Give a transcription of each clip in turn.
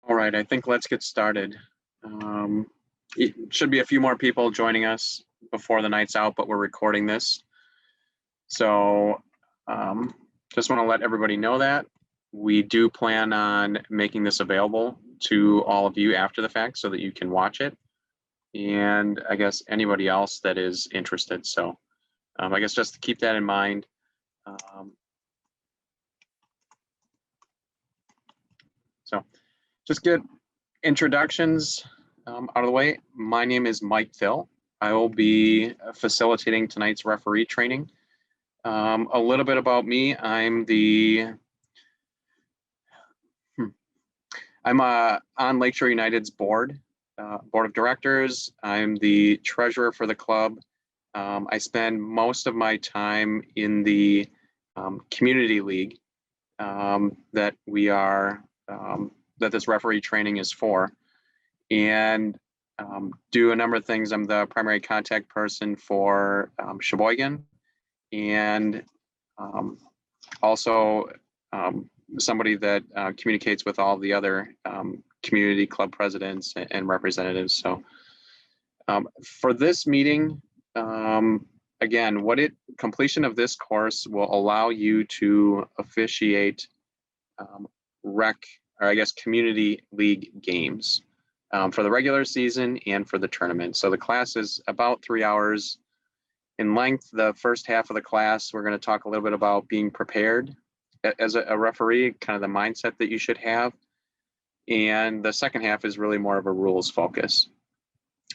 All right, I think let's get started. It should be a few more people joining us before the night's out, but we're recording this. So just want to let everybody know that we do plan on making this available to all of you after the fact so that you can watch it. And I guess anybody else that is interested. So I guess just to keep that in mind. So just get introductions out of the way. My name is Mike Thill. I will be facilitating tonight's referee training. A little bit about me. I'm on Lakeshore United's board of directors. I'm the treasurer for the club. I spend most of my time in the community league that we are that this referee training is for, and do a number of things. I'm the primary contact person for Sheboygan, and also somebody that communicates with all the other community club presidents and representatives. So for this meeting, again, completion of this course will allow you to officiate community league games for the regular season and for the tournament. So the class is about 3 hours in length. The first half of the class, we're going to talk a little bit about being prepared as a referee, kind of the mindset that you should have. And the second half is really more of a rules focus.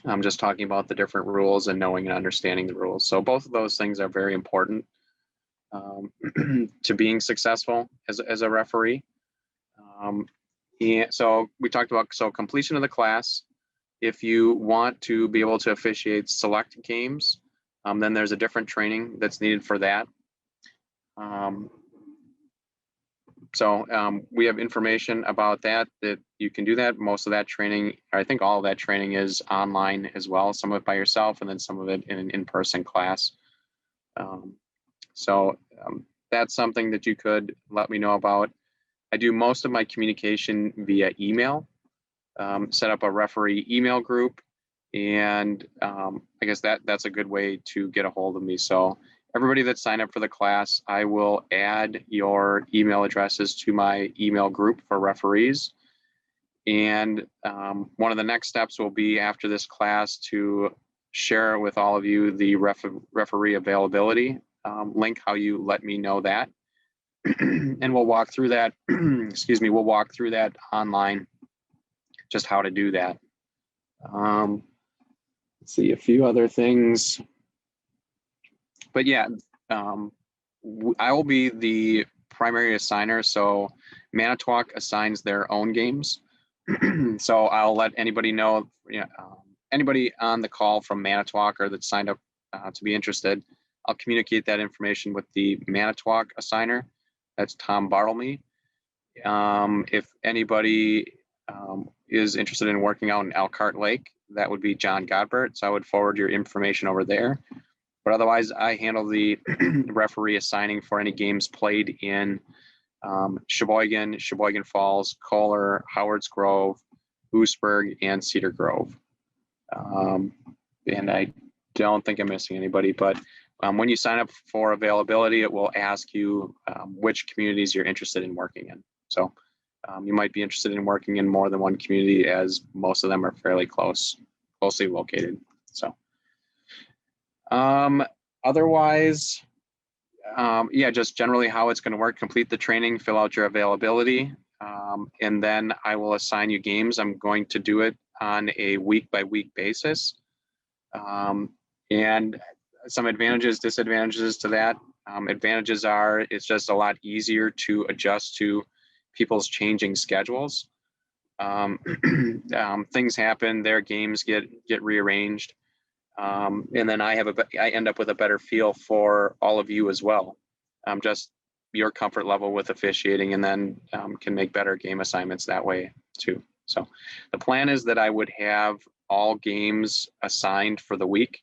I'm just talking about the different rules and knowing and understanding the rules. So both of those things are very important to being successful as a referee. And so we talked about, completion of the class. If you want to be able to officiate select games, then there's a different training that's needed for that. We have information about that you can do that. Most of that training, I think all of that training is online as well, some of it by yourself and then some of it in an in-person class. That's something that you could let me know about. I do most of my communication via email, set up a referee email group, and I guess that's a good way to get a hold of me. So everybody that signed up for the class, I will add your email addresses to my email group for referees. And one of the next steps will be after this class to share with all of you the referee availability link, how you let me know that. And we'll walk through that, we'll walk through that online, just how to do that. Let's see, a few other things. But yeah, I will be the primary assigner. So Manitowoc assigns their own games. So I'll let anybody know, anybody on the call from Manitowoc or that signed up to be interested, I'll communicate that information with the Manitowoc assigner. That's Tom Bartlemy. If anybody is interested in working out in Elkhart Lake, that would be John Godbert. So I would forward your information over there. But otherwise, I handle the referee assigning for any games played in Sheboygan Falls, Kohler, Howards Grove, Oostburg, and Cedar Grove. And I don't think I'm missing anybody, but when you sign up for availability, it will ask you which communities you're interested in working in. So you might be interested in working in more than one community, as most of them are fairly closely located. So otherwise, just generally how it's going to work: complete the training, fill out your availability, and then I will assign you games. I'm going to do it on a week-by-week basis. And some advantages, disadvantages to that. Advantages are it's just a lot easier to adjust to people's changing schedules. Things happen, their games get rearranged. And then I end up with a better feel for all of you as well. Just your comfort level with officiating, and then can make better game assignments that way too. So the plan is that I would have all games assigned for the week,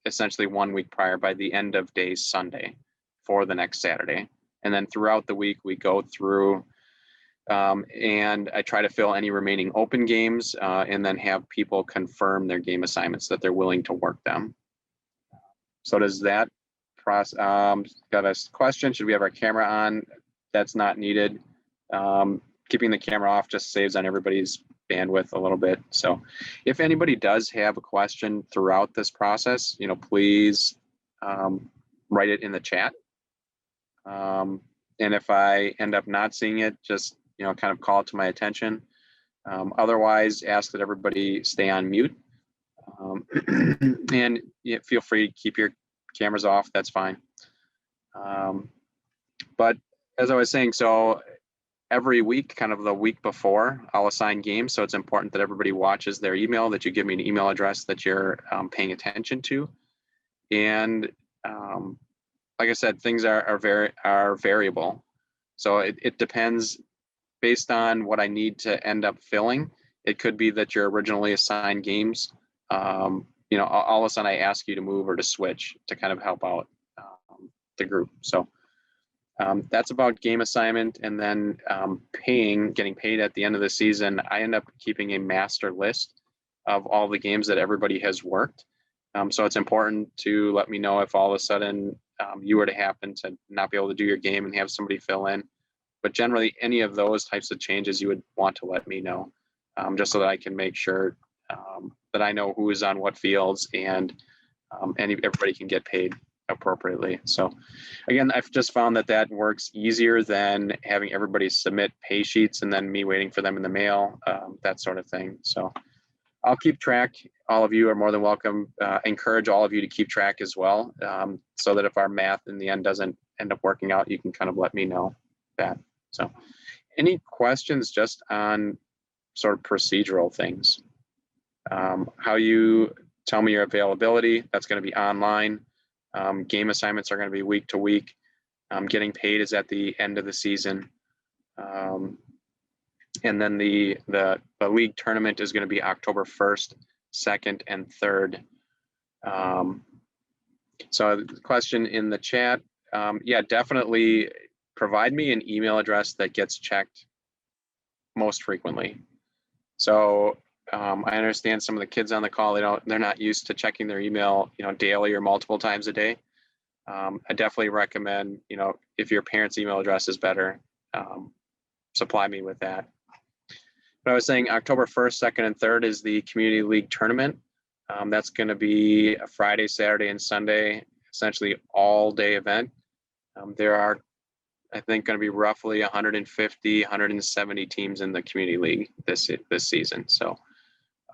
essentially 1 week prior, by the end of day Sunday for the next Saturday. And then throughout the week, we go through And I try to fill any remaining open games and then have people confirm their game assignments that they're willing to work them. So does that process, got a question, should we have our camera on? That's not needed. Keeping the camera off just saves on everybody's bandwidth a little bit. So if anybody does have a question throughout this process, please write it in the chat. And if I end up not seeing it, just kind of call it to my attention. Otherwise, ask that everybody stay on mute. And feel free to keep your cameras off. That's fine. But as I was saying, so every week, kind of the week before, I'll assign games. So it's important that everybody watches their email, that you give me an email address that you're paying attention to. And like I said, things are variable. So it depends based on what I need to end up filling. It could be that your originally assigned games, all of a sudden I ask you to move or to switch to kind of help out the group. So that's about game assignment. And then getting paid at the end of the season, I end up keeping a master list of all the games that everybody has worked. So it's important to let me know if all of a sudden you were to happen to not be able to do your game and have somebody fill in. But generally, any of those types of changes, you would want to let me know, just so that I can make sure that I know who is on what fields and everybody can get paid appropriately. So again, I've just found that works easier than having everybody submit pay sheets and then me waiting for them in the mail, that sort of thing. So I'll keep track. All of you are more than welcome. Encourage all of you to keep track as well, so that if our math in the end doesn't end up working out, you can kind of let me know that. So any questions just on sort of procedural things? How you tell me your availability, that's going to be online. Game assignments are going to be week to week. Getting paid is at the end of the season. And then the league tournament is going to be October 1st, 2nd, and 3rd. So the question in the chat, yeah, definitely provide me an email address that gets checked most frequently. So I understand some of the kids on the call, they're not used to checking their email, daily or multiple times a day. I definitely recommend, if your parents' email address is better, supply me with that. But I was saying October 1st, 2nd, and 3rd is the Community League Tournament. That's going to be a Friday, Saturday, and Sunday, essentially all-day event. There are, I think, going to be roughly 150, 170 teams in the Community League this season. So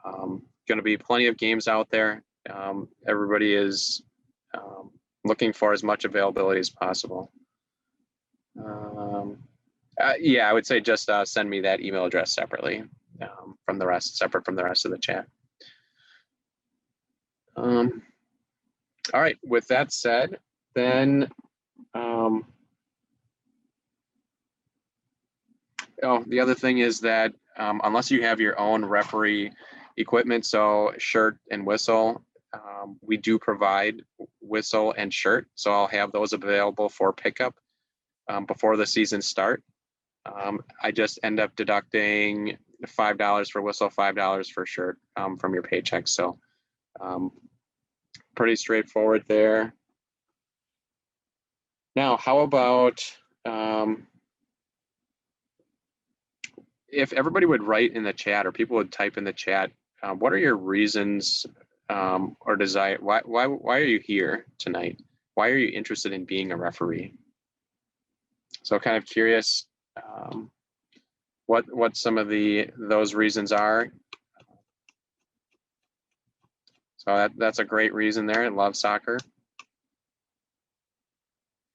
going to be plenty of games out there. Everybody is looking for as much availability as possible. Yeah, I would say just send me that email address separately separate from the rest of the chat. All right, with that said, then, the other thing is that unless you have your own referee equipment, so shirt and whistle, we do provide whistle and shirt. So I'll have those available for pickup before the season start. I just end up deducting $5 for whistle, $5 for shirt from your paycheck. So pretty straightforward there. Now, how about if everybody would write in the chat, or people would type in the chat, what are your reasons or desire? Why are you here tonight? Why are you interested in being a referee? So kind of curious what some of those reasons are. So that's a great reason there. I love soccer.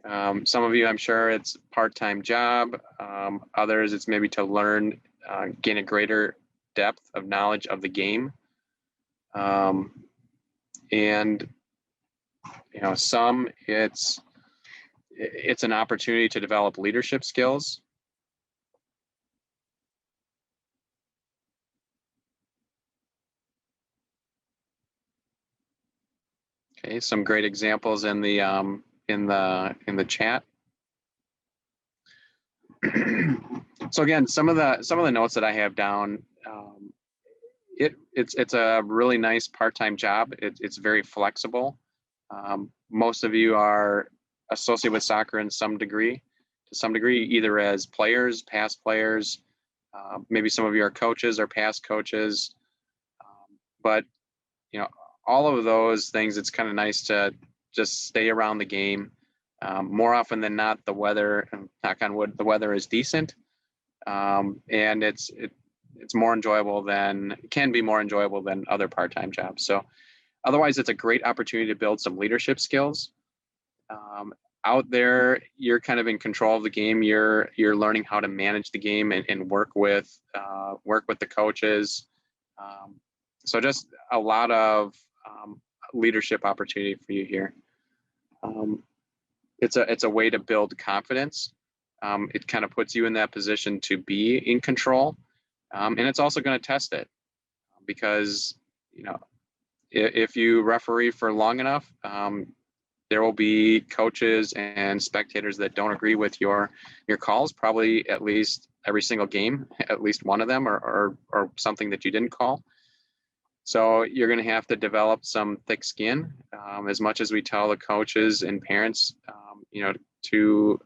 Some of you, I'm sure it's part-time job. Others, it's maybe to learn, gain a greater depth of knowledge of the game. And some it's an opportunity to develop leadership skills. Okay, some great examples in the chat. So again, some of the notes that I have down, it's a really nice part-time job. It's very flexible. Most of you are associated with soccer in some degree, either as players, past players, maybe some of you are coaches or past coaches. But all of those things, it's kind of nice to just stay around the game. More often than not, the weather, knock on wood, the weather is decent, and it's more enjoyable can be more enjoyable than other part-time jobs. So otherwise, it's a great opportunity to build some leadership skills. Out there, you're kind of in control of the game. You're learning how to manage the game and work with the coaches. So just a lot of leadership opportunity for you here. It's a way to build confidence. It kind of puts you in that position to be in control, and it's also going to test it, because if you referee for long enough, there will be coaches and spectators that don't agree with your calls, probably at least every single game, at least one of them, or something that you didn't call. So you're going to have to develop some thick skin, as much as we tell the coaches and parents, to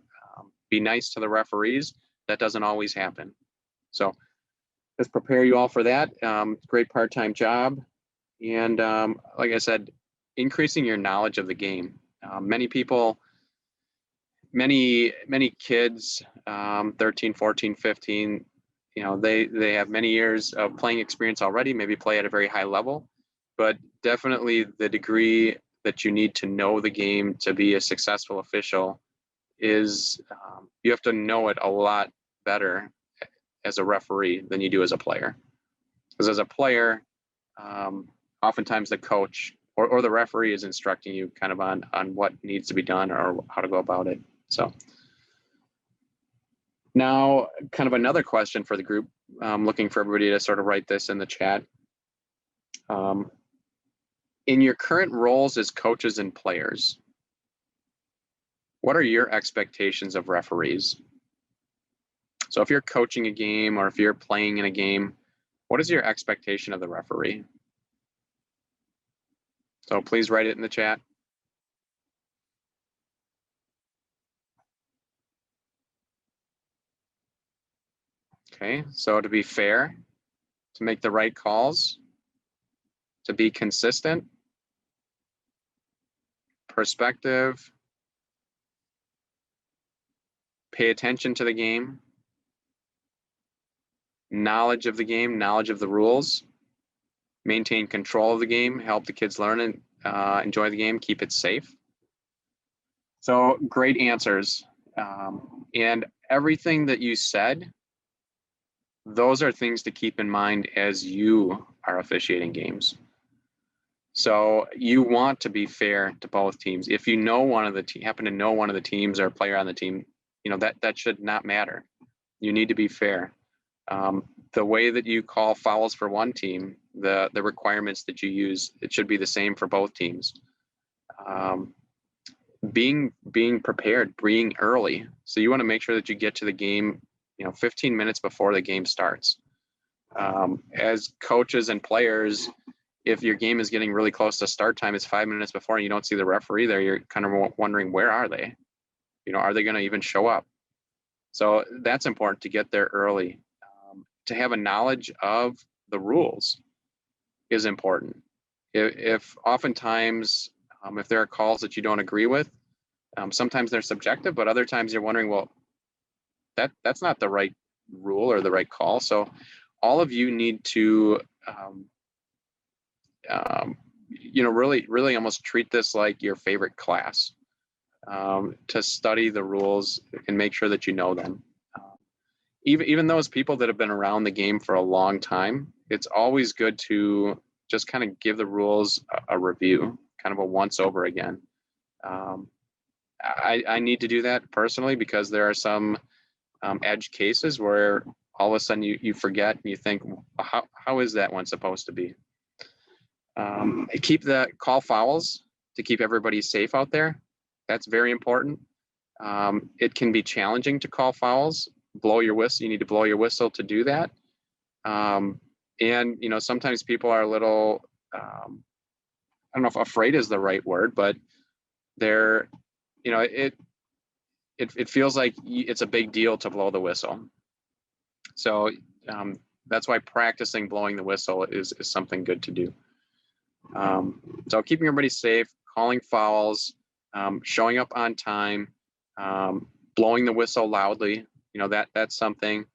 be nice to the referees. That doesn't always happen. So let's prepare you all for that. Great part-time job. And like I said, increasing your knowledge of the game. Many people, many kids, 13, 14, 15, they have many years of playing experience already, maybe play at a very high level, but definitely the degree that you need to know the game to be a successful official is, you have to know it a lot better as a referee than you do as a player. Because as a player, oftentimes the coach or the referee is instructing you kind of on what needs to be done or how to go about it. So now, kind of another question for the group. I'm looking for everybody to sort of write this in the chat. In your current roles as coaches and players, what are your expectations of referees? So if you're coaching a game or if you're playing in a game, what is your expectation of the referee? So please write it in the chat. Okay, so to be fair, to make the right calls, to be consistent, perspective, pay attention to the game, knowledge of the game, knowledge of the rules, maintain control of the game, help the kids learn and enjoy the game, keep it safe. So great answers. And everything that you said, those are things to keep in mind as you are officiating games. So you want to be fair to both teams. If you know happen to know one of the teams or a player on the team, that should not matter. You need to be fair. The way that you call fouls for one team, the requirements that you use, it should be the same for both teams. Being prepared, being early. So you want to make sure that you get to the game, 15 minutes before the game starts. As coaches and players, if your game is getting really close to start time, it's 5 minutes before and you don't see the referee there, you're kind of wondering, where are they? Are they going to even show up? So that's important to get there early. To have a knowledge of the rules is important. If oftentimes, if there are calls that you don't agree with, sometimes they're subjective, but other times you're wondering, well, that's not the right rule or the right call. So all of you need to, really almost treat this like your favorite class, to study the rules and make sure that you know them. Even those people that have been around the game for a long time, it's always good to just kind of give the rules a review, kind of a once over again. I need to do that personally because there are some edge cases where all of a sudden you forget and you think, how is that one supposed to be? Keep the call fouls to keep everybody safe out there. That's very important. It can be challenging to call fouls blow your whistle. You need to blow your whistle to do that. And sometimes people are a little, I don't know if afraid is the right word, but they're, it feels like it's a big deal to blow the whistle. So that's why practicing blowing the whistle is something good to do. So keeping everybody safe, calling fouls, showing up on time, blowing the whistle loudly, that's something.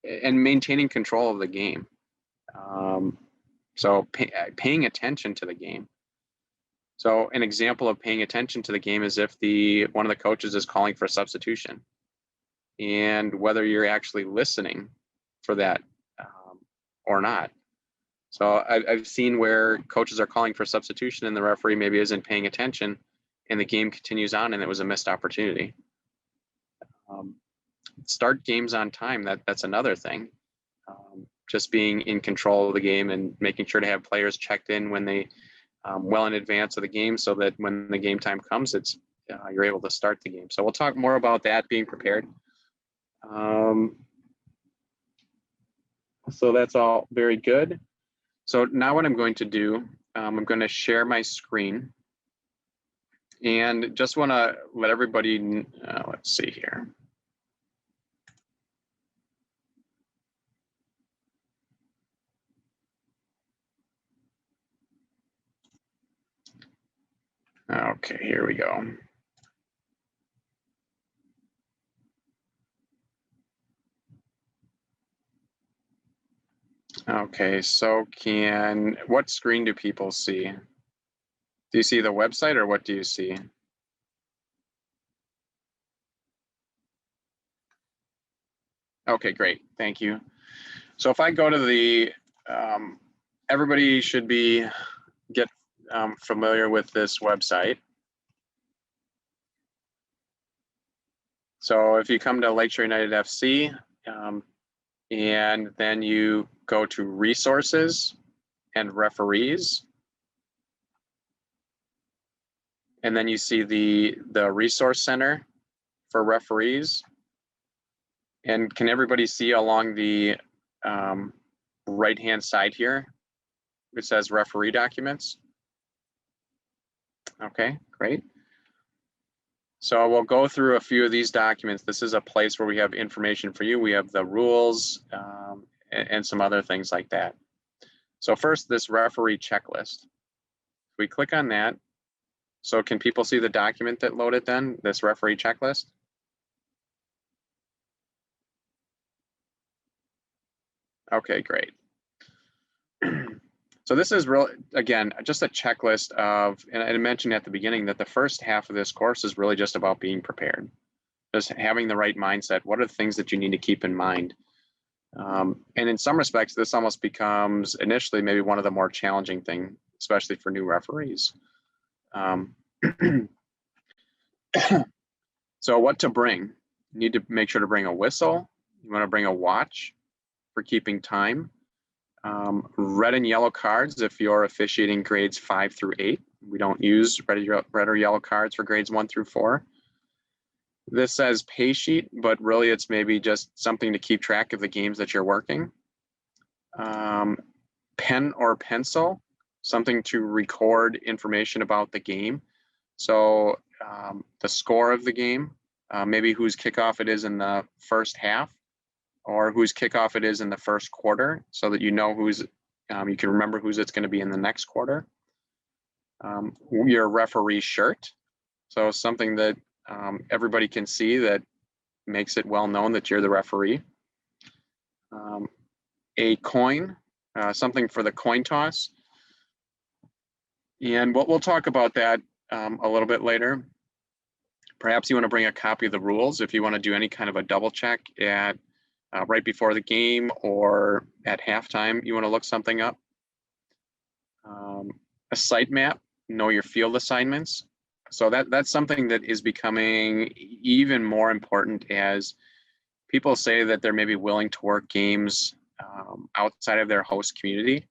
And maintaining control of the game. So paying attention to the game. So an example of paying attention to the game is if one of the coaches is calling for substitution, and whether you're actually listening for that or not. So I've seen where coaches are calling for substitution and the referee maybe isn't paying attention, and the game continues on, and it was a missed opportunity. Start games on time. That's another thing. Just being in control of the game and making sure to have players checked in when they well in advance of the game, so that when the game time comes, you're able to start the game. So we'll talk more about that, being prepared. So that's all very good. So now what I'm going to do, I'm going to share my screen, and just want to let everybody, let's see here. Okay, here we go. Okay, so what screen do people see? Do you see the website, or what do you see? Okay, great, thank you. So if I go to everybody should get familiar with this website. So if you come to Lakeshore United FC, and then you go to resources and referees, and then you see the resource center for referees. And can everybody see along the right-hand side here? It says referee documents. Okay, great. So we'll go through a few of these documents. This is a place where we have information for you. We have the rules and some other things like that. So first, this referee checklist. We click on that. So can people see the document that loaded then, this referee checklist? Okay, great. So this is again, just a checklist of, and I mentioned at the beginning that the first half of this course is really just about being prepared, just having the right mindset. What are the things that you need to keep in mind? And in some respects, this almost becomes initially maybe one of the more challenging things, especially for new referees. So what to bring? You need to make sure to bring a whistle. You want to bring a watch for keeping time. Red and yellow cards if you're officiating grades 5 through 8. We don't use red or yellow cards for grades 1 through 4. This says pay sheet, but really it's maybe just something to keep track of the games that you're working. Pen or pencil, something to record information about the game. So the score of the game, maybe whose kickoff it is in the first half, or whose kickoff it is in the first quarter, so that you know you can remember whose it's going to be in the next quarter. Your referee shirt, so something that everybody can see that makes it well known that you're the referee. A coin, something for the coin toss. And we'll talk about that a little bit later. Perhaps you want to bring a copy of the rules if you want to do any kind of a double check at right before the game or at halftime, you want to look something up. A site map, know your field assignments. So that's something that is becoming even more important as people say that they're maybe willing to work games outside of their host community.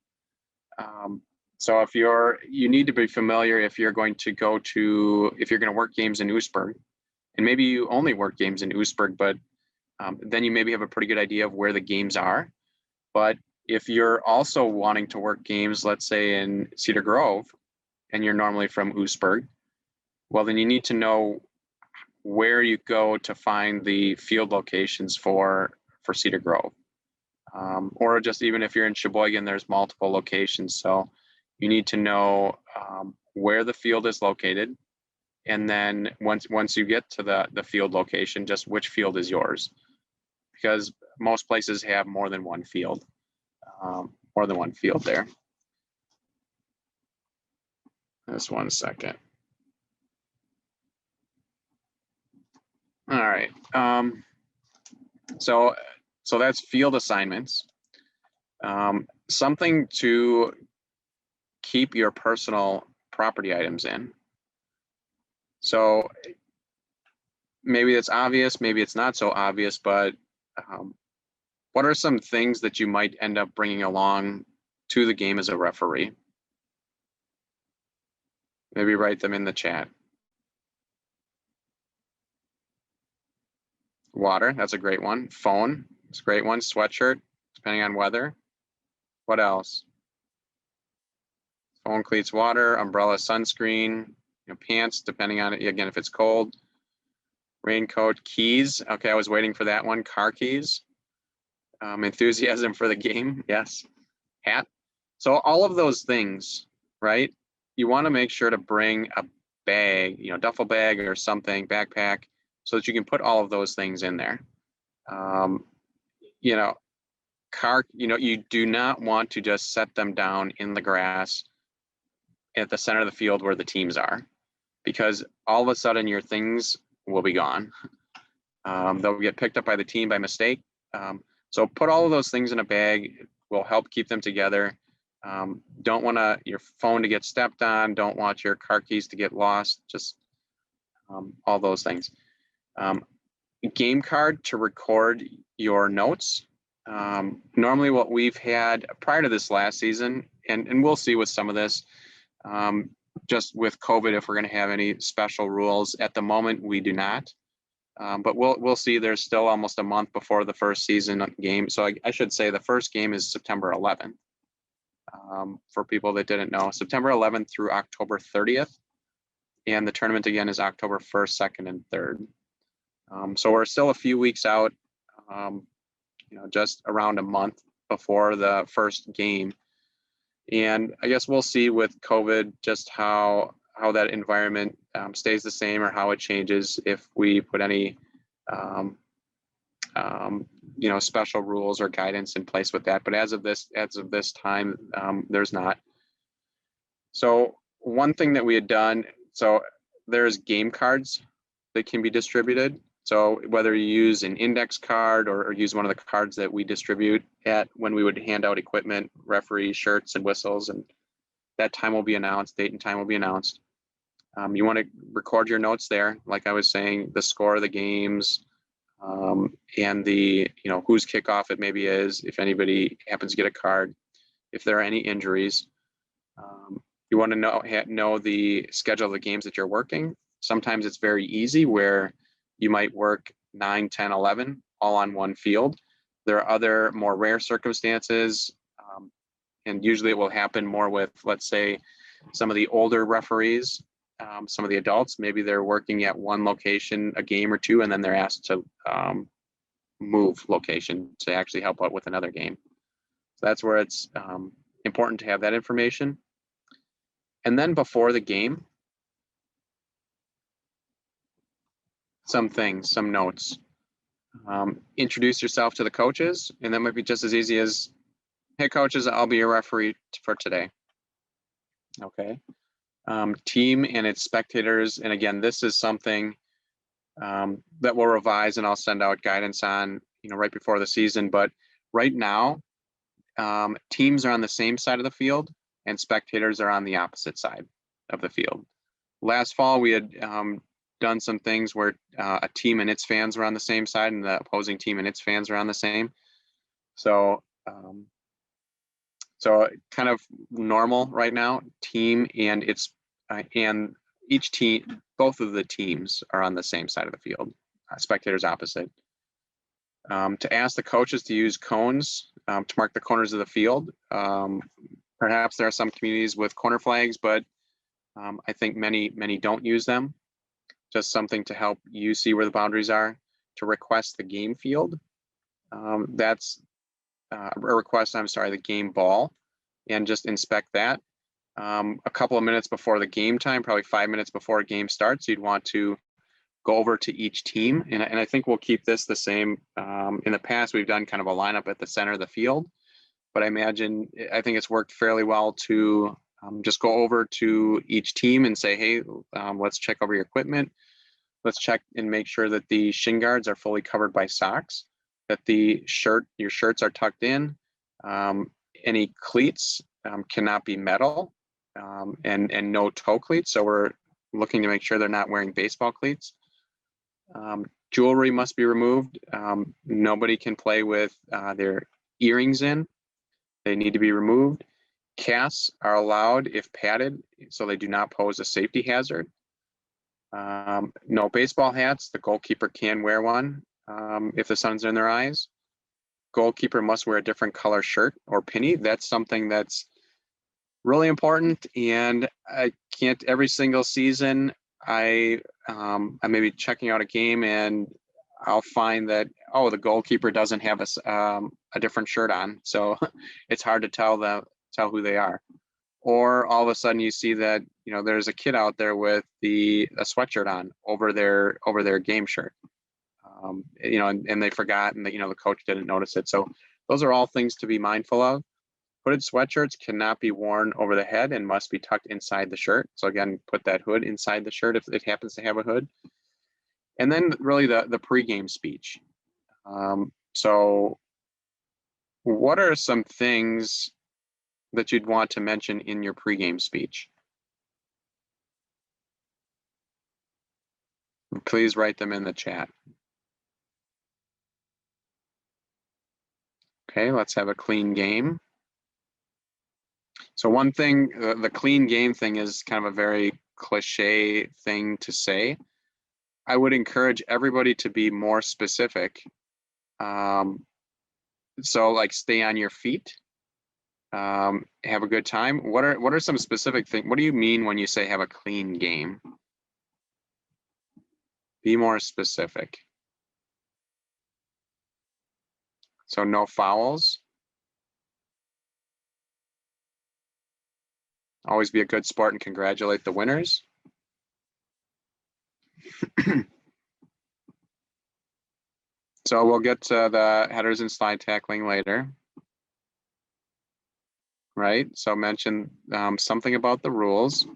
So you need to be familiar if you're going to work games in Oostburg and maybe you only work games in Oostburg, but then you maybe have a pretty good idea of where the games are. But if you're also wanting to work games, let's say in Cedar Grove, and you're normally from Oostburg, well, then you need to know where you go to find the field locations for Cedar Grove. Or just even if you're in Sheboygan, there's multiple locations. So you need to know where the field is located. And then once you get to the field location, just which field is yours. Because most places have more than one field there. Just 1 second. All right. So that's field assignments. Something to keep your personal property items in. So maybe it's obvious, maybe it's not so obvious, but what are some things that you might end up bringing along to the game as a referee? Maybe write them in the chat. Water, that's a great one. Phone, it's a great one. Sweatshirt, depending on weather. What else? Phone, cleats, water, umbrella, sunscreen, pants, depending on it, again, if it's cold. Raincoat, keys. Okay, I was waiting for that one. Car keys. Enthusiasm for the game. Yes. Hat. So all of those things, right? You want to make sure to bring a bag, duffel bag or something, backpack, so that you can put all of those things in there. You do not want to just set them down in the grass at the center of the field where the teams are, because all of a sudden your things will be gone. They'll get picked up by the team by mistake. So put all of those things in a bag. It will help keep them together. Don't want your phone to get stepped on. Don't want your car keys to get lost. Just all those things. Game card to record your notes. Normally what we've had prior to this last season, and we'll see with some of this, just with COVID, if we're going to have any special rules. At the moment, we do not. But we'll see. There's still almost a month before the first season game. So I should say the first game is September 11th. For people that didn't know, September 11th through October 30th. And the tournament again is October 1st, 2nd, and 3rd. So we're still a few weeks out, just around a month before the first game. And I guess we'll see with COVID just how that environment stays the same or how it changes if we put any special rules or guidance in place with that. But as of this time, there's not. So one thing that we had done, so there's game cards that can be distributed. So whether you use an index card or use one of the cards that we distribute when we would hand out equipment, referee shirts and whistles, and that time will be announced, date and time will be announced. You want to record your notes there, like I was saying, the score of the games, and the whose kickoff it maybe is, if anybody happens to get a card, if there are any injuries. You want to know the schedule of the games that you're working. Sometimes it's very easy where you might work 9, 10, 11 all on one field. There are other more rare circumstances, and usually it will happen more with, let's say, some of the older referees, some of the adults. Maybe they're working at one location a game or two, and then they're asked to move location to actually help out with another game. So that's where it's important to have that information. And then before the game, some notes. Introduce yourself to the coaches, and that might be just as easy as, hey coaches, I'll be your referee for today. Okay. Team and its spectators, and again, this is something that we'll revise and I'll send out guidance on, right before the season. But right now, teams are on the same side of the field and spectators are on the opposite side of the field. Last fall, we had done some things where a team and its fans were on the same side and the opposing team and its fans are on the same. So kind of normal right now, team and its and each team, both of the teams are on the same side of the field, spectators opposite. To ask the coaches to use cones to mark the corners of the field. Perhaps there are some communities with corner flags, but I think many don't use them. Just something to help you see where the boundaries are. To request the game field. That's a request, I'm sorry, the game ball, and just inspect that. A couple of minutes before the game time, probably 5 minutes before a game starts, you'd want to go over to each team. And I think we'll keep this the same. In the past, we've done kind of a lineup at the center of the field, but I think it's worked fairly well to just go over to each team and say, hey, let's check over your equipment. Let's check and make sure that the shin guards are fully covered by socks, that your shirts are tucked in. Any cleats cannot be metal, and no toe cleats. So we're looking to make sure they're not wearing baseball cleats. Jewelry must be removed. Nobody can play with their earrings in. They need to be removed. Casts are allowed if padded, so they do not pose a safety hazard. No baseball hats. The goalkeeper can wear one if the sun's in their eyes. Goalkeeper must wear a different color shirt or penny. That's something that's really important, and I can't every single season. I may be checking out a game and I'll find that, oh, the goalkeeper doesn't have a different shirt on, so it's hard to tell who they are. Or all of a sudden you see that there's a kid out there with a sweatshirt on over their game shirt, and they forgot, and the coach didn't notice it. So those are all things to be mindful of. Hooded sweatshirts cannot be worn over the head and must be tucked inside the shirt. So again, put that hood inside the shirt if it happens to have a hood. And then really the pregame speech. So what are some things that you'd want to mention in your pregame speech? Please write them in the chat. Okay, let's have a clean game. So one thing, the clean game thing is kind of a very cliche thing to say. I would encourage everybody to be more specific. So like stay on your feet, have a good time. What are some specific things? What do you mean when you say have a clean game? Be more specific. So no fouls. Always be a good sport and congratulate the winners. So we'll get to the headers and slide tackling later. Right, so mention something about the rules.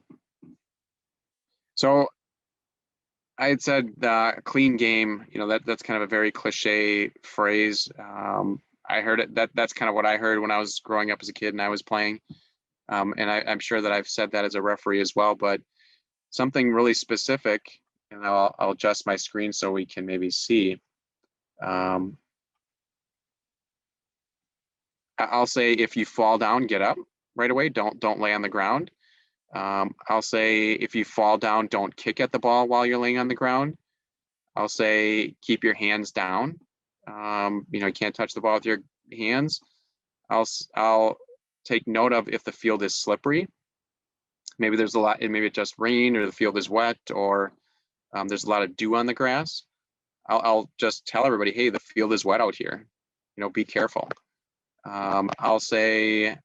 So I had said clean game, that's kind of a very cliche phrase. I heard it, that's kind of what I heard when I was growing up as a kid and I was playing. And I'm sure that I've said that as a referee as well, but something really specific, and I'll adjust my screen so we can maybe see. I'll say if you fall down, get up right away. Don't lay on the ground. I'll say if you fall down, don't kick at the ball while you're laying on the ground. I'll say keep your hands down. You can't touch the ball with your hands. I'll take note of if the field is slippery. Maybe there's a lot, maybe it just rained or the field is wet or there's a lot of dew on the grass. I'll just tell everybody, hey, the field is wet out here. Be careful. I'll say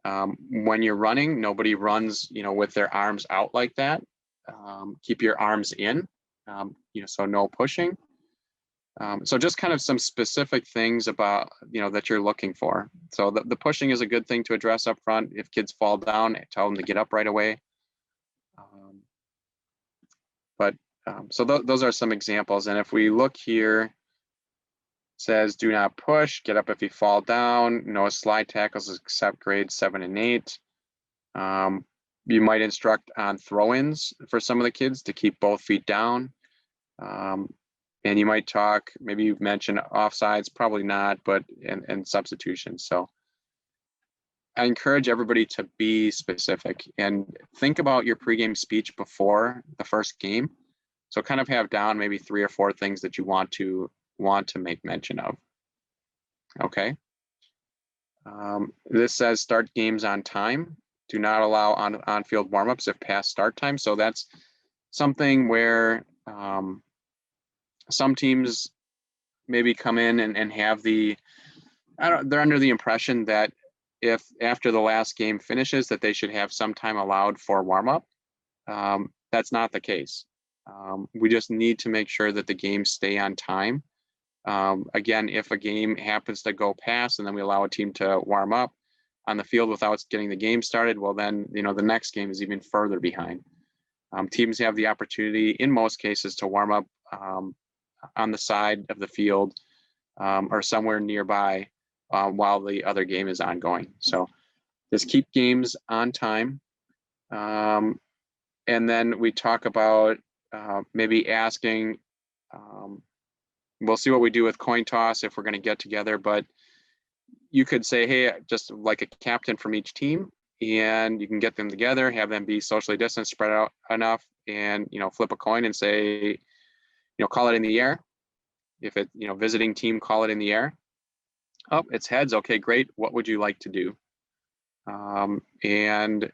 when you're running, nobody runs, with their arms out like that. Keep your arms in, so no pushing. So just kind of some specific things about, that you're looking for. So the pushing is a good thing to address up front. If kids fall down, tell them to get up right away. So those are some examples. And if we look here, it says do not push, get up if you fall down, no slide tackles except grades 7 and 8. You might instruct on throw-ins for some of the kids to keep both feet down. And you might talk, maybe you've mentioned offsides, probably not, but and substitutions. So I encourage everybody to be specific and think about your pregame speech before the first game. So kind of have down maybe 3 or 4 things that you want to make mention of. Okay. This says start games on time. Do not allow on-field warmups if past start time. So that's something where some teams maybe come in and have they're under the impression that if after the last game finishes that they should have some time allowed for warm-up. That's not the case. We just need to make sure that the games stay on time. Again, if a game happens to go past and then we allow a team to warm up on the field without getting the game started, well then, the next game is even further behind. Teams have the opportunity in most cases to warm up on the side of the field or somewhere nearby while the other game is ongoing. So just keep games on time. And then we talk about maybe asking, we'll see what we do with coin toss if we're going to get together, but you could say, hey, just like a captain from each team, and you can get them together, have them be socially distanced, spread out enough, and flip a coin and say, call it in the air. If it, visiting team, call it in the air. Oh, it's heads. Okay, great. What would you like to do? And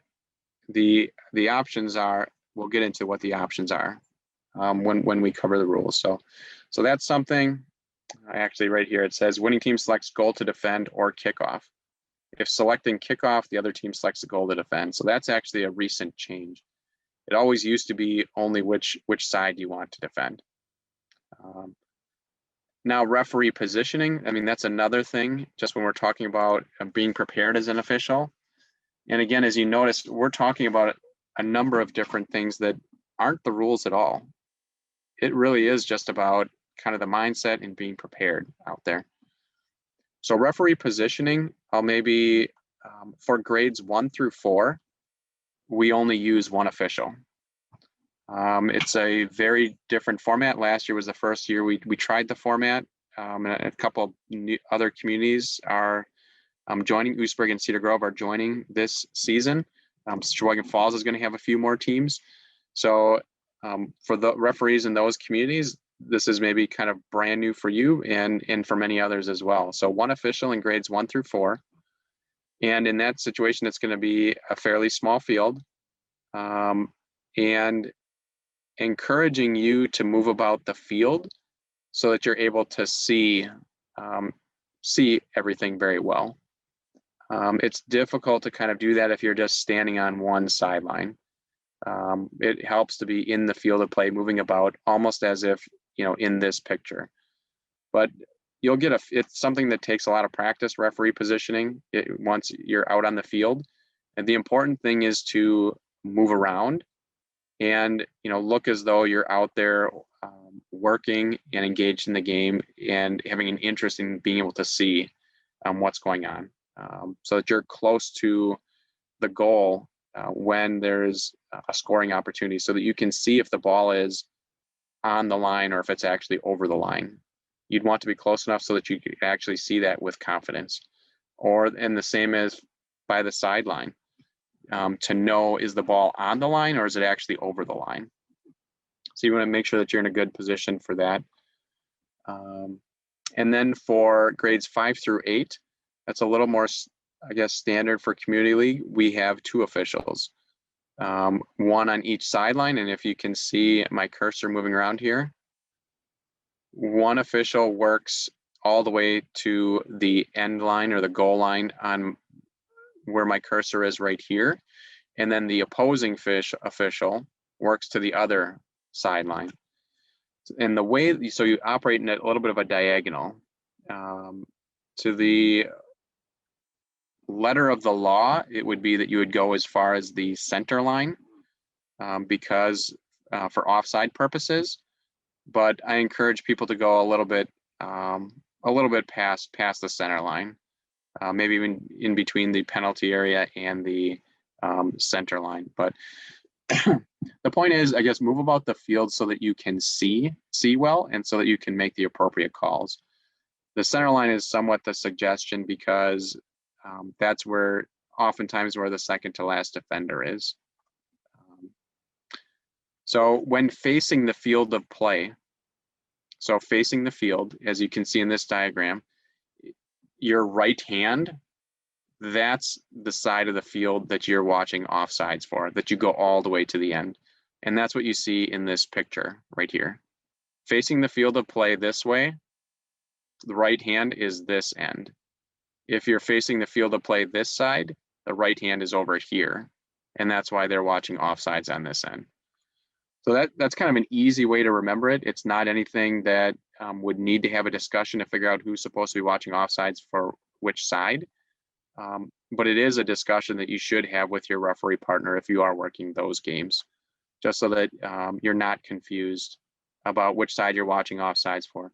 the options are, we'll get into what the options are when we cover the rules. So that's something. Actually, right here it says winning team selects goal to defend or kickoff. If selecting kickoff, the other team selects the goal to defend. So that's actually a recent change. It always used to be only which side you want to defend. Now, referee positioning, I mean, that's another thing, just when we're talking about being prepared as an official. And again, as you notice, we're talking about a number of different things that aren't the rules at all. It really is just about kind of the mindset and being prepared out there. So referee positioning, I'll maybe, for grades 1 through 4, we only use one official. It's a very different format. Last year was the first year we tried the format. And a couple of other communities are joining. Oostburg and Cedar Grove are joining this season. Sheboygan Falls is going to have a few more teams. So for the referees in those communities, this is maybe kind of brand new for you and for many others as well. So one official in grades 1 through 4. And in that situation, it's going to be a fairly small field. And encouraging you to move about the field so that you're able to see everything very well. It's difficult to kind of do that if you're just standing on one sideline. It helps to be in the field of play, moving about almost as if, in this picture. But you'll get it's something that takes a lot of practice, referee positioning, once you're out on the field. And the important thing is to move around and look as though you're out there working and engaged in the game and having an interest in being able to see what's going on, so that you're close to the goal when there's a scoring opportunity, so that you can see if the ball is on the line or if it's actually over the line. You'd want to be close enough so that you can actually see that with confidence, and the same as by the sideline. To know, is the ball on the line or is it actually over the line? So you want to make sure that you're in a good position for that. And then for grades 5 through 8, that's a little more, I guess, standard for community league. We have 2 officials, one on each sideline. And if you can see my cursor moving around here, one official works all the way to the end line or the goal line on where my cursor is right here. And then the opposing official works to the other sideline. And the way, so you operate in a little bit of a diagonal. To the letter of the law, it would be that you would go as far as the center line because for offside purposes. But I encourage people to go a little bit past the center line. Maybe even in between the penalty area and the center line. But the point is, I guess, move about the field so that you can see well and so that you can make the appropriate calls. The center line is somewhat the suggestion because that's where oftentimes where the second to last defender is. So when facing the field of play, so facing the field, as you can see in this diagram, your right hand, that's the side of the field that you're watching offsides for, that you go all the way to the end. And that's what you see in this picture right here. Facing the field of play this way, the right hand is this end. If you're facing the field of play this side, the right hand is over here. And that's why they're watching offsides on this end. So that's kind of an easy way to remember it. It's not anything that would need to have a discussion to figure out who's supposed to be watching offsides for which side. But it is a discussion that you should have with your referee partner if you are working those games, just so that you're not confused about which side you're watching offsides for.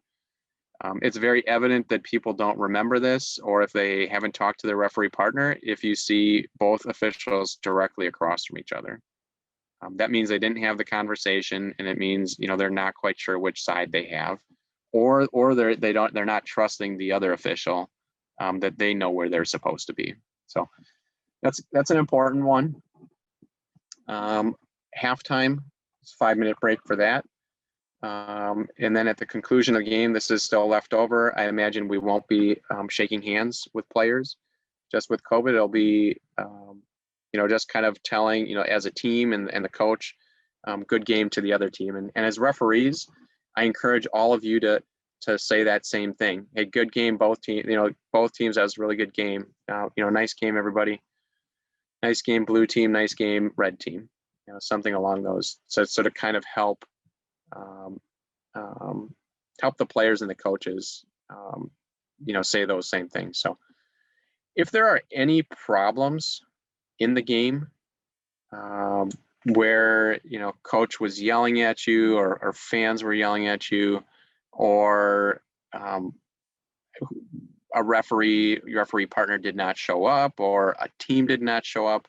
It's very evident that people don't remember this, or if they haven't talked to their referee partner, if you see both officials directly across from each other. That means they didn't have the conversation, and it means, you know, they're not quite sure which side they have, or they're not trusting the other official, that they know where they're supposed to be. So that's an important one. Halftime, it's a 5-minute break for that. And then at the conclusion of the game, this is still left over. I imagine we won't be shaking hands with players. Just with COVID, it'll be, you know, just kind of telling, you know, as a team and the coach, good game to the other team. And as referees, I encourage all of you to say that same thing. Hey, good game, both teams. You know, both teams. That was a really good game. You know, nice game, everybody. Nice game, blue team. Nice game, red team. You know, something along those. So to kind of help help the players and the coaches, you know, say those same things. So if there are any problems in the game where, you know, coach was yelling at you, or fans were yelling at you, or your referee partner did not show up, or a team did not show up,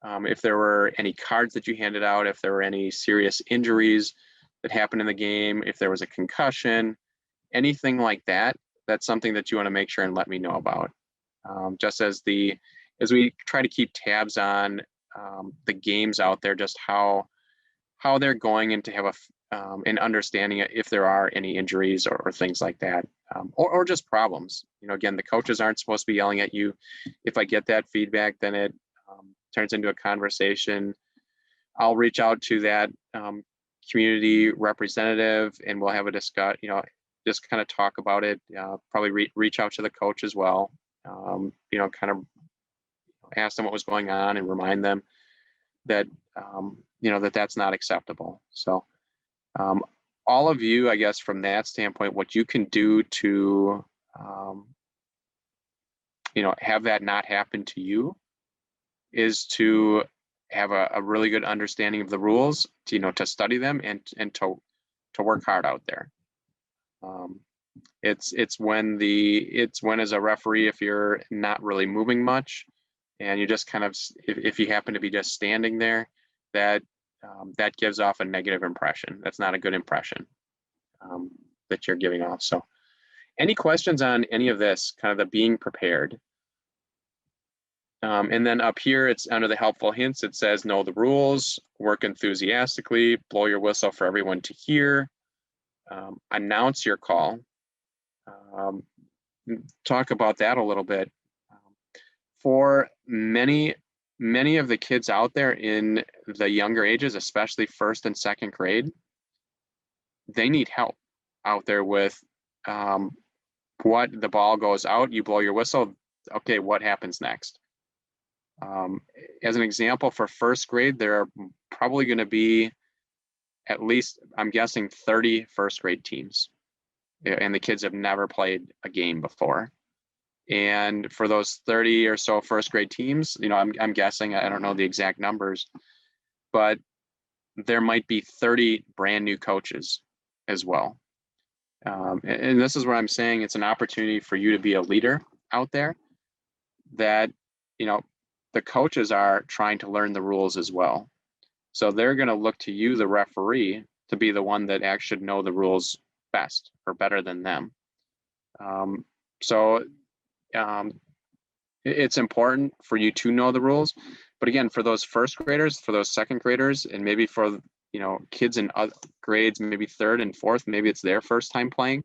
if there were any cards that you handed out, if there were any serious injuries that happened in the game, if there was a concussion, anything like that, that's something that you want to make sure and let me know about. Just as we try to keep tabs on the games out there, just how they're going, and to have an understanding if there are any injuries or things like that, or just problems. You know, again, the coaches aren't supposed to be yelling at you. If I get that feedback, then it turns into a conversation. I'll reach out to that community representative, and we'll have a discuss. You know, just kind of talk about it. Probably reach out to the coach as well. You know, kind of ask them what was going on and remind them that, you know, that's not acceptable. So all of you, I guess, from that standpoint, what you can do to, you know, have that not happen to you is to have a really good understanding of the rules, to, you know, to study them and to work hard out there. It's when as a referee, if you're not really moving much and you just kind of, if you happen to be just standing there, that gives off a negative impression. That's not a good impression that you're giving off. So any questions on any of this, kind of the being prepared? And then up here, it's under the helpful hints. It says, know the rules, work enthusiastically, blow your whistle for everyone to hear, announce your call. Talk about that a little bit. For many of the kids out there in the younger ages, especially first and second grade, they need help out there with what the ball goes out, you blow your whistle. Okay, what happens next? As an example, for first grade, there are probably going to be at least, I'm guessing, 30 first grade teams, and the kids have never played a game before. And for those 30 or so first grade teams, you know, I'm guessing, I don't know the exact numbers, but there might be 30 brand new coaches as well. And this is where I'm saying it's an opportunity for you to be a leader out there, that, you know, the coaches are trying to learn the rules as well. So they're going to look to you, the referee, to be the one that actually know the rules best or better than them. it's important for you to know the rules. But again, for those first graders, for those second graders, and maybe for, you know, kids in other grades, maybe third and fourth, maybe it's their first time playing,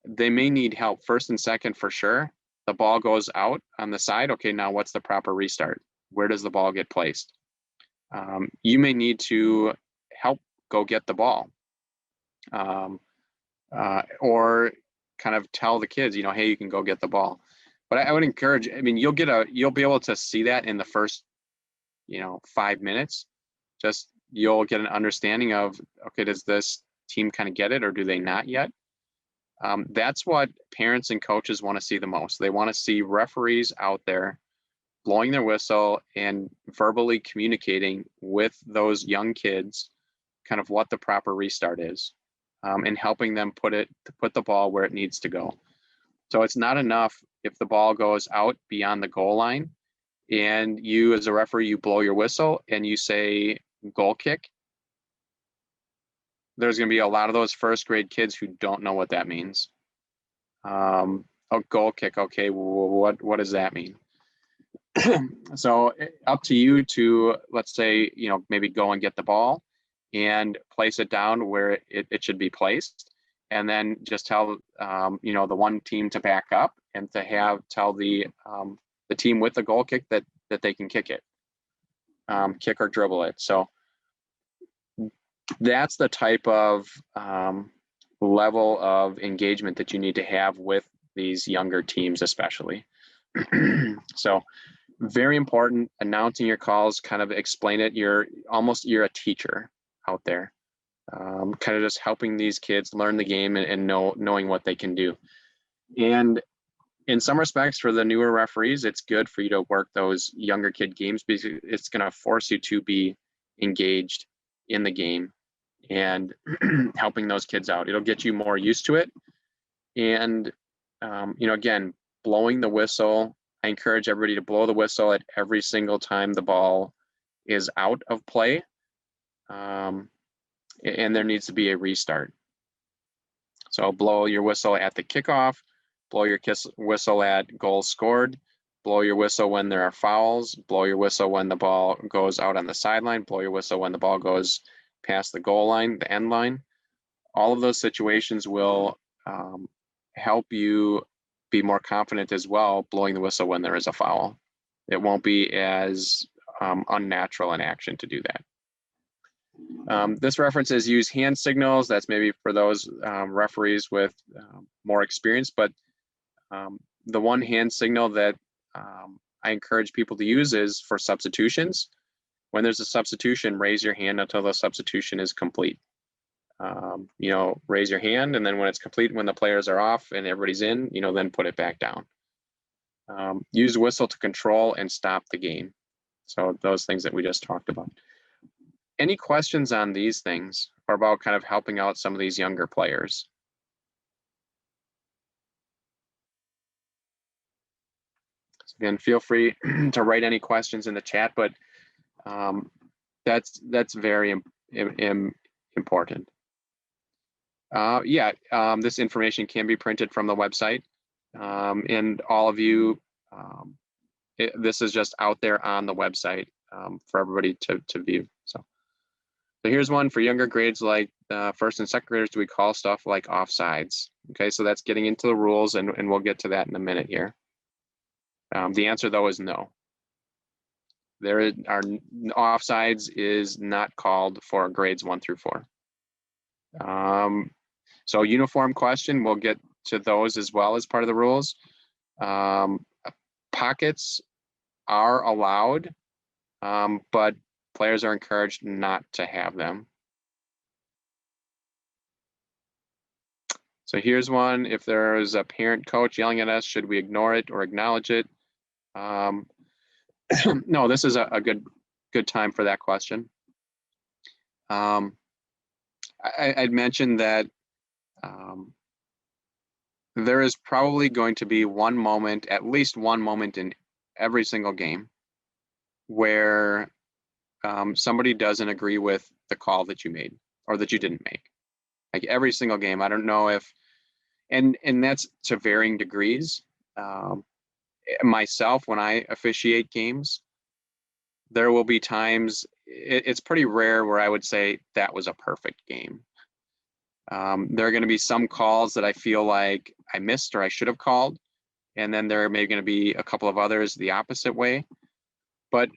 they may need help. First and second for sure. The ball goes out on the side. Okay, now what's the proper restart? Where does the ball get placed? You may need to help go get the ball, or kind of tell the kids, you know, hey, you can go get the ball. But I would encourage, I mean, you'll be able to see that in the first, you know, 5 minutes. Just you'll get an understanding of, okay, does this team kind of get it or do they not yet? That's what parents and coaches want to see the most. They want to see referees out there blowing their whistle and verbally communicating with those young kids kind of what the proper restart is, and helping them put the ball where it needs to go. So it's not enough if the ball goes out beyond the goal line and you as a referee, you blow your whistle and you say goal kick. There's going to be a lot of those first grade kids who don't know what that means. Oh, goal kick. Okay, well, what does that mean? So up to you to, let's say, you know, maybe go and get the ball and place it down where it should be placed. And then just tell, you know, the one team to back up and to tell the team with the goal kick that they can kick it, kick or dribble it. So that's the type of level of engagement that you need to have with these younger teams, especially. So very important, announcing your calls, kind of explain it. You're a teacher out there, kind of just helping these kids learn the game and knowing what they can do. And in some respects, for the newer referees, it's good for you to work those younger kid games because it's going to force you to be engaged in the game and helping those kids out. It'll get you more used to it. And, you know, again, blowing the whistle, I encourage everybody to blow the whistle at every single time the ball is out of play. And there needs to be a restart. So blow your whistle at the kickoff, blow your whistle at goals scored, blow your whistle when there are fouls, blow your whistle when the ball goes out on the sideline, blow your whistle when the ball goes past the goal line, the end line. All of those situations will help you be more confident as well, blowing the whistle when there is a foul. It won't be as unnatural an action to do that. This references use hand signals. That's maybe for those referees with more experience, but the one hand signal that I encourage people to use is for substitutions. When there's a substitution, raise your hand until the substitution is complete. You know, raise your hand, and then when it's complete, when the players are off and everybody's in, you know, then put it back down. Use whistle to control and stop the game. So those things that we just talked about. Any questions on these things or about kind of helping out some of these younger players? So again, feel free to write any questions in the chat, but that's very important. This information can be printed from the website, and all of you, this is just out there on the website for everybody to view. So here's one for younger grades, like first and second graders. Do we call stuff like offsides? Okay, so that's getting into the rules, and we'll get to that in a minute here. The answer though is no. There are offsides is not called for grades 1 through 4. So uniform question, we'll get to those as well as part of the rules. Pockets are allowed, but players are encouraged not to have them. So here's one. If there is a parent coach yelling at us, should we ignore it or acknowledge it? No, this is a good time for that question. I'd mentioned that there is probably going to be one moment, at least one moment in every single game where somebody doesn't agree with the call that you made or that you didn't make. Like every single game. I don't know if, and that's to varying degrees. myself, when I officiate games, there will be times, it's pretty rare where I would say that was a perfect game. There are going to be some calls that I feel like I missed or I should have called. And then there may going to be a couple of others the opposite way. But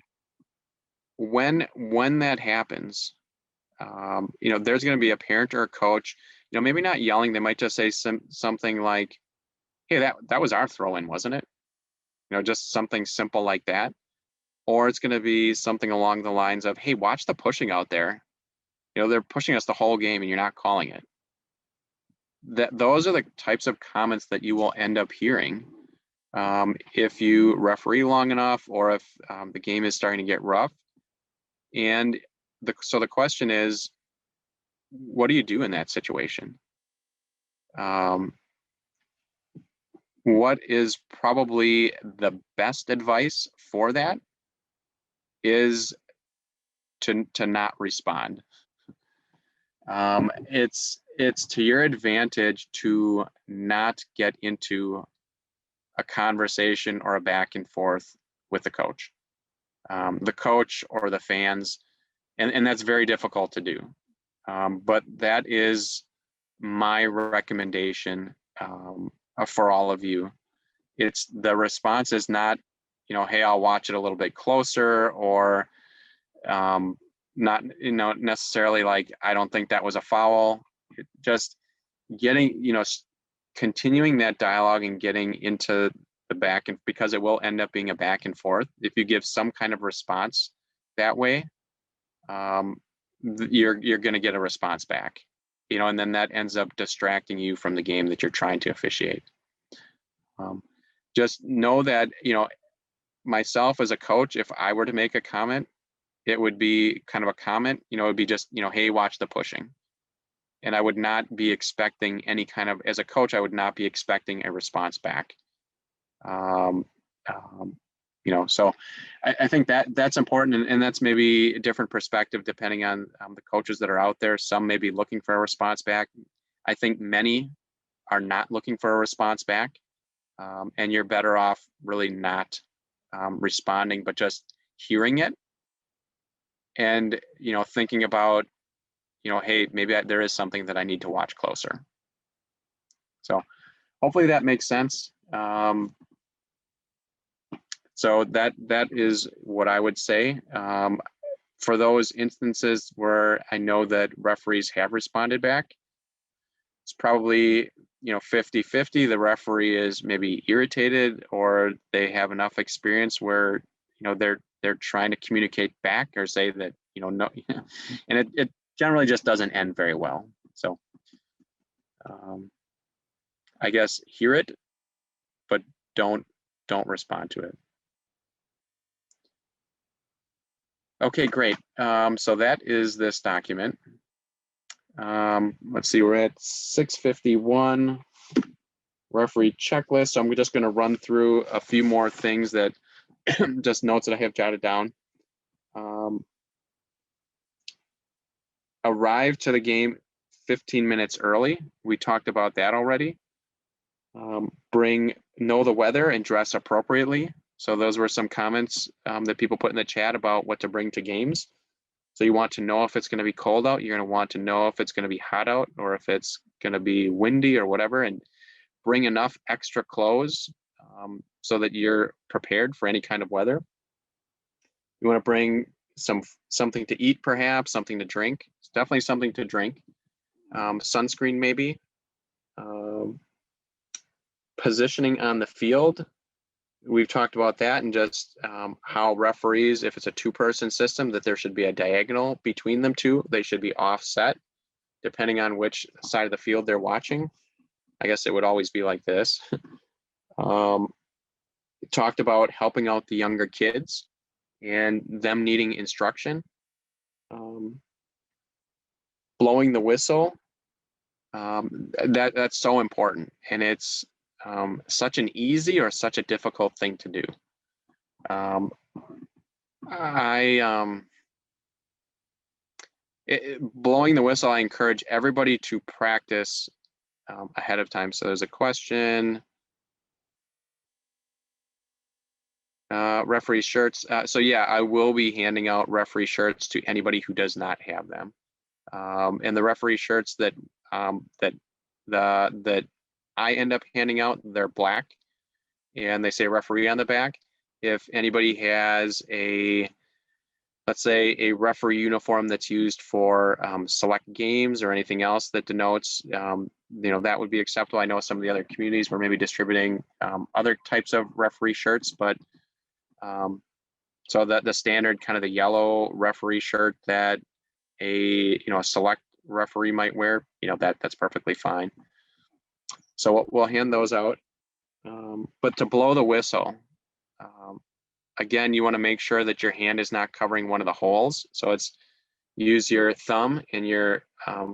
when that happens, there's going to be a parent or a coach, maybe not yelling. They might just say something like, "Hey, that was our throw-in, wasn't it?" Just something simple like that. Or it's going to be something along the lines of, "Hey, watch the pushing out there. They're pushing us the whole game and you're not calling it." Those are the types of comments that you will end up hearing if you referee long enough, or if the game is starting to get rough. And so the question is, what do you do in that situation? What is probably the best advice for that is to not respond. It's to your advantage to not get into a conversation or a back and forth with the coach or the fans, and that's very difficult to do. But that is my recommendation for all of you. It's the response is not, hey, I'll watch it a little bit closer, or not, necessarily like, I don't think that was a foul. Just getting, continuing that dialogue and getting into the back, and because it will end up being a back and forth. If you give some kind of response that way, you're going to get a response back, and then that ends up distracting you from the game that you're trying to officiate. Just know that, myself as a coach, if I were to make a comment, it would be kind of a comment, it would be just, hey, watch the pushing. And I would not be expecting any kind of, as a coach, I would not be expecting a response back. So I think that's important, and that's maybe a different perspective depending on the coaches that are out there. Some may be looking for a response back. I think many are not looking for a response back, and you're better off really not responding, but just hearing it and, thinking about, hey, maybe there is something that I need to watch closer. So hopefully that makes sense. So that is what I would say. For those instances where I know that referees have responded back, it's probably 50-50. The referee is maybe irritated, or they have enough experience where they're trying to communicate back or say that no, and it generally just doesn't end very well. So I guess hear it, but don't respond to it. Okay, great. So that is this document. Let's see, we're at 651 referee checklist. So I'm just going to run through a few more things that just notes that I have jotted down. Arrive to the game 15 minutes early. We talked about that already. Know the weather and dress appropriately. So those were some comments that people put in the chat about what to bring to games. So you want to know if it's going to be cold out. You're going to want to know if it's going to be hot out, or if it's going to be windy or whatever, and bring enough extra clothes so that you're prepared for any kind of weather. You want to bring something to eat, perhaps something to drink. It's definitely something to drink. Sunscreen maybe. Positioning on the field. We've talked about that, and just how referees, if it's a two-person system, that there should be a diagonal between them two. They should be offset depending on which side of the field they're watching. I guess it would always be like this. Talked about helping out the younger kids and them needing instruction. Blowing the whistle, that's so important, and it's such an easy or such a difficult thing to do. Blowing the whistle, I encourage everybody to practice ahead of time. So there's a question. Referee shirts. So yeah, I will be handing out referee shirts to anybody who does not have them. And the referee shirts that that I end up handing out, they're black and they say referee on the back. If anybody has a, let's say, a referee uniform that's used for select games or anything else that denotes, that would be acceptable. I know some of the other communities were maybe distributing other types of referee shirts, but so that the standard kind of the yellow referee shirt that a select referee might wear, that's perfectly fine. So we'll hand those out. But to blow the whistle, again, you want to make sure that your hand is not covering one of the holes. So it's use your thumb and your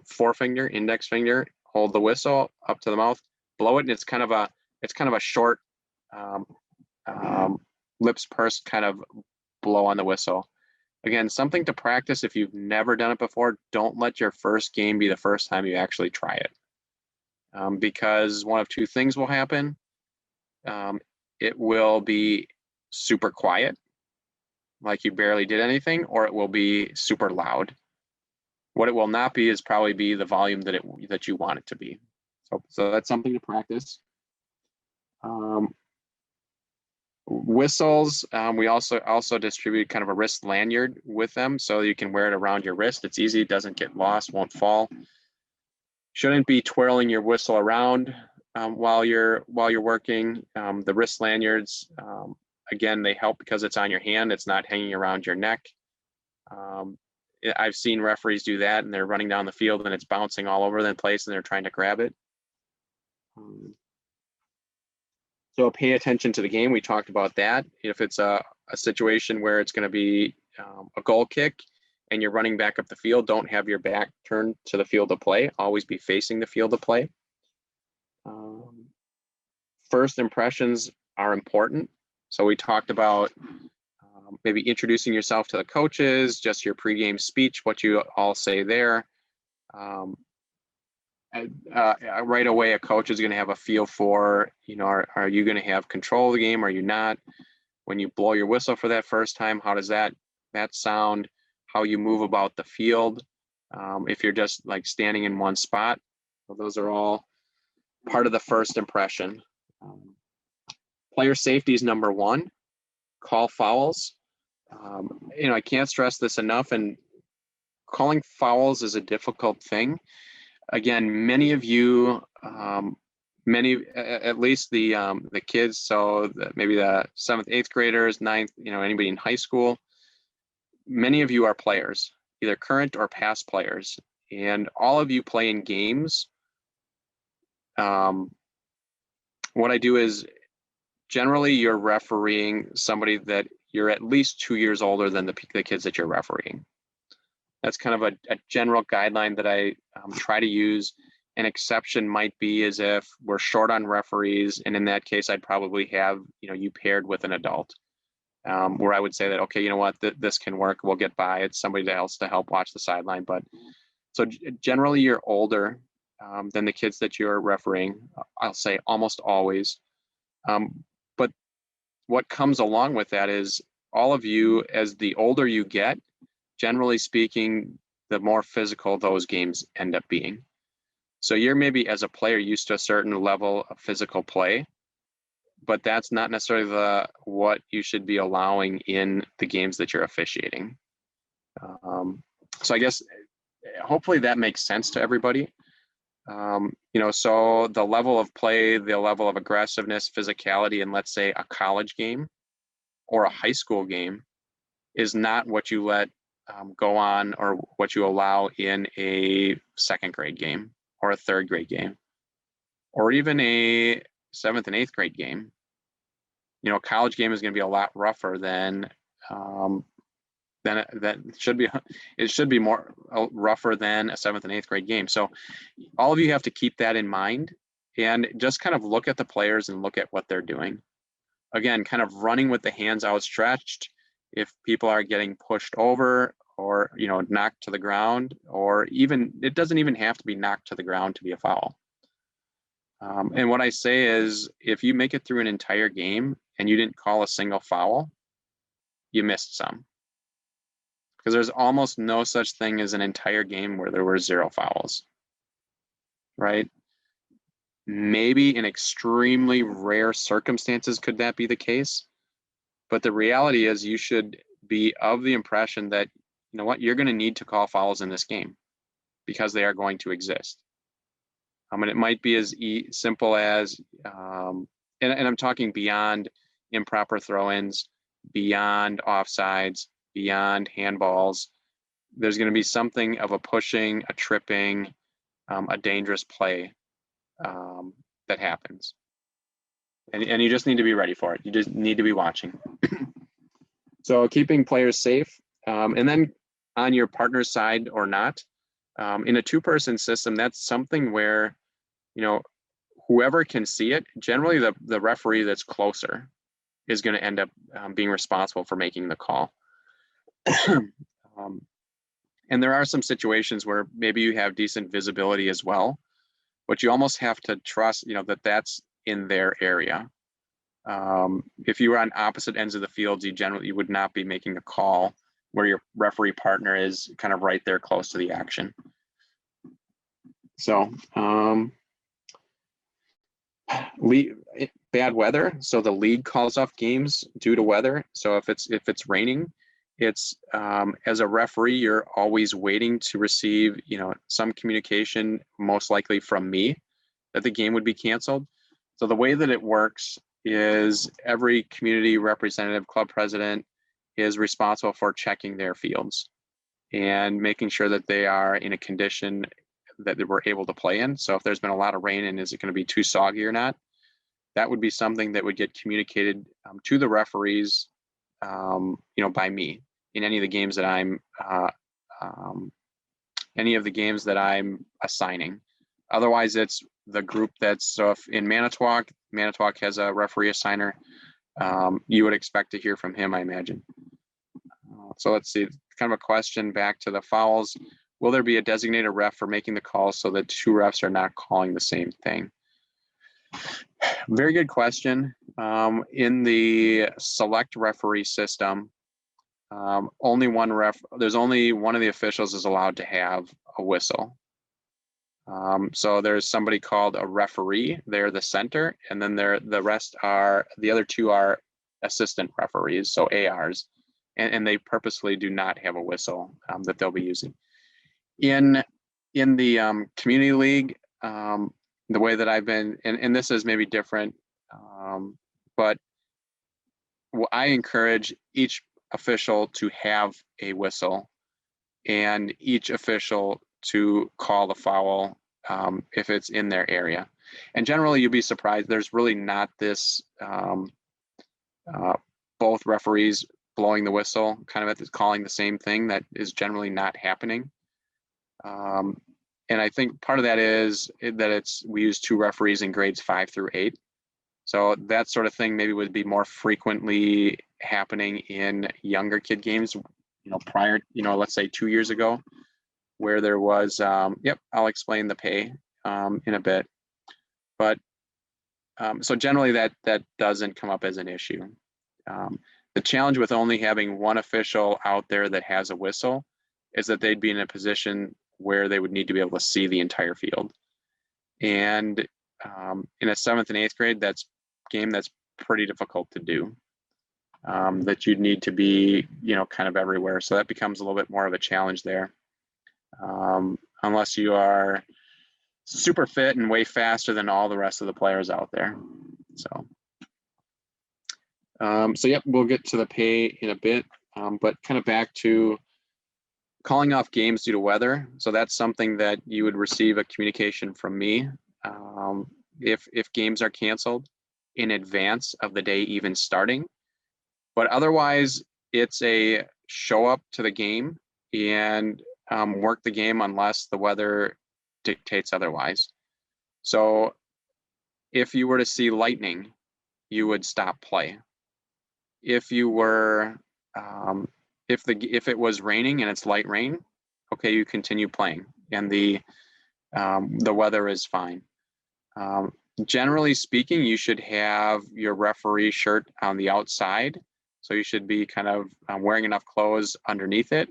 forefinger, index finger, hold the whistle up to the mouth, blow it, and it's kind of a short lips pursed kind of blow on the whistle. Again, something to practice if you've never done it before. Don't let your first game be the first time you actually try it, because one of two things will happen. It will be super quiet, like you barely did anything, or it will be super loud. What it will not be is probably be the volume that you want it to be. So that's something to practice. Whistles, we also distribute kind of a wrist lanyard with them, so you can wear it around your wrist. It's easy, it doesn't get lost, won't fall. Shouldn't be twirling your whistle around while you're working. The wrist lanyards, again, they help because it's on your hand, it's not hanging around your neck. I've seen referees do that and they're running down the field and it's bouncing all over the place and they're trying to grab it. So pay attention to the game. We talked about that. If it's a situation where it's going to be a goal kick and you're running back up the field, don't have your back turned to the field of play. Always be facing the field of play. First impressions are important. So we talked about maybe introducing yourself to the coaches, just your pregame speech, what you all say there. Right away, a coach is going to have a feel for, are you going to have control of the game? Are you not? When you blow your whistle for that first time, how does that sound? How you move about the field? If you're just like standing in one spot, well, those are all part of the first impression. Player safety is number one. Call fouls. I can't stress this enough, and calling fouls is a difficult thing. Again, many of you, at least the kids, so maybe the 7th, 8th graders, 9th, anybody in high school, many of you are players, either current or past players, and all of you play in games. What I do is generally you're refereeing somebody that you're at least 2 years older than the kids that you're refereeing. That's kind of a general guideline that I try to use. An exception might be as if we're short on referees, and in that case, I'd probably have you paired with an adult, where I would say that, okay, you know what, this can work, we'll get by. It's somebody else to help watch the sideline. But so generally, you're older than the kids that you're refereeing. I'll say almost always. But what comes along with that is all of you, as the older you get, generally speaking, the more physical those games end up being. So you're maybe as a player used to a certain level of physical play, but that's not necessarily what you should be allowing in the games that you're officiating. So I guess hopefully that makes sense to everybody. So the level of play, the level of aggressiveness, physicality, in let's say a college game or a high school game is not what you let go on or what you allow in a 2nd grade game or a 3rd grade game or even a 7th and 8th grade game. A college game is going to be a lot rougher than that should be. It should be more rougher than a 7th and 8th grade game. So all of you have to keep that in mind and just kind of look at the players and look at what they're doing. Again, kind of running with the hands outstretched. If people are getting pushed over or knocked to the ground, or even it doesn't even have to be knocked to the ground to be a foul. And what I say is, if you make it through an entire game and you didn't call a single foul, you missed some. Because there's almost no such thing as an entire game where there were 0 fouls, right? Maybe in extremely rare circumstances could that be the case, but the reality is you should be of the impression that, you know what, you're going to need to call fouls in this game because they are going to exist. And it might be as simple as, and I'm talking beyond improper throw-ins, beyond offsides, beyond handballs. There's going to be something of a pushing, a tripping, a dangerous play that happens. And you just need to be ready for it. You just need to be watching. So keeping players safe, and then on your partner's side or not, in a 2-person system, that's something where, you know, whoever can see it, generally the referee that's closer is going to end up being responsible for making the call. And there are some situations where maybe you have decent visibility as well, but you almost have to trust, you know, that that's in their area. If you were on opposite ends of the field, you would not be making a call where your referee partner is kind of right there close to the action. So bad weather. So the league calls off games due to weather. So if it's raining, it's as a referee, you're always waiting to receive, you know, some communication, most likely from me, that the game would be canceled. So the way that it works is every community representative, club president, is responsible for checking their fields and making sure that they are in a condition that they were able to play in. So if there's been a lot of rain and is it going to be too soggy or not, that would be something that would get communicated to the referees, you know, by me in any of the games that I'm assigning. Otherwise, it's the group so if in Manitowoc has a referee assigner, you would expect to hear from him, I imagine. So let's see, kind of a question back to the fouls. Will there be a designated ref for making the calls so that 2 refs are not calling the same thing? Very good question. In the select referee system, there's only one of the officials is allowed to have a whistle. So there's somebody called a referee. They're the center, and then the other 2 are assistant referees, so ARs, and they purposely do not have a whistle that they'll be using. In the community league, the way that I've been, and this is maybe different, but I encourage each official to have a whistle and each official to call the foul if it's in their area. And generally, you'd be surprised, there's really not this both referees blowing the whistle, kind of calling the same thing. That is generally not happening. And I think part of that is that we use 2 referees in grades 5 through 8. So that sort of thing maybe would be more frequently happening in younger kid games, you know, prior, you know, let's say 2 years ago, where there was, I'll explain the pay in a bit. But so generally that doesn't come up as an issue. The challenge with only having one official out there that has a whistle is that they'd be in a position where they would need to be able to see the entire field. And in a 7th and 8th grade, that's pretty difficult to do. That you'd need to be, you know, kind of everywhere. So that becomes a little bit more of a challenge there. Unless you are super fit and way faster than all the rest of the players out there. So yep, we'll get to the pay in a bit, but kind of back to calling off games due to weather. So that's something that you would receive a communication from me if games are canceled in advance of the day even starting. But otherwise, it's a show up to the game and work the game unless the weather dictates otherwise. So if you were to see lightning, you would stop play. If you were if it was raining and it's light rain, okay, you continue playing and the weather is fine. Generally speaking, you should have your referee shirt on the outside. So you should be kind of wearing enough clothes underneath it.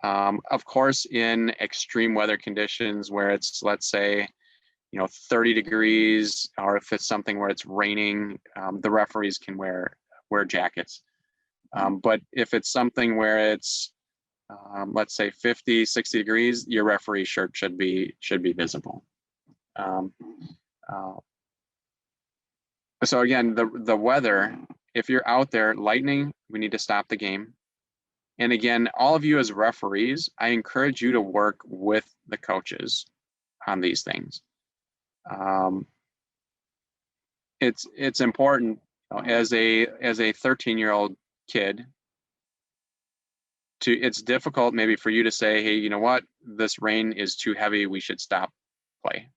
Of course, in extreme weather conditions where it's, let's say, 30 degrees, or if it's something where it's raining, the referees can wear jackets. But if it's something where it's, let's say 50, 60 degrees, your referee shirt should be visible. So again, the weather, if you're out there, lightning, we need to stop the game. And again, all of you as referees, I encourage you to work with the coaches on these things. It's important, as a 13-year-old kid, it's difficult maybe for you to say, hey, you know what, this rain is too heavy, we should stop play.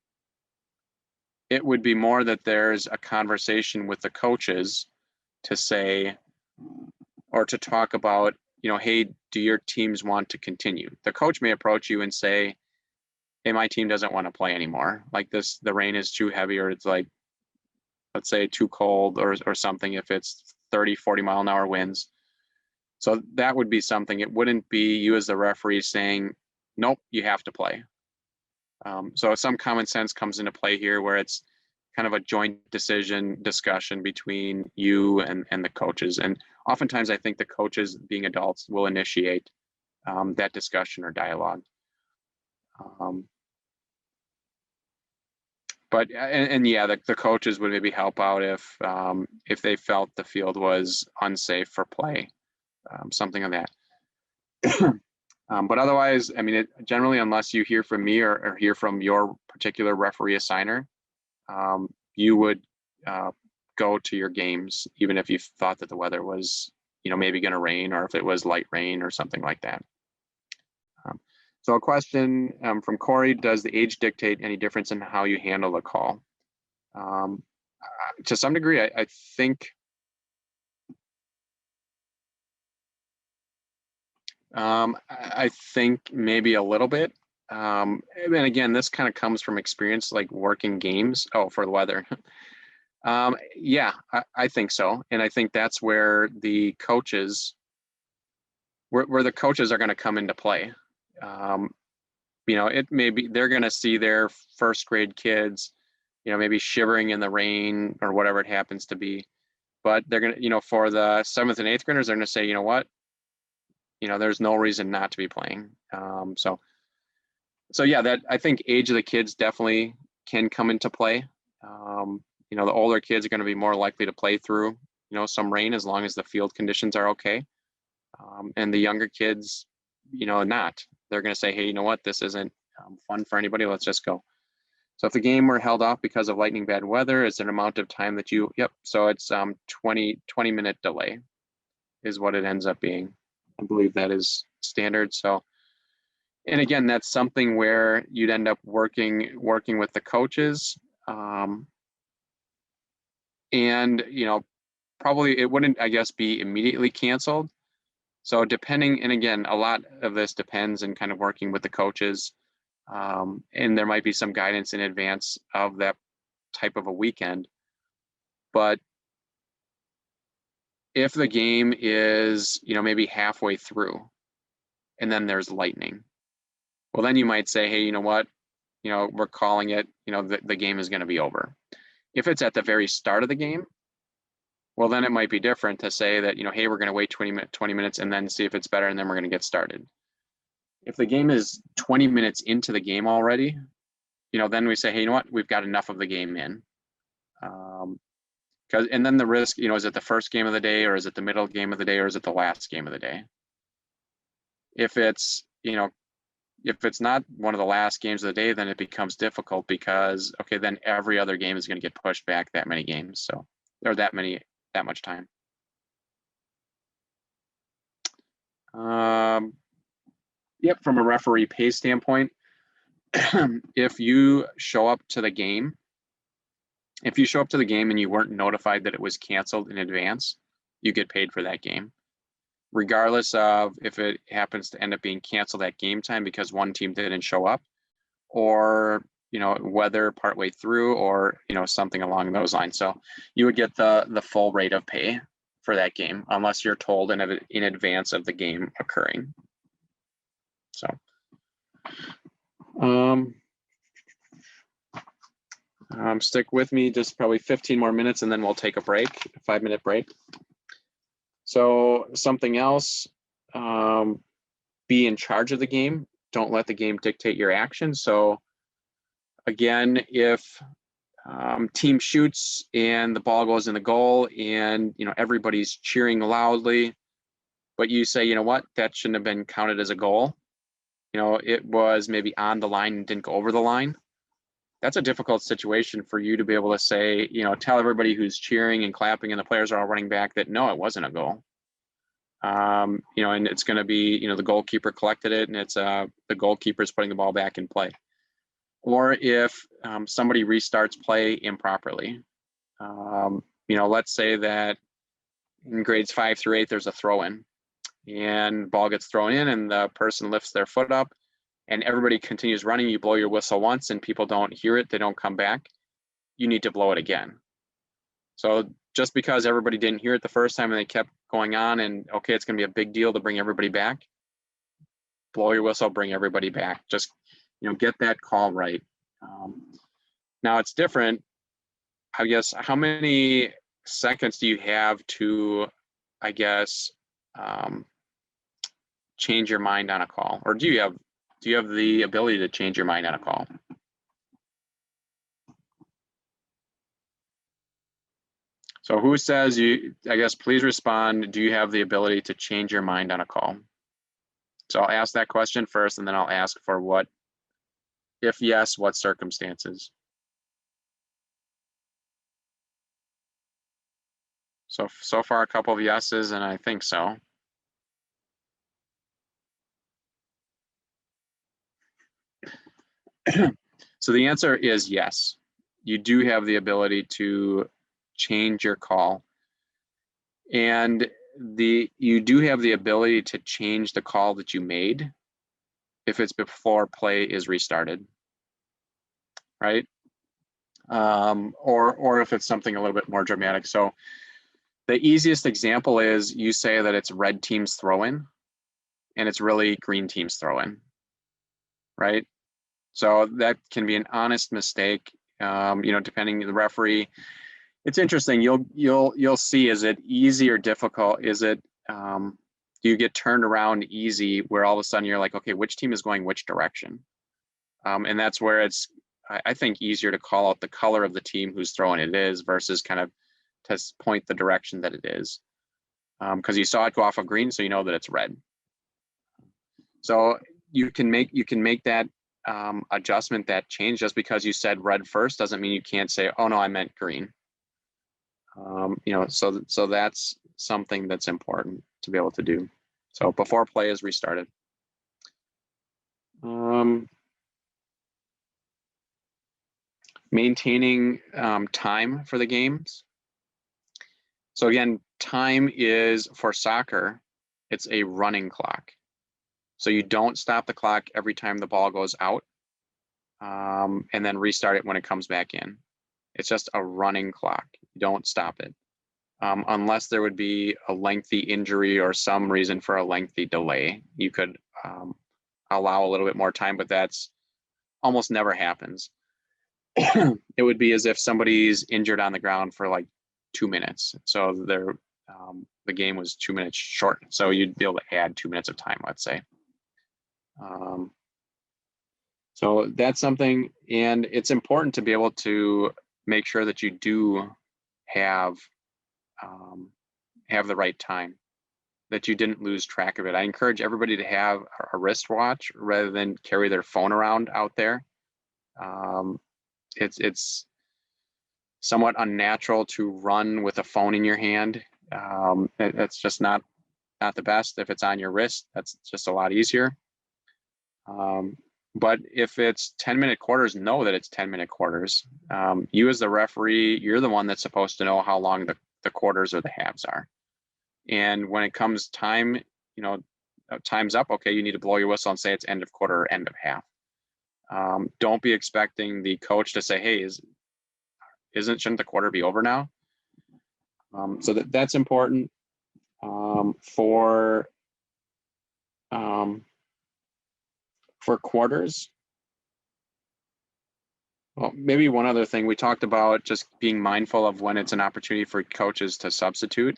It would be more that there's a conversation with the coaches to say, or to talk about, hey, do your teams want to continue? The coach may approach you and say, hey, my team doesn't want to play anymore. Like the rain is too heavy, or it's like, let's say too cold or something, if it's 30, 40 mile an hour winds. So that would be something. It wouldn't be you as the referee saying, nope, you have to play. So some common sense comes into play here, where it's kind of a joint decision discussion between you and the coaches. And oftentimes I think the coaches, being adults, will initiate that discussion or dialogue. But yeah, the coaches would maybe help out if they felt the field was unsafe for play, something of that. But otherwise, I mean, generally, unless you hear from me or hear from your particular referee assigner, you would go to your games, even if you thought that the weather was, maybe going to rain, or if it was light rain or something like that. So a question from Corey: does the age dictate any difference in how you handle the call? To some degree, I think. I think maybe a little bit. And again, this kind of comes from experience, like working games. Oh, for the weather. Yeah, I think so. And I think that's where the coaches, where the coaches are going to come into play. It may be they're going to see their first grade kids, maybe shivering in the rain or whatever it happens to be. But they're going to, for the 7th and 8th graders, they're going to say, you know what? There's no reason not to be playing. So yeah, that I think age of the kids definitely can come into play. The older kids are going to be more likely to play through, some rain, as long as the field conditions are okay. And the younger kids, not. They're going to say, hey, you know what? This isn't fun for anybody. Let's just go. So if the game were held off because of lightning bad weather, is there an amount of time that yep. So it's 20-minute delay is what it ends up being. I believe that is standard. So, and again, that's something where you'd end up working with the coaches. And, probably it wouldn't, I guess, be immediately canceled. So depending, and again, a lot of this depends in kind of working with the coaches. And there might be some guidance in advance of that type of a weekend. But if the game is, maybe halfway through and then there's lightning, well, then you might say, hey, you know what, we're calling it, the game is going to be over. If it's at the very start of the game, well, then it might be different to say that, hey, we're going to wait 20 minutes and then see if it's better, and then we're going to get started. If the game is 20 minutes into the game already, then we say, hey, you know what, we've got enough of the game in. And then the risk, is it the first game of the day, or is it the middle game of the day, or is it the last game of the day? If it's, if it's not one of the last games of the day, then it becomes difficult, because, okay, then every other game is going to get pushed back that many games. So, or that much time. Yep, from a referee pay standpoint, if you show up to the game and you weren't notified that it was canceled in advance, you get paid for that game, regardless of if it happens to end up being canceled at game time because one team didn't show up, or whether partway through or, something along those lines. So you would get the full rate of pay for that game unless you're told in advance of the game occurring. So, stick with me just probably 15 more minutes and then we'll take a break, a 5-minute break. So something else, be in charge of the game. Don't let the game dictate your actions. So again, if team shoots and the ball goes in the goal and everybody's cheering loudly, but you say, what, that shouldn't have been counted as a goal. It was maybe on the line and didn't go over the line. That's a difficult situation for you to be able to say, tell everybody who's cheering and clapping and the players are all running back that no, it wasn't a goal. And it's going to be, the goalkeeper collected it and it's the goalkeeper's putting the ball back in play. Or if somebody restarts play improperly. Let's say that in grades 5 through 8, there's a throw-in and ball gets thrown in and the person lifts their foot up and everybody continues running. You blow your whistle once and people don't hear it, they don't come back. You need to blow it again. So just because everybody didn't hear it the first time and they kept going on and okay, it's going to be a big deal to bring everybody back, blow your whistle, bring everybody back. Just get that call right. Now it's different. I guess, how many seconds do you have to, change your mind on a call? Or do you have the ability to change your mind on a call? So who says please respond. Do you have the ability to change your mind on a call? So I'll ask that question first and then I'll ask for what, if yes, what circumstances? So far a couple of yeses and I think so. So the answer is yes. You do have the ability to change your call. And you do have the ability to change the call that you made if it's before play is restarted, right? Or if it's something a little bit more dramatic. So the easiest example is you say that it's red team's throw-in and it's really green team's throw-in, right? So that can be an honest mistake, depending on the referee. It's interesting. You'll see, is it easy or difficult? Is it, do you get turned around easy where all of a sudden you're like, okay, which team is going which direction? And that's where it's, I think, easier to call out the color of the team whose throwing it is versus kind of to point the direction that it is. Because you saw it go off of green, so you know that it's red. So you can make that adjustment, that change. Just because you said red first doesn't mean you can't say, oh no, I meant green. So that's something that's important to be able to do. So before play is restarted. Maintaining time for the games. So again, time is, for soccer, it's a running clock. So you don't stop the clock every time the ball goes out and then restart it when it comes back in. It's just a running clock. You don't stop it. Unless there would be a lengthy injury or some reason for a lengthy delay. You could allow a little bit more time, but that's almost never happens. It would be as if somebody's injured on the ground for like 2 minutes. So the game was 2 minutes short. So you'd be able to add 2 minutes of time, let's say. So that's something, and it's important to be able to make sure that you do have the right time, that you didn't lose track of it. I encourage everybody to have a wristwatch rather than carry their phone around out there. It's somewhat unnatural to run with a phone in your hand. It's just not the best. If it's on your wrist, that's just a lot easier. But if it's 10-minute quarters, know that it's 10-minute quarters. You as the referee, you're the one that's supposed to know how long the quarters or the halves are. And when it comes time, time's up, okay, you need to blow your whistle and say it's end of quarter or end of half. Don't be expecting the coach to say, hey, shouldn't the quarter be over now? So that's important. For quarters, well, maybe one other thing we talked about, just being mindful of when it's an opportunity for coaches to substitute,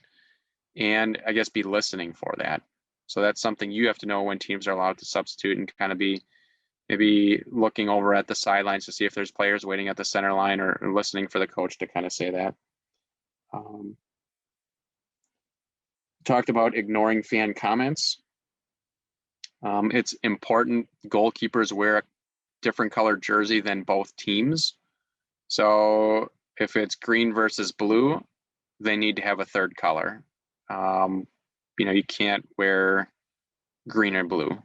and I guess be listening for that. So that's something you have to know when teams are allowed to substitute, and kind of be maybe looking over at the sidelines to see if there's players waiting at the center line, or listening for the coach to kind of say that. Talked about ignoring fan comments. It's important goalkeepers wear a different colored jersey than both teams. So if it's green versus blue, they need to have a third color. You can't wear green or blue.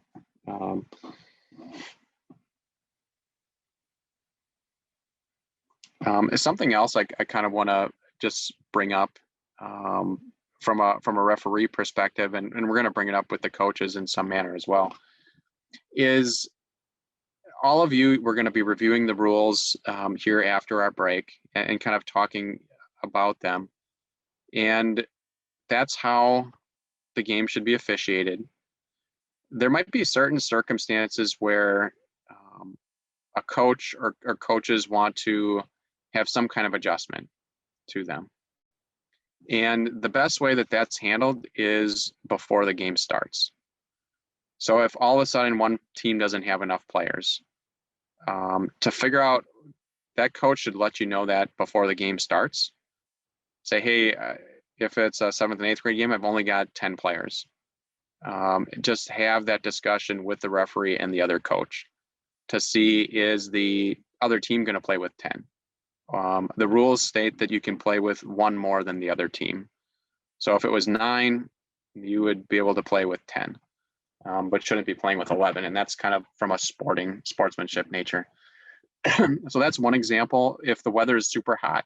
Something else I kind of want to just bring up from a referee perspective, and we're going to bring it up with the coaches in some manner as well, is all of you, we're going to be reviewing the rules here after our break, and kind of talking about them. And that's how the game should be officiated. There might be certain circumstances where a coach or coaches want to have some kind of adjustment to them. And the best way that that's handled is before the game starts. So if all of a sudden one team doesn't have enough players, to figure out, that coach should let you know that before the game starts. Say, hey, if it's a 7th and 8th grade game, I've only got 10 players. Just have that discussion with the referee and the other coach to see, is the other team going to play with 10? The rules state that you can play with one more than the other team. So if it was 9, you would be able to play with 10, but shouldn't be playing with 11. And that's kind of from a sportsmanship nature. So that's one example. If the weather is super hot,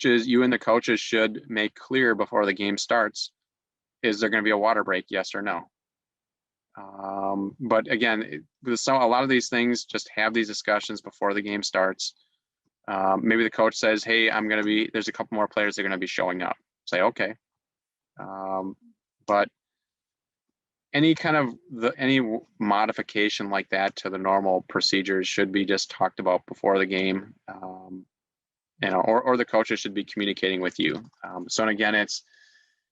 you and the coaches should make clear before the game starts, is there going to be a water break, yes or no? But again, a lot of these things, just have these discussions before the game starts. Maybe the coach says, hey, there's a couple more players that are going to be showing up. Say, okay. But any modification like that to the normal procedures should be just talked about before the game, or the coaches should be communicating with you. So, and again, it's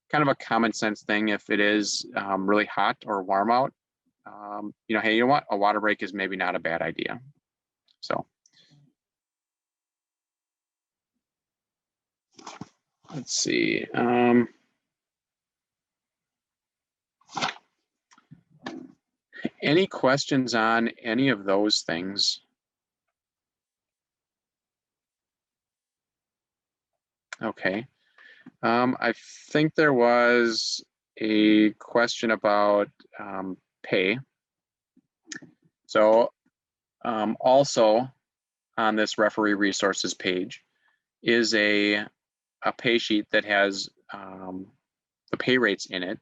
kind of a common sense thing. If it is really hot or warm out, hey, you know what? A water break is maybe not a bad idea. So let's see. Any questions on any of those things? Okay. I think there was a question about pay. So also on this referee resources page is a pay sheet that has the pay rates in it.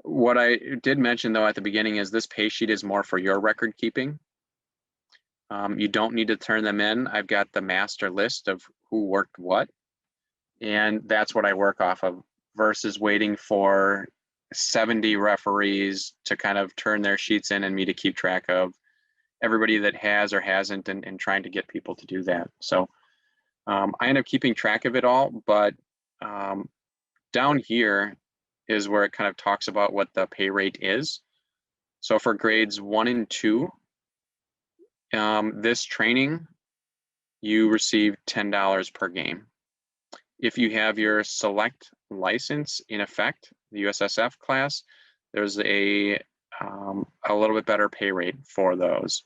What I did mention though at the beginning is this pay sheet is more for your record keeping. You don't need to turn them in. I've got the master list of who worked what, and that's what I work off of, versus waiting for 70 referees to kind of turn their sheets in and me to keep track of everybody that has or hasn't, and trying to get people to do that. So I end up keeping track of it all, but down here is where it kind of talks about what the pay rate is. So for grades 1 and 2, this training, you receive $10 per game. If you have your select license in effect, the USSF class, there's a little bit better pay rate for those.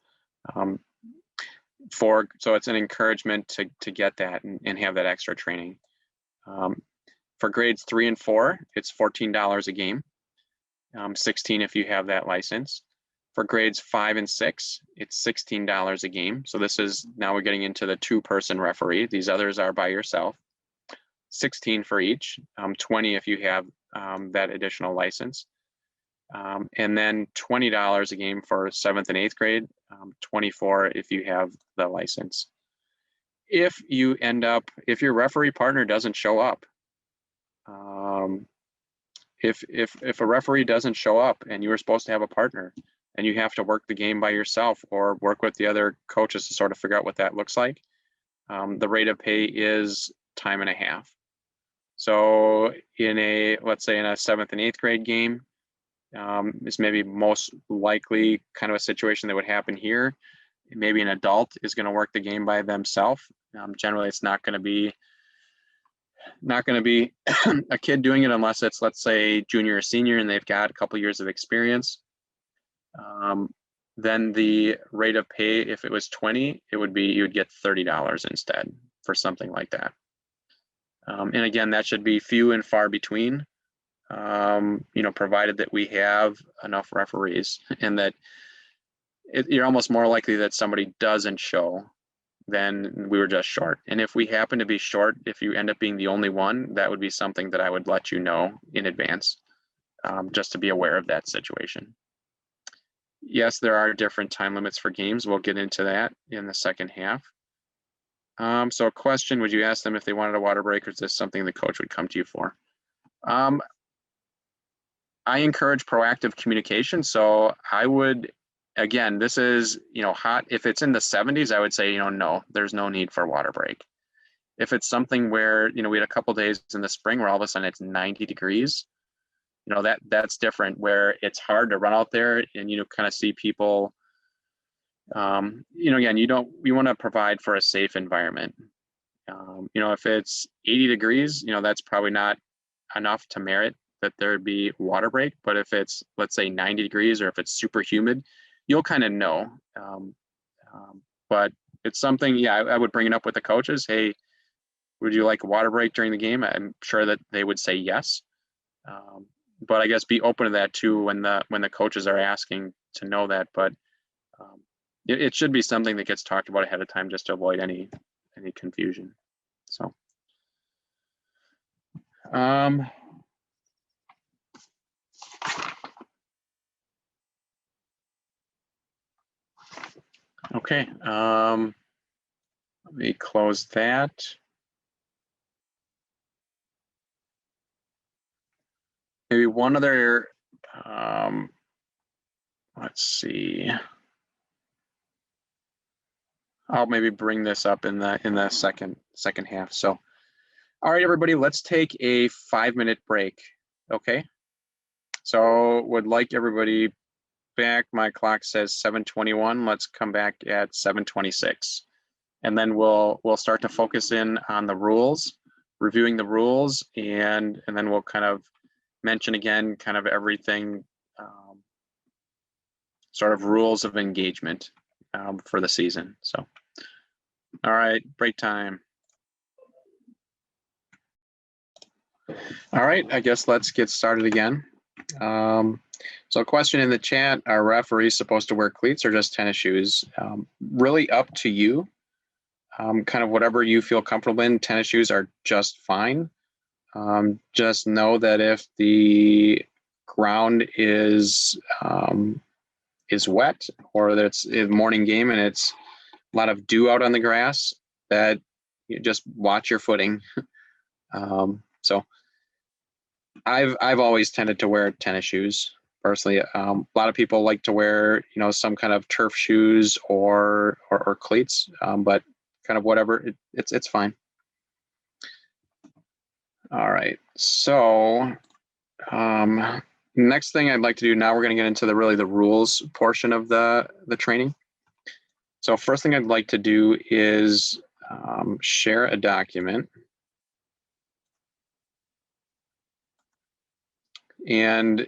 So it's an encouragement to get that and have that extra training. For grades 3 and 4, it's $14 a game, 16 if you have that license. For grades 5 and 6, it's $16 a game. So this is, now we're getting into the 2-person referee. These others are by yourself. 16 for each, 20 if you have that additional license. And then $20 a game for 7th and 8th grade, $24 if you have the license. If you end up, if your referee partner doesn't show up, if a referee doesn't show up and you were supposed to have a partner and you have to work the game by yourself or work with the other coaches to sort of figure out what that looks like, the rate of pay is time and a half. So in a, let's say in a 7th and 8th grade game, is maybe most likely kind of a situation that would happen here. Maybe an adult is going to work the game by themselves. Generally, it's not going to be a kid doing it unless it's, let's say, junior or senior and they've got a couple years of experience. Then the rate of pay, if it was 20, it would be, you would get $30 instead for something like that. And again, that should be few and far between, provided that we have enough referees and that you're almost more likely that somebody doesn't show than we were just short. And if we happen to be short, if you end up being the only one, that would be something that I would let you know in advance, just to be aware of that situation. Yes, there are different time limits for games. We'll get into that in the second half. So a question, would you ask them if they wanted a water break, or is this something the coach would come to you for? I encourage proactive communication. So I would, again, this is, hot. If it's in the 70s, I would say, no, there's no need for a water break. If it's something where, we had a couple days in the spring where all of a sudden it's 90 degrees, that's different, where it's hard to run out there and, kind of see people, again, you want to provide for a safe environment. If it's 80 degrees, that's probably not enough to merit that there'd be water break. But if it's, let's say 90 degrees, or if it's super humid, you'll kind of know. But it's something, yeah, I would bring it up with the coaches. Hey, would you like a water break during the game? I'm sure that they would say yes. But I guess be open to that too when the coaches are asking to know that. But it should be something that gets talked about ahead of time just to avoid any confusion. So. Okay, let me close that. Maybe one other, let's see. I'll maybe bring this up in the second half. So, all right, everybody, let's take a 5-minute break. Okay. So would like everybody back. My clock says 7:21. Let's come back at 7:26. And then we'll start to focus in on the rules, reviewing the rules, and then we'll kind of mention again kind of everything, sort of rules of engagement for the season. So, all right, break time. All right, I guess let's get started again. So a question in the chat, are referees supposed to wear cleats or just tennis shoes? Really up to you. Kind of whatever you feel comfortable in. Tennis shoes are just fine. Just know that if the ground is wet, or that it's a morning game and it's a lot of dew out on the grass, that you just watch your footing. So I've always tended to wear tennis shoes personally. A lot of people like to wear, some kind of turf shoes or cleats, but kind of whatever, it's fine. All right, so next thing I'd like to do now, we're going to get into the rules portion of the training. So first thing I'd like to do is share a document. And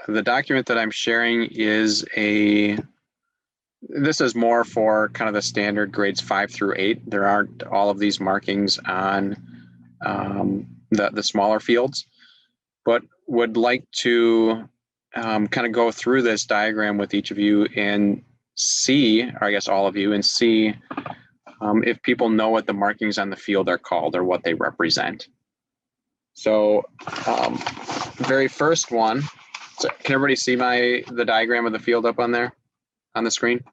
the document that I'm sharing is this is more for kind of the standard grades 5 through 8. There aren't all of these markings on the smaller fields, but would like to kind of go through this diagram with each of you and see, or I guess all of you, and see if people know what the markings on the field are called or what they represent. So very first one So can everybody see the diagram of the field up on there on the screen?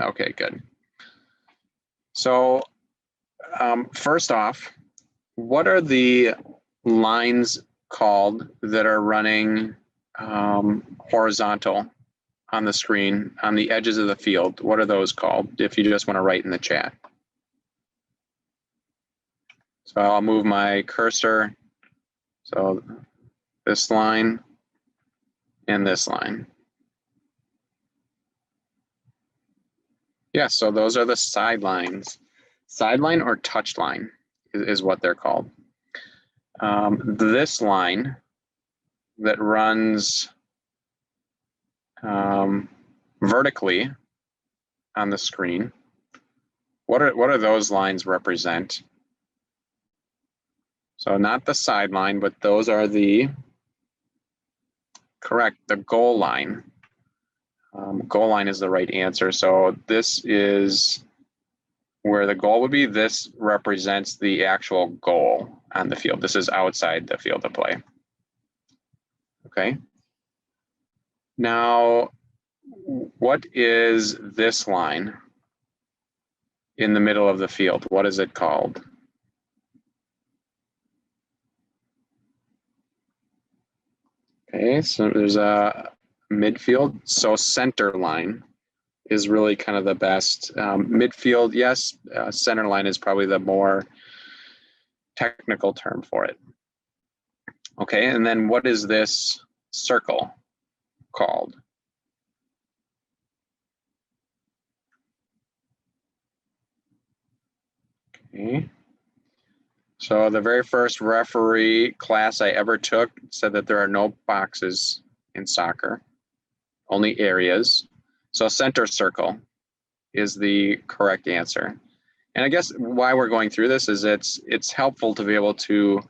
Okay, good. So first off, what are the lines called that are running horizontal on the screen on the edges of the field? What are those called if you just want to write in the chat? So I'll move my cursor. So this line and this line. Yeah, so those are the sidelines. Sideline or touch line is what they're called. This line that runs vertically on the screen, what are those lines represent? So not the sideline, but those are the goal line. Goal line is the right answer. So this is where the goal would be. This represents the actual goal on the field. This is outside the field of play. Okay. Now, what is this line in the middle of the field? What is it called? Okay, so there's a midfield. So center line is really kind of the best. Midfield, yes. Center line is probably the more technical term for it. Okay, and then what is this circle called? Okay. So the very first referee class I ever took said that there are no boxes in soccer, only areas. So center circle is the correct answer. And I guess why we're going through this is it's helpful to be able to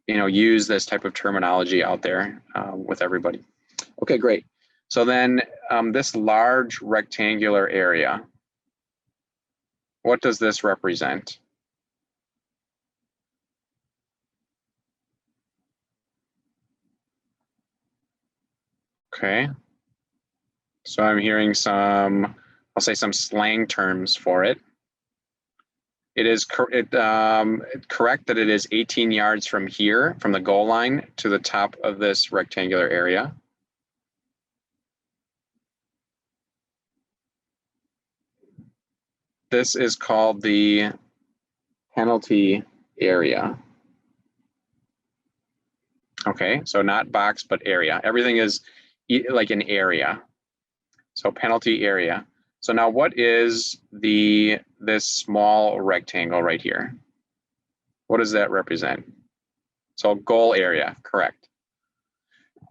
use this type of terminology out there with everybody. Okay, great. So then this large rectangular area, what does this represent? Okay. So I'm hearing I'll say some slang terms for it. It is correct that it is 18 yards from here, from the goal line to the top of this rectangular area. This is called the penalty area. Okay, so not box, but area. Everything is like an area. So penalty area. So now what is this small rectangle right here? What does that represent? So goal area, correct.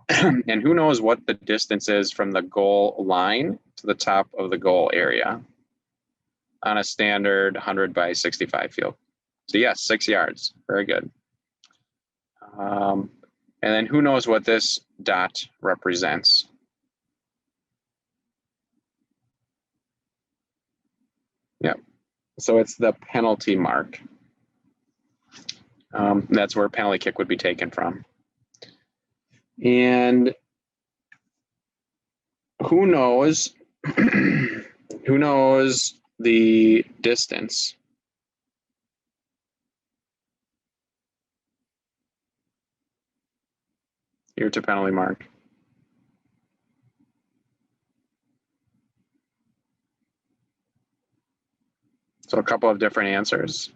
And who knows what the distance is from the goal line to the top of the goal area on a standard 100 by 65 field? So yes, 6 yards, very good. And then who knows what this dot represents? Yep, so it's the penalty mark. That's where a penalty kick would be taken from. And who knows the distance? Here to penalty mark. So a couple of different answers.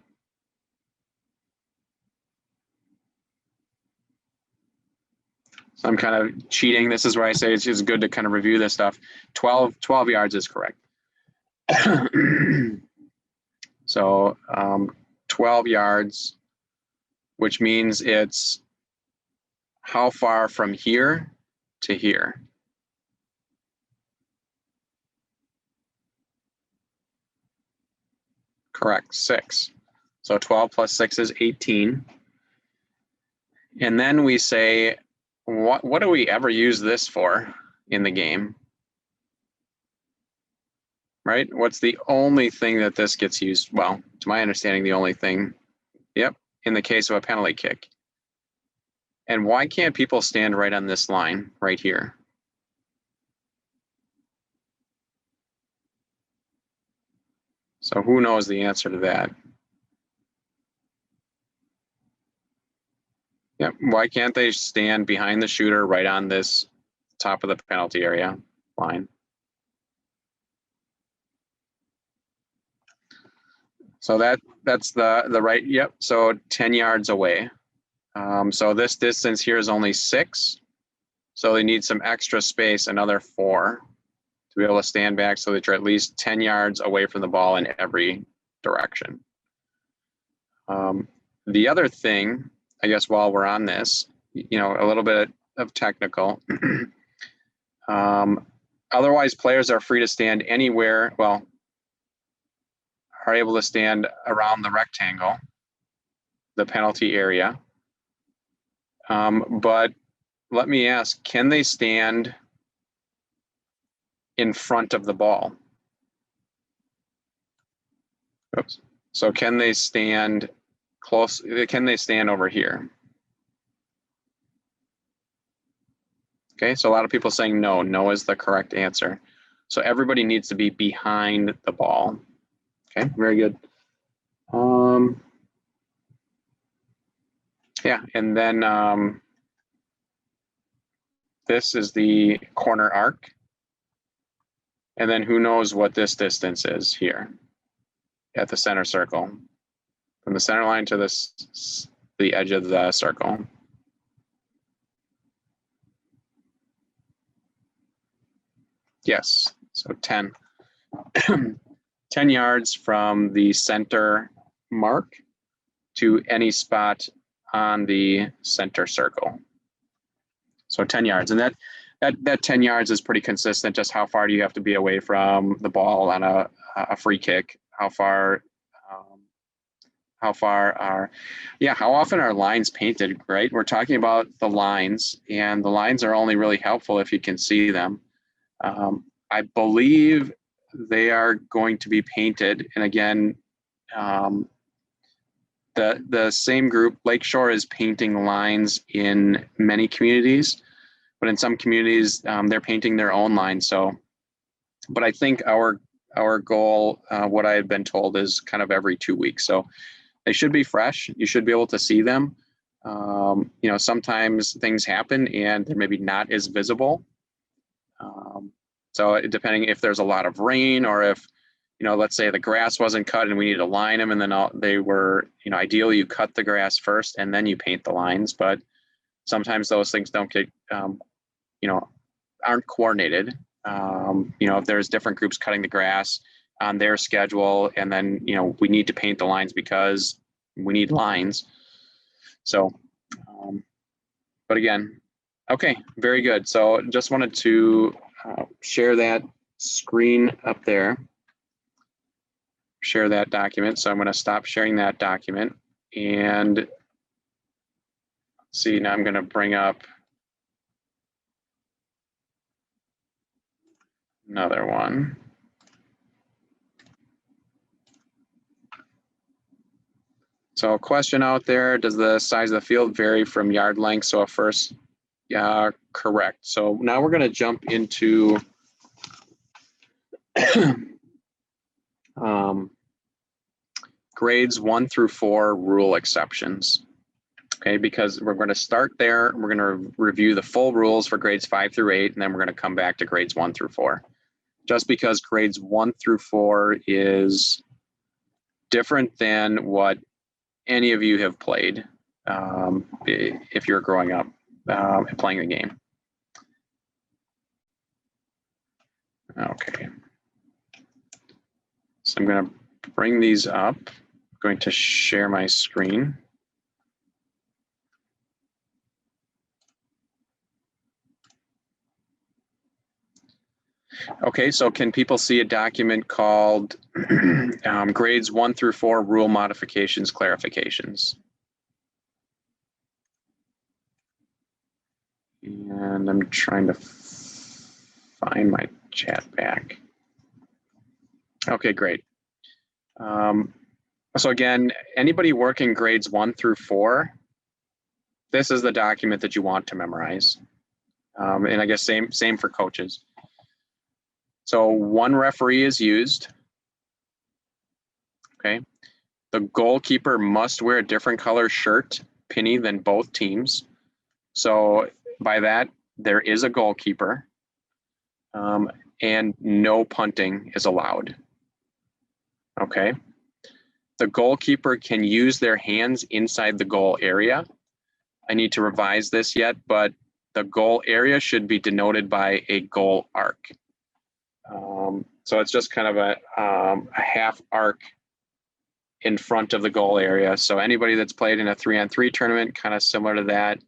So I'm kind of cheating. This is where I say it's just good to kind of review this stuff. 12 yards is correct. So 12 yards, which means it's how far from here to here? Correct, 6. So 12 plus 6 is 18. And then we say, what do we ever use this for in the game? Right? What's the only thing that this gets used? Well, to my understanding, the only thing, yep, in the case of a penalty kick. And why can't people stand right on this line right here? So who knows the answer to that? Yeah, why can't they stand behind the shooter right on this top of the penalty area line? So that's the right, yep, so 10 yards away. So this distance here is only 6. So they need some extra space, another 4, to be able to stand back so that you're at least 10 yards away from the ball in every direction. The other thing, I guess, while we're on this, you know, a little bit of technical. Otherwise, players are free to stand anywhere, well, are able to stand around the rectangle, the penalty area. But let me ask, can they stand in front of the ball? Oops. So can they stand close? Can they stand over here? Okay, so a lot of people saying no. No is the correct answer. So everybody needs to be behind the ball. Okay, very good. Yeah, and then this is the corner arc. And then who knows what this distance is here at the center circle, from the center line to the edge of the circle. Yes, so 10. 10 yards from the center mark to any spot on the center circle. So 10 yards, and that 10 yards is pretty consistent. Just how far do you have to be away from the ball on a free kick? How often are lines painted, right? We're talking about the lines, and the lines are only really helpful if you can see them. I believe they are going to be painted, and again, the same group, Lakeshore, is painting lines in many communities, but in some communities, they're painting their own lines. So, but I think our goal, what I have been told, is kind of every 2 weeks. So they should be fresh. You should be able to see them. You know, sometimes things happen and they're maybe not as visible. So depending if there's a lot of rain, or if, you know, let's say the grass wasn't cut and we need to line them, and then they were, you know, ideally you cut the grass first and then you paint the lines. But sometimes those things don't get, you know, aren't coordinated. You know, if there's different groups cutting the grass on their schedule, and then, you know, we need to paint the lines because we need lines. So, but again, okay, very good. So just wanted to share that screen up there, share that document. So I'm going to stop sharing that document, and see, now I'm going to bring up another one. So a question out there, does the size of the field vary from yard length? So at first, yeah, correct. So now we're going to jump into grades 1 through 4 rule exceptions. Okay, because we're going to start there. We're going to review the full rules for grades 5 through 8, and then we're going to come back to grades 1 through 4. Just because grades 1 through 4 is different than what any of you have played if you're growing up playing the game. Okay. So I'm going to bring these up. I'm going to share my screen. Okay, so can people see a document called grades 1 through 4 rule modifications clarifications? And I'm trying to find my chat back. Okay, great. So again, anybody working grades 1 through 4, this is the document that you want to memorize. And I guess same for coaches. So one referee is used. Okay. The goalkeeper must wear a different color shirt, penny, than both teams. So by that, there is a goalkeeper, and no punting is allowed. Okay. The goalkeeper can use their hands inside the goal area. I need to revise this yet, but the goal area should be denoted by a goal arc. So it's just kind of a half arc in front of the goal area. So anybody that's played in a 3-on-3 tournament, kind of similar to that,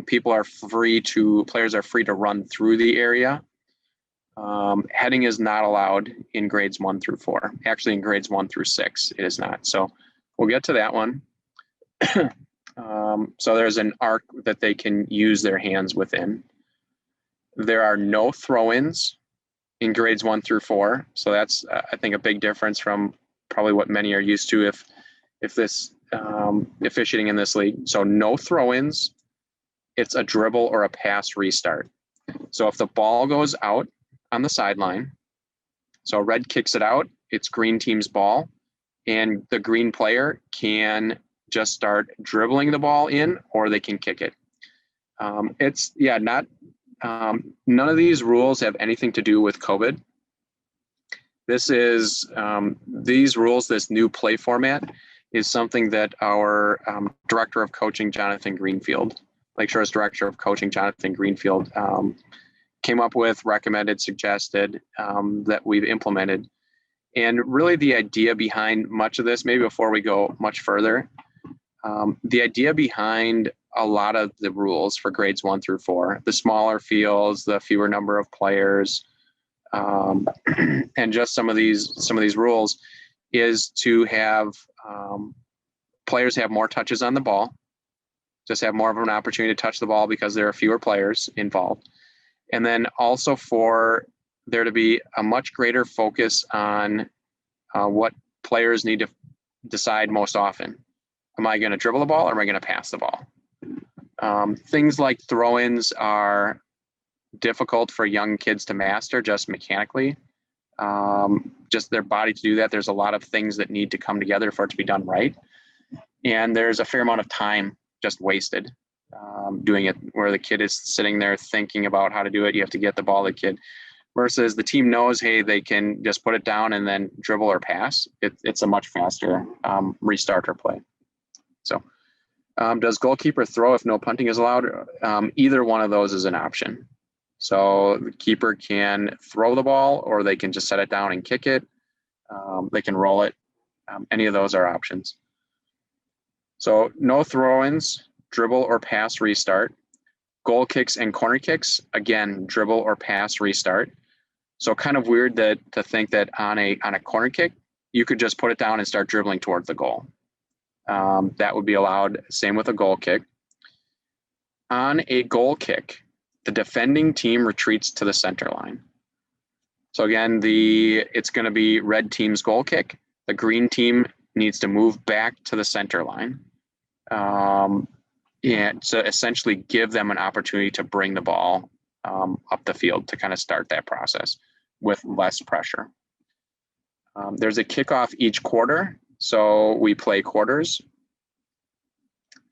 players are free to run through the area. Heading is not allowed in grades 1 through 4. Actually, in grades 1 through 6, it is not. So we'll get to that one. So there's an arc that they can use their hands within. There are no throw-ins in grades 1 through 4. So that's, I think, a big difference from probably what many are used to if this officiating in this league. So no throw-ins. It's a dribble or a pass restart. So if the ball goes out on the sideline, so red kicks it out, it's green team's ball, and the green player can just start dribbling the ball in, or they can kick it. None of these rules have anything to do with COVID. This is, these rules, this new play format is something that our Director of Coaching, Jonathan Greenfield, Lakeshore's Director of Coaching, Jonathan Greenfield, came up with, recommended, suggested, that we've implemented. And really the idea behind much of this, maybe before we go much further, the idea behind a lot of the rules for grades 1 through 4, the smaller fields, the fewer number of players, and just some of these rules is to have players have more touches on the ball, just have more of an opportunity to touch the ball because there are fewer players involved. And then also for there to be a much greater focus on what players need to decide most often. Am I going to dribble the ball or am I going to pass the ball? Things like throw-ins are difficult for young kids to master just mechanically. Just their body to do that. There's a lot of things that need to come together for it to be done right. And there's a fair amount of time just wasted doing it, where the kid is sitting there thinking about how to do it. You have to get the ball to the kid, versus the team knows, hey, they can just put it down and then dribble or pass. It's a much faster restart or play. So does goalkeeper throw if no punting is allowed? Either one of those is an option. So the keeper can throw the ball, or they can just set it down and kick it. They can roll it. Any of those are options. So no throw-ins, dribble or pass restart. Goal kicks and corner kicks, again, dribble or pass restart. So kind of weird to think that on a corner kick, you could just put it down and start dribbling towards the goal. That would be allowed. Same with a goal kick. On a goal kick, the defending team retreats to the center line. So again, it's going to be red team's goal kick. The green team needs to move back to the center line. And so essentially give them an opportunity to bring the ball up the field to kind of start that process with less pressure. There's a kickoff each quarter. So we play quarters.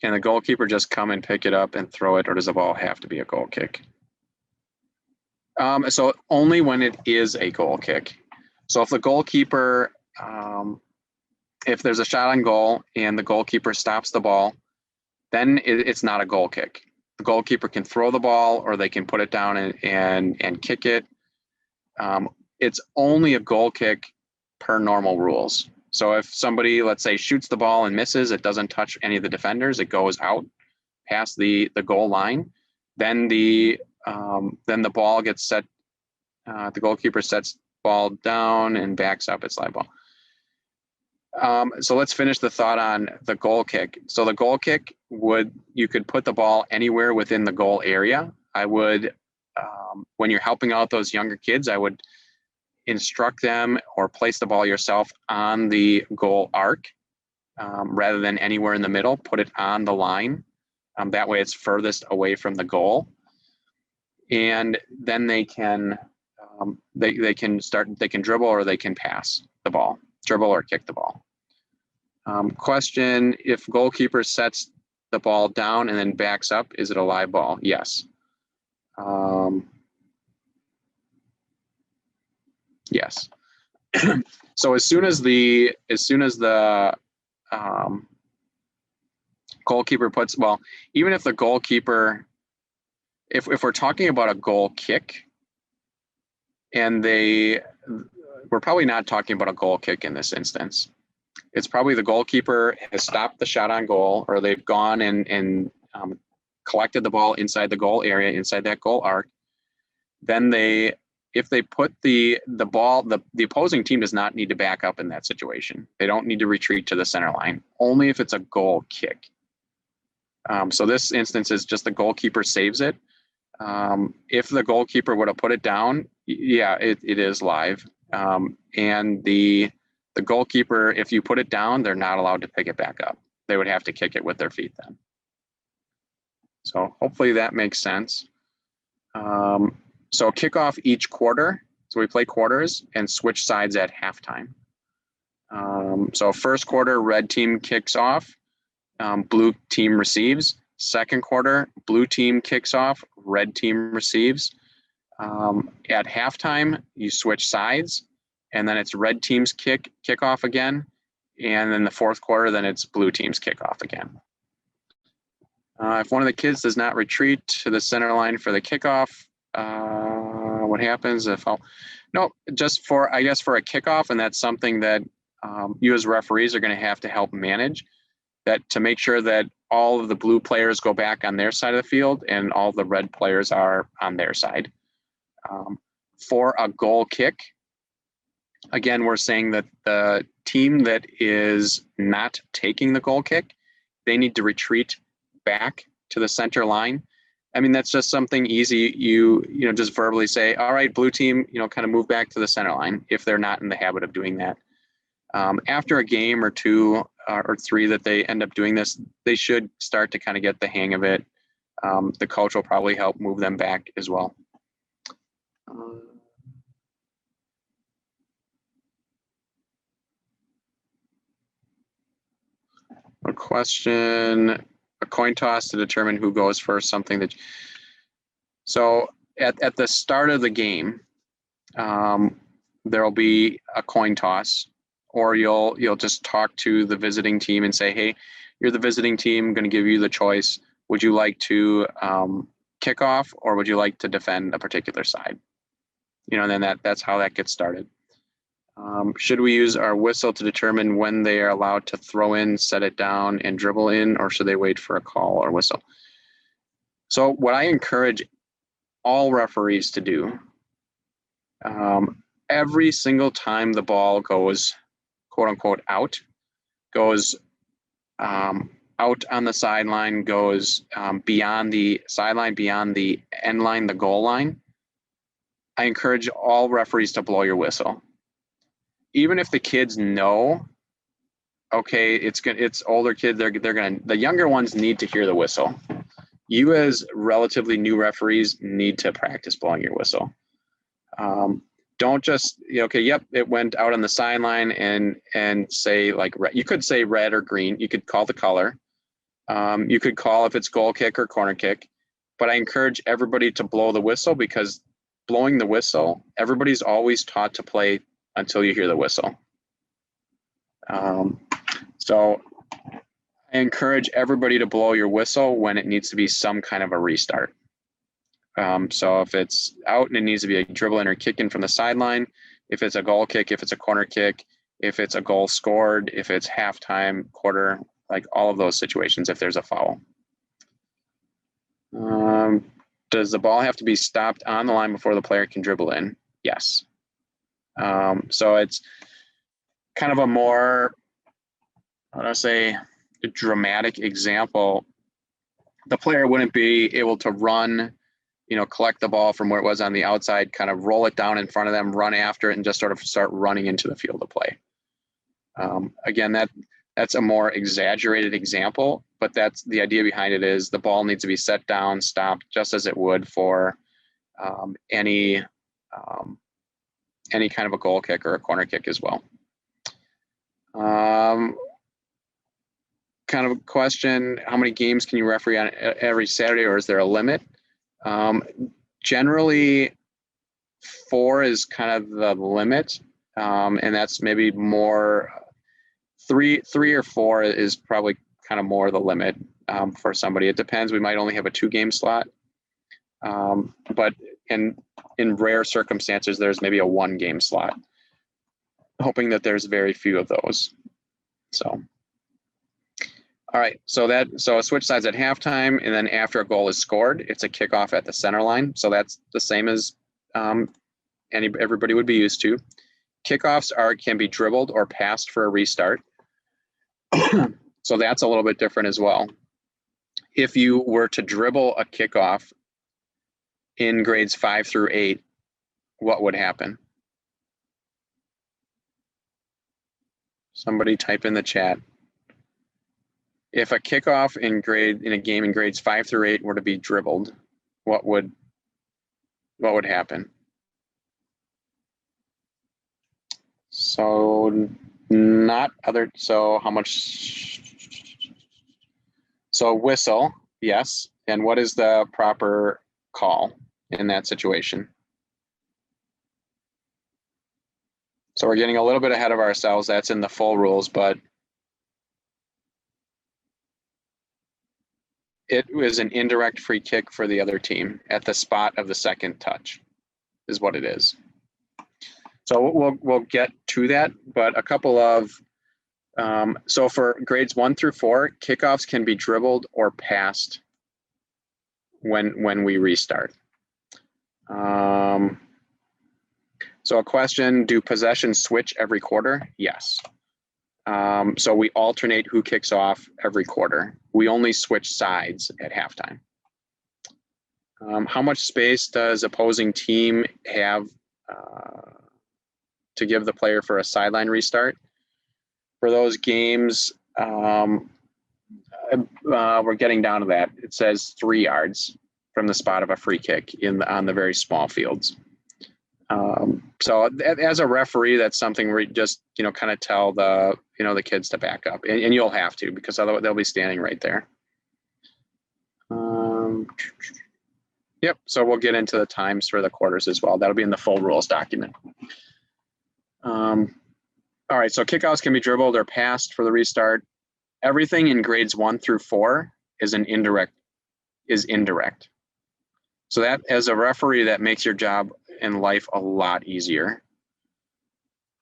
Can the goalkeeper just come and pick it up and throw it, or does the ball have to be a goal kick? So only when it is a goal kick. So if the goalkeeper, if there's a shot on goal and the goalkeeper stops the ball, then it's not a goal kick. The goalkeeper can throw the ball, or they can put it down and kick it. It's only a goal kick per normal rules. So if somebody, let's say, shoots the ball and misses, it doesn't touch any of the defenders, it goes out past the goal line, then the ball gets set. The goalkeeper sets ball down and backs up its live ball. So let's finish the thought on the goal kick. So the goal kick you could put the ball anywhere within the goal area. I would, when you're helping out those younger kids, I would instruct them or place the ball yourself on the goal arc rather than anywhere in the middle. Put it on the line. That way it's furthest away from the goal. And then they can they can dribble or they can pass the ball, dribble or kick the ball. Question, if goalkeeper sets the ball down and then backs up, is it a live ball? Yes. Yes. So as soon as the goalkeeper puts, well, even if the goalkeeper, if we're talking about a goal kick, and we're probably not talking about a goal kick in this instance. It's probably the goalkeeper has stopped the shot on goal, or they've gone and collected the ball inside the goal area, inside that goal arc. Then if they put the ball, the opposing team does not need to back up in that situation. They don't need to retreat to the center line, only if it's a goal kick. So this instance is just the goalkeeper saves it. If the goalkeeper would have put it down, yeah, it is live. And the goalkeeper, if you put it down, they're not allowed to pick it back up. They would have to kick it with their feet then. So hopefully that makes sense. So kickoff each quarter. So we play quarters and switch sides at halftime. So first quarter, red team kicks off, blue team receives. Second quarter, blue team kicks off, red team receives. At halftime, you switch sides, and then it's red team's kickoff again. And then the fourth quarter, then it's blue team's kickoff again. If one of the kids does not retreat to the center line for the kickoff, what happens if no, just for, I guess, for a kickoff, and that's something that you as referees are going to have to help manage, that to make sure that all of the blue players go back on their side of the field and all the red players are on their side. For a goal kick, again, we're saying that the team that is not taking the goal kick, they need to retreat back to the center line. I mean, that's just something easy. You just verbally say, all right, blue team, kind of move back to the center line if they're not in the habit of doing that. After a game or two or three that they end up doing this, they should start to kind of get the hang of it. The coach will probably help move them back as well. A question, a coin toss to determine who goes first, something that, so at the start of the game, there'll be a coin toss, or you'll just talk to the visiting team and say, hey, you're the visiting team, I'm going to give you the choice. Would you like to kick off, or would you like to defend a particular side? And then that's how that gets started. Should we use our whistle to determine when they are allowed to throw in, set it down, and dribble in, or should they wait for a call or whistle? So what I encourage all referees to do, every single time the ball goes, quote unquote, out, goes out on the sideline, goes beyond the sideline, beyond the end line, the goal line, I encourage all referees to blow your whistle. Even if the kids know, okay, it's older kids, the younger ones need to hear the whistle. You as relatively new referees need to practice blowing your whistle. Don't just, okay, yep, it went out on the sideline and say like, you could say red or green, you could call the color. You could call if it's goal kick or corner kick, but I encourage everybody to blow the whistle, because blowing the whistle, everybody's always taught to play until you hear the whistle. So I encourage everybody to blow your whistle when it needs to be some kind of a restart. So if it's out and it needs to be a dribbling or kicking from the sideline, if it's a goal kick, if it's a corner kick, if it's a goal scored, if it's halftime, quarter, like all of those situations, if there's a foul. Does the ball have to be stopped on the line before the player can dribble in? Yes. So it's kind of a more, how do I say, a dramatic example. The player wouldn't be able to run, collect the ball from where it was on the outside, kind of roll it down in front of them, run after it, and just sort of start running into the field of play. Again, That's a more exaggerated example, but that's the idea behind it is the ball needs to be set down, stopped, just as it would for any kind of a goal kick or a corner kick as well. Kind of a question, how many games can you referee on every Saturday, or is there a limit? Generally, 4 is kind of the limit, and that's maybe more. 3 or 4 is probably kind of more the limit for somebody. It depends. We might only have a 2-game slot, but in rare circumstances, there's maybe a 1-game slot. Hoping that there's very few of those. So, all right. So switch sides at halftime, and then after a goal is scored, it's a kickoff at the center line. So that's the same as everybody would be used to. Kickoffs can be dribbled or passed for a restart. So that's a little bit different as well. If you were to dribble a kickoff in grades 5 through 8, what would happen? Somebody type in the chat. If a kickoff in a game in grades 5 through 8 were to be dribbled, what would happen? So how much? So whistle, yes. And what is the proper call in that situation? So we're getting a little bit ahead of ourselves. That's in the full rules, but it was an indirect free kick for the other team at the spot of the second touch, is what it is. So we'll get to that, but a couple of so for grades 1 through 4, kickoffs can be dribbled or passed when we restart. So a question: do possessions switch every quarter? Yes. So we alternate who kicks off every quarter. We only switch sides at halftime. How much space does opposing team have to give the player for a sideline restart? For those games, we're getting down to that. It says 3 yards from the spot of a free kick on the very small fields. So as a referee, that's something where you just, kind of tell the kids to back up, and you'll have to, because otherwise they'll be standing right there. Yep. So we'll get into the times for the quarters as well. That'll be in the full rules document. All right. So kickoffs can be dribbled or passed for the restart. Everything in grades 1 through 4 is indirect. So that, as a referee, that makes your job in life a lot easier.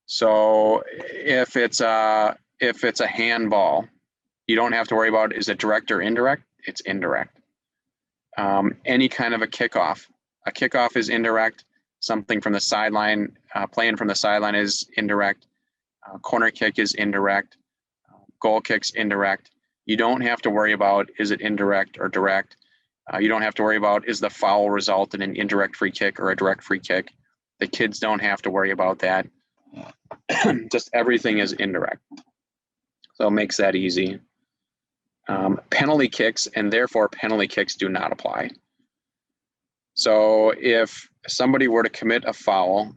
So if it's a handball, you don't have to worry about, is it direct or indirect? It's indirect. Any kind of a kickoff is indirect. Something from the sideline, playing from the sideline is indirect. Corner kick is indirect. Goal kick's indirect. You don't have to worry about, is it indirect or direct? You don't have to worry about, is the foul result in an indirect free kick or a direct free kick? The kids don't have to worry about that. Just everything is indirect. So it makes that easy. Penalty kicks, and therefore penalty kicks do not apply. So if somebody were to commit a foul,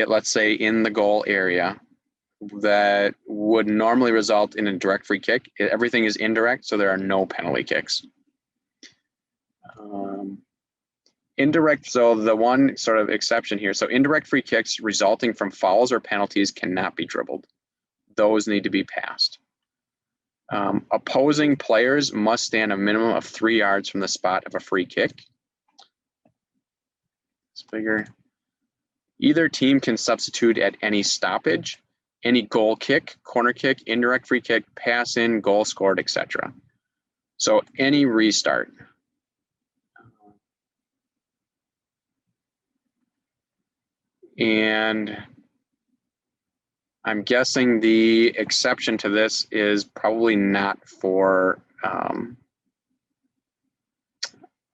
let's say in the goal area, that would normally result in a direct free kick. Everything is indirect, so there are no penalty kicks. Indirect, so the one sort of exception here, so indirect free kicks resulting from fouls or penalties cannot be dribbled. Those need to be passed. Opposing players must stand a minimum of 3 yards from the spot of a free kick. Let's figure. Either team can substitute at any stoppage, any goal kick, corner kick, indirect free kick, pass in, goal scored, etc. So any restart. And I'm guessing the exception to this is probably not for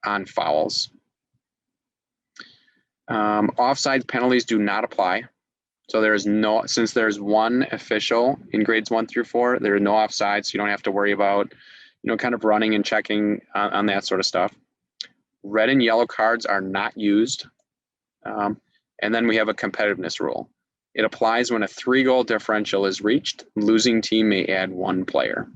on fouls. Offside penalties do not apply. So there is no, since there's one official in grades 1 through 4, there are no offsides. So you don't have to worry about, kind of running and checking on that sort of stuff. Red and yellow cards are not used. And then we have a competitiveness rule. It applies when a 3-goal differential is reached. Losing team may add 1 player.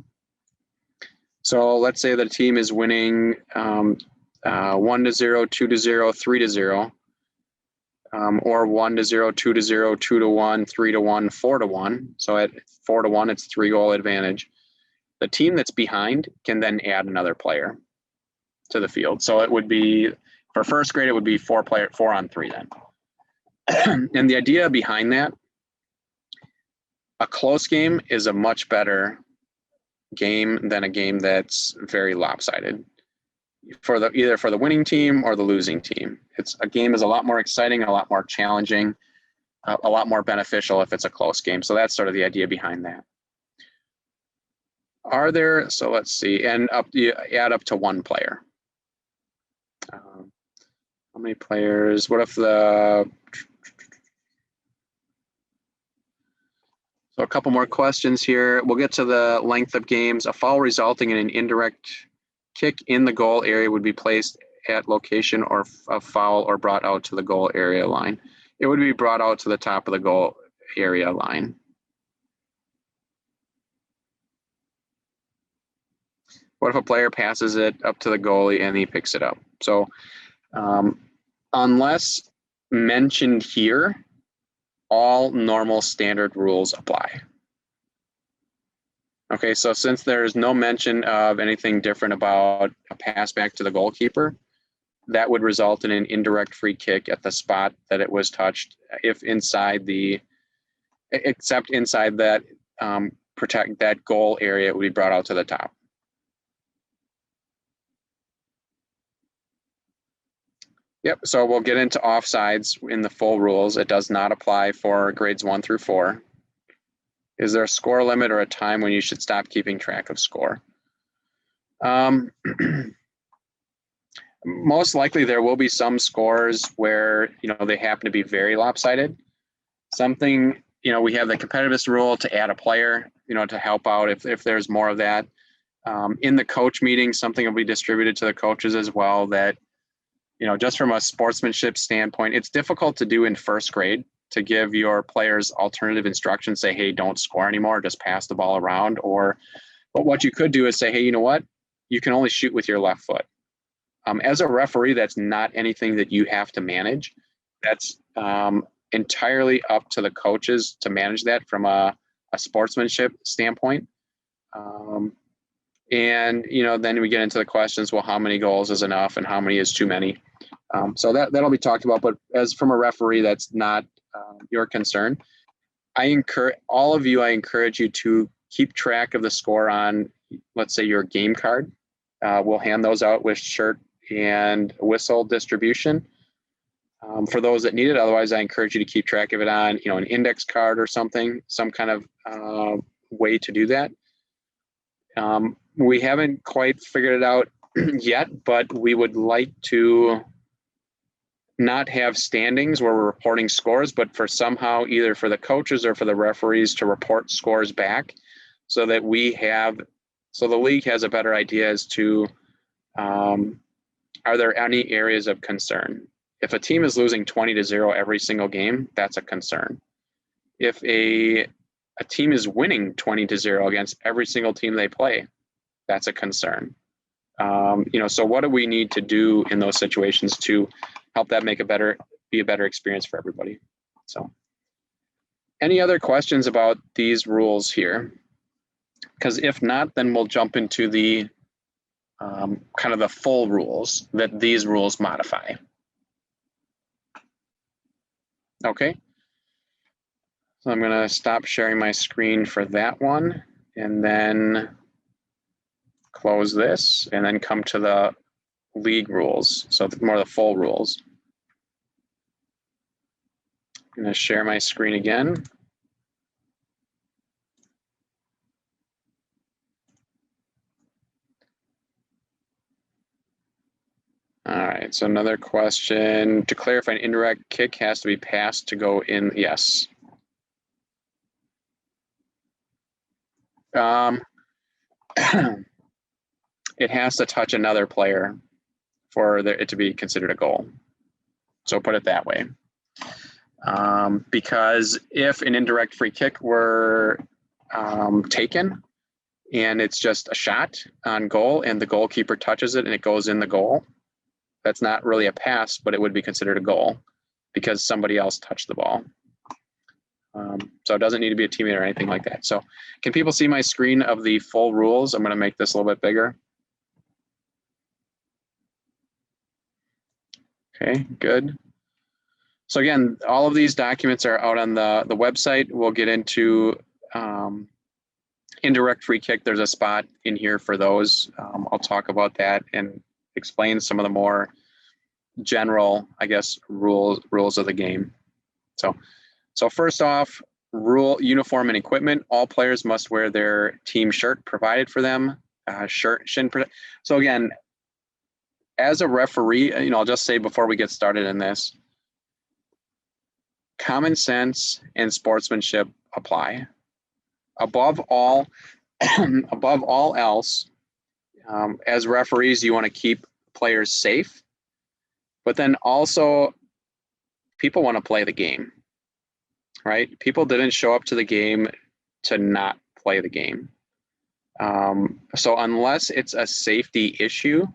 So let's say the team is winning 1-0, 2-0, 3-0. Or 1-0, 2-0, 2-1, 3-1, 4-1. So at 4-1, it's 3-goal advantage. The team that's behind can then add another player to the field. So it would be, for first grade, it would be 4 on 3 then. And the idea behind that, a close game is a much better game than a game that's very lopsided. Either for the winning team or the losing team. A game is a lot more exciting, a lot more challenging, a lot more beneficial if it's a close game. So that's sort of the idea behind that. So let's see, and you add up to 1 player. How many players? What if so a couple more questions here. We'll get to the length of games. A foul resulting in an indirect kick in the goal area would be placed at location or a foul or brought out to the goal area line. It would be brought out to the top of the goal area line. What if a player passes it up to the goalie and he picks it up? So unless mentioned here, all normal standard rules apply. Okay, so since there's no mention of anything different about a pass back to the goalkeeper, that would result in an indirect free kick at the spot that it was touched, except inside that protect that goal area, it would be brought out to the top. Yep, so we'll get into offsides in the full rules. It does not apply for grades 1 through 4. Is there a score limit or a time when you should stop keeping track of score? Most likely there will be some scores where, they happen to be very lopsided. Something, we have the competitiveness rule to add a player, to help out if there's more of that. In the coach meeting, something will be distributed to the coaches as well that, just from a sportsmanship standpoint, it's difficult to do in first grade to give your players alternative instructions, say, hey, don't score anymore, just pass the ball around. But what you could do is say, hey, you know what? You can only shoot with your left foot. As a referee, that's not anything that you have to manage. That's entirely up to the coaches to manage that from a sportsmanship standpoint. And, then we get into the questions, well, how many goals is enough and how many is too many? So that'll be talked about. But as from a referee, that's not your concern. I encourage you to keep track of the score on, let's say, your game card. We'll hand those out with shirt and whistle distribution for those that need it. Otherwise, I encourage you to keep track of it on, an index card or something, some kind of way to do that. We haven't quite figured it out yet, but we would like to not have standings where we're reporting scores, but for somehow either for the coaches or for the referees to report scores back so that the league has a better idea as to are there any areas of concern? If a team is losing 20-0 every single game, that's a concern. If a team is winning 20-0 against every single team they play, that's a concern. So what do we need to do in those situations to help that be a better experience for everybody? So any other questions about these rules here? Because if not, then we'll jump into the kind of the full rules that these rules modify. Okay. So I'm going to stop sharing my screen for that one and then close this and then come to the league rules. So more the full rules. I'm going to share my screen again. All right, so another question. To clarify, an indirect kick has to be passed to go in. Yes. Um, it has to touch another player for it to be considered a goal. So put it that way. Because if an indirect free kick were taken and it's just a shot on goal and the goalkeeper touches it and it goes in the goal, that's not really a pass, but it would be considered a goal because somebody else touched the ball. So it doesn't need to be a teammate or anything like that. So can people see my screen of the full rules? I'm going to make this a little bit bigger. Okay, good. So again, all of these documents are out on the website. We'll get into indirect free kick. There's a spot in here for those. I'll talk about that and explain some of the more general, I guess, rules of the game. So first off, uniform and equipment. All players must wear their team shirt provided for them. So again, as a referee, I'll just say before we get started in this, common sense and sportsmanship apply. Above all else, as referees, you want to keep players safe, but then also people want to play the game, right? People didn't show up to the game to not play the game. So unless it's a safety issue,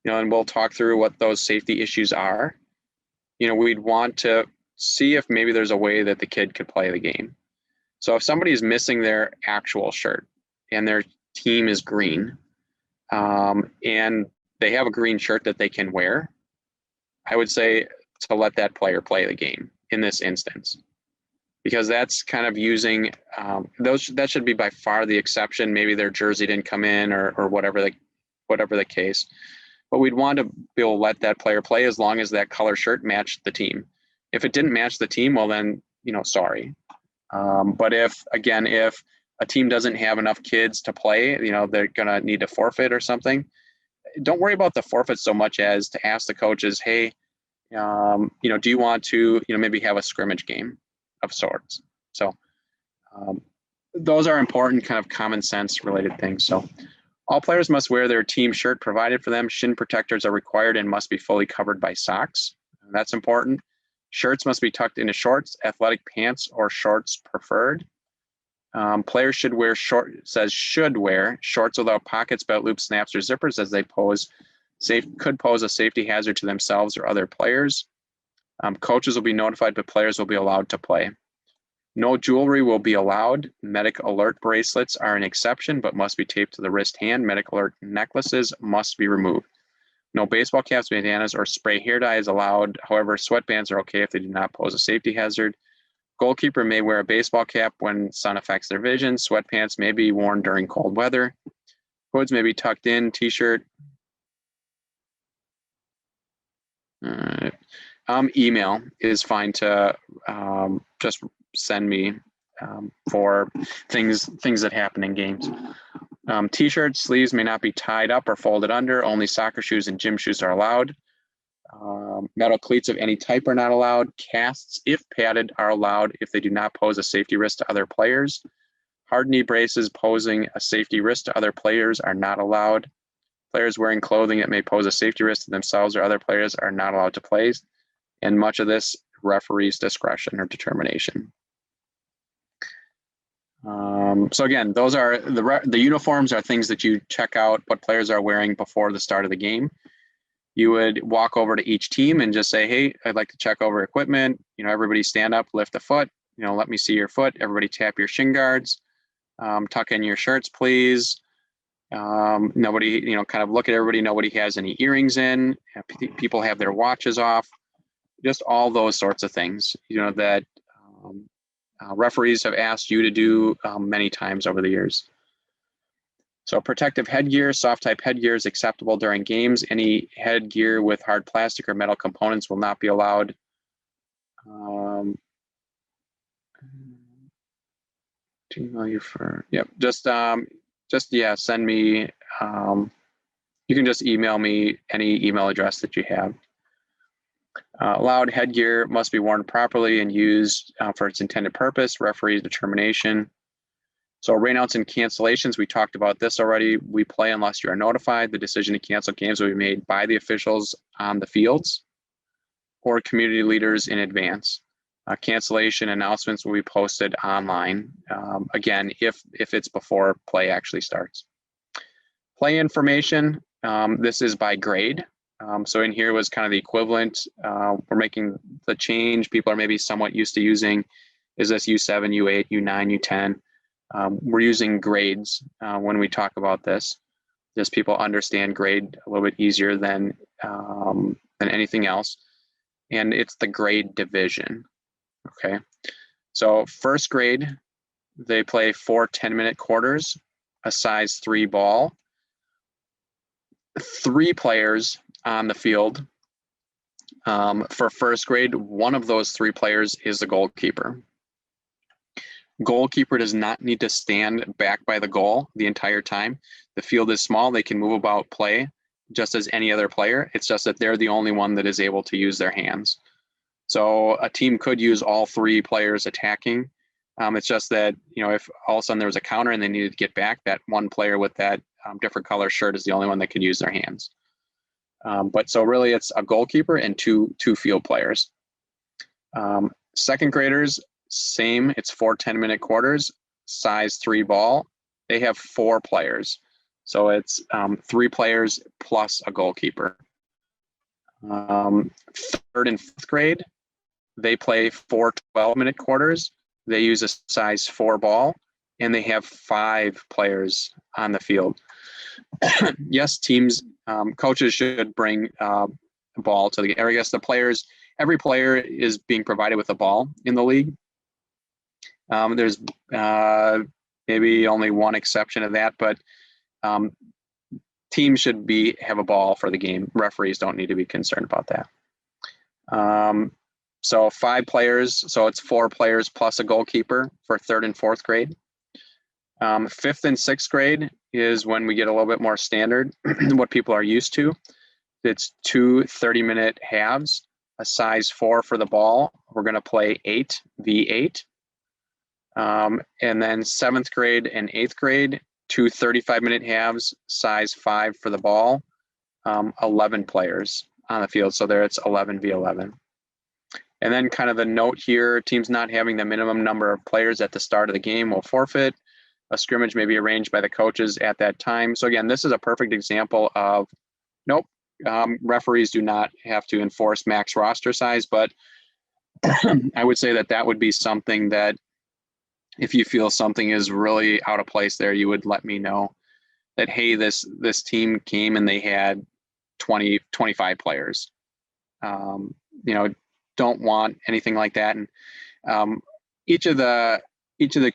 and we'll talk through what those safety issues are, we'd want to see if maybe there's a way that the kid could play the game. So if somebody is missing their actual shirt and their team is green, and they have a green shirt that they can wear, I would say to let that player play the game in this instance, because that's kind of using that should be by far the exception. Maybe their jersey didn't come in or whatever the case, but we'd want to be able to let that player play as long as that color shirt matched the team. If it didn't match the team, well then, sorry. But if a team doesn't have enough kids to play, they're going to need to forfeit or something. Don't worry about the forfeit so much as to ask the coaches, hey, do you want to, maybe have a scrimmage game of sorts? So those are important kind of common sense related things. So all players must wear their team shirt provided for them. Shin protectors are required and must be fully covered by socks. That's important. Shirts must be tucked into shorts, athletic pants, or shorts preferred. Players should wear should wear shorts without pockets, belt loops, snaps, or zippers, as they could pose a safety hazard to themselves or other players. Coaches will be notified, but players will be allowed to play. No jewelry will be allowed. Medic alert bracelets are an exception, but must be taped to the wrist hand. Medic alert necklaces must be removed. No baseball caps, bandanas, or spray hair dye is allowed. However, sweatbands are okay if they do not pose a safety hazard. Goalkeeper may wear a baseball cap when sun affects their vision. Sweatpants may be worn during cold weather. Hoods may be tucked in. T-shirt. Email is fine to just send me for things that happen in games. T-shirts, sleeves may not be tied up or folded under. Only soccer shoes and gym shoes are allowed. Metal cleats of any type are not allowed. Casts, if padded, are allowed if they do not pose a safety risk to other players. Hard knee braces posing a safety risk to other players are not allowed. Players wearing clothing that may pose a safety risk to themselves or other players are not allowed to play. And much of this, referee's discretion or determination. So again, those are the uniforms are things that you check out what players are wearing before the start of the game. You would walk over to each team and just say, hey, I'd like to check over equipment. Everybody stand up, lift a foot. Let me see your foot. Everybody tap your shin guards. Tuck in your shirts, please. Nobody, kind of look at everybody. Nobody has any earrings in. People have their watches off. Just all those sorts of things, that referees have asked you to do many times over the years. So protective headgear, soft type headgear is acceptable during games. Any headgear with hard plastic or metal components will not be allowed. To email you for, yep, just send me, you can just email me any email address that you have. Allowed headgear must be worn properly and used for its intended purpose. Referee determination. So rainouts and cancellations, we talked about this already. We play unless you are notified. The decision to cancel games will be made by the officials on the fields or community leaders in advance. Cancellation announcements will be posted online. Again, if it's before play actually starts. Play information, this is by grade. So in here was kind of the equivalent. We're making the change. People are maybe somewhat used to using, is this U7, U8, U9, U10? We're using grades when we talk about this. Just people understand grade a little bit easier than anything else. And it's the grade division, okay? So first grade, they play 4 10-minute quarters, a size 3 ball, 3 players on the field. For first grade, one of those 3 players is the goalkeeper. Goalkeeper does not need to stand back by the goal the entire time. The field is small. They can move about play just as any other player. It's just that they're the only one that is able to use their hands. So a team could use all 3 players attacking. It's just that, you know, if all of a sudden there was a counter and they needed to get back, that one player with that different color shirt is the only one that could use their hands. But so really it's a goalkeeper and two field players. Second graders, same, it's 4 10-minute quarters, size 3 ball. They have 4 players. So it's 3 players plus a goalkeeper. Third and fourth grade, they play 4 12-minute quarters. They use a size 4 ball, and they have 5 players on the field. Yes, teams, coaches should bring a ball to the game. I guess the players, every player is being provided with a ball in the league. There's maybe only one exception to that, but teams should have a ball for the game. Referees don't need to be concerned about that. So 5 players, so it's 4 players plus a goalkeeper for third and fourth grade. Fifth and sixth grade is when we get a little bit more standard, what people are used to. It's 2 30-minute halves, a size 4 for the ball. We're going to play 8v8. And then 7th grade and 8th grade, 2 35-minute halves, size 5 for the ball, 11 players on the field. So there it's 11v11. And then kind of the note here, teams not having the minimum number of players at the start of the game will forfeit. A scrimmage may be arranged by the coaches at that time. So again, this is a perfect example of, nope, referees do not have to enforce max roster size, but I would say that would be something that if you feel something is really out of place there, you would let me know that, hey, this team came and they had 20, 25 players. You know, don't want anything like that. And each of the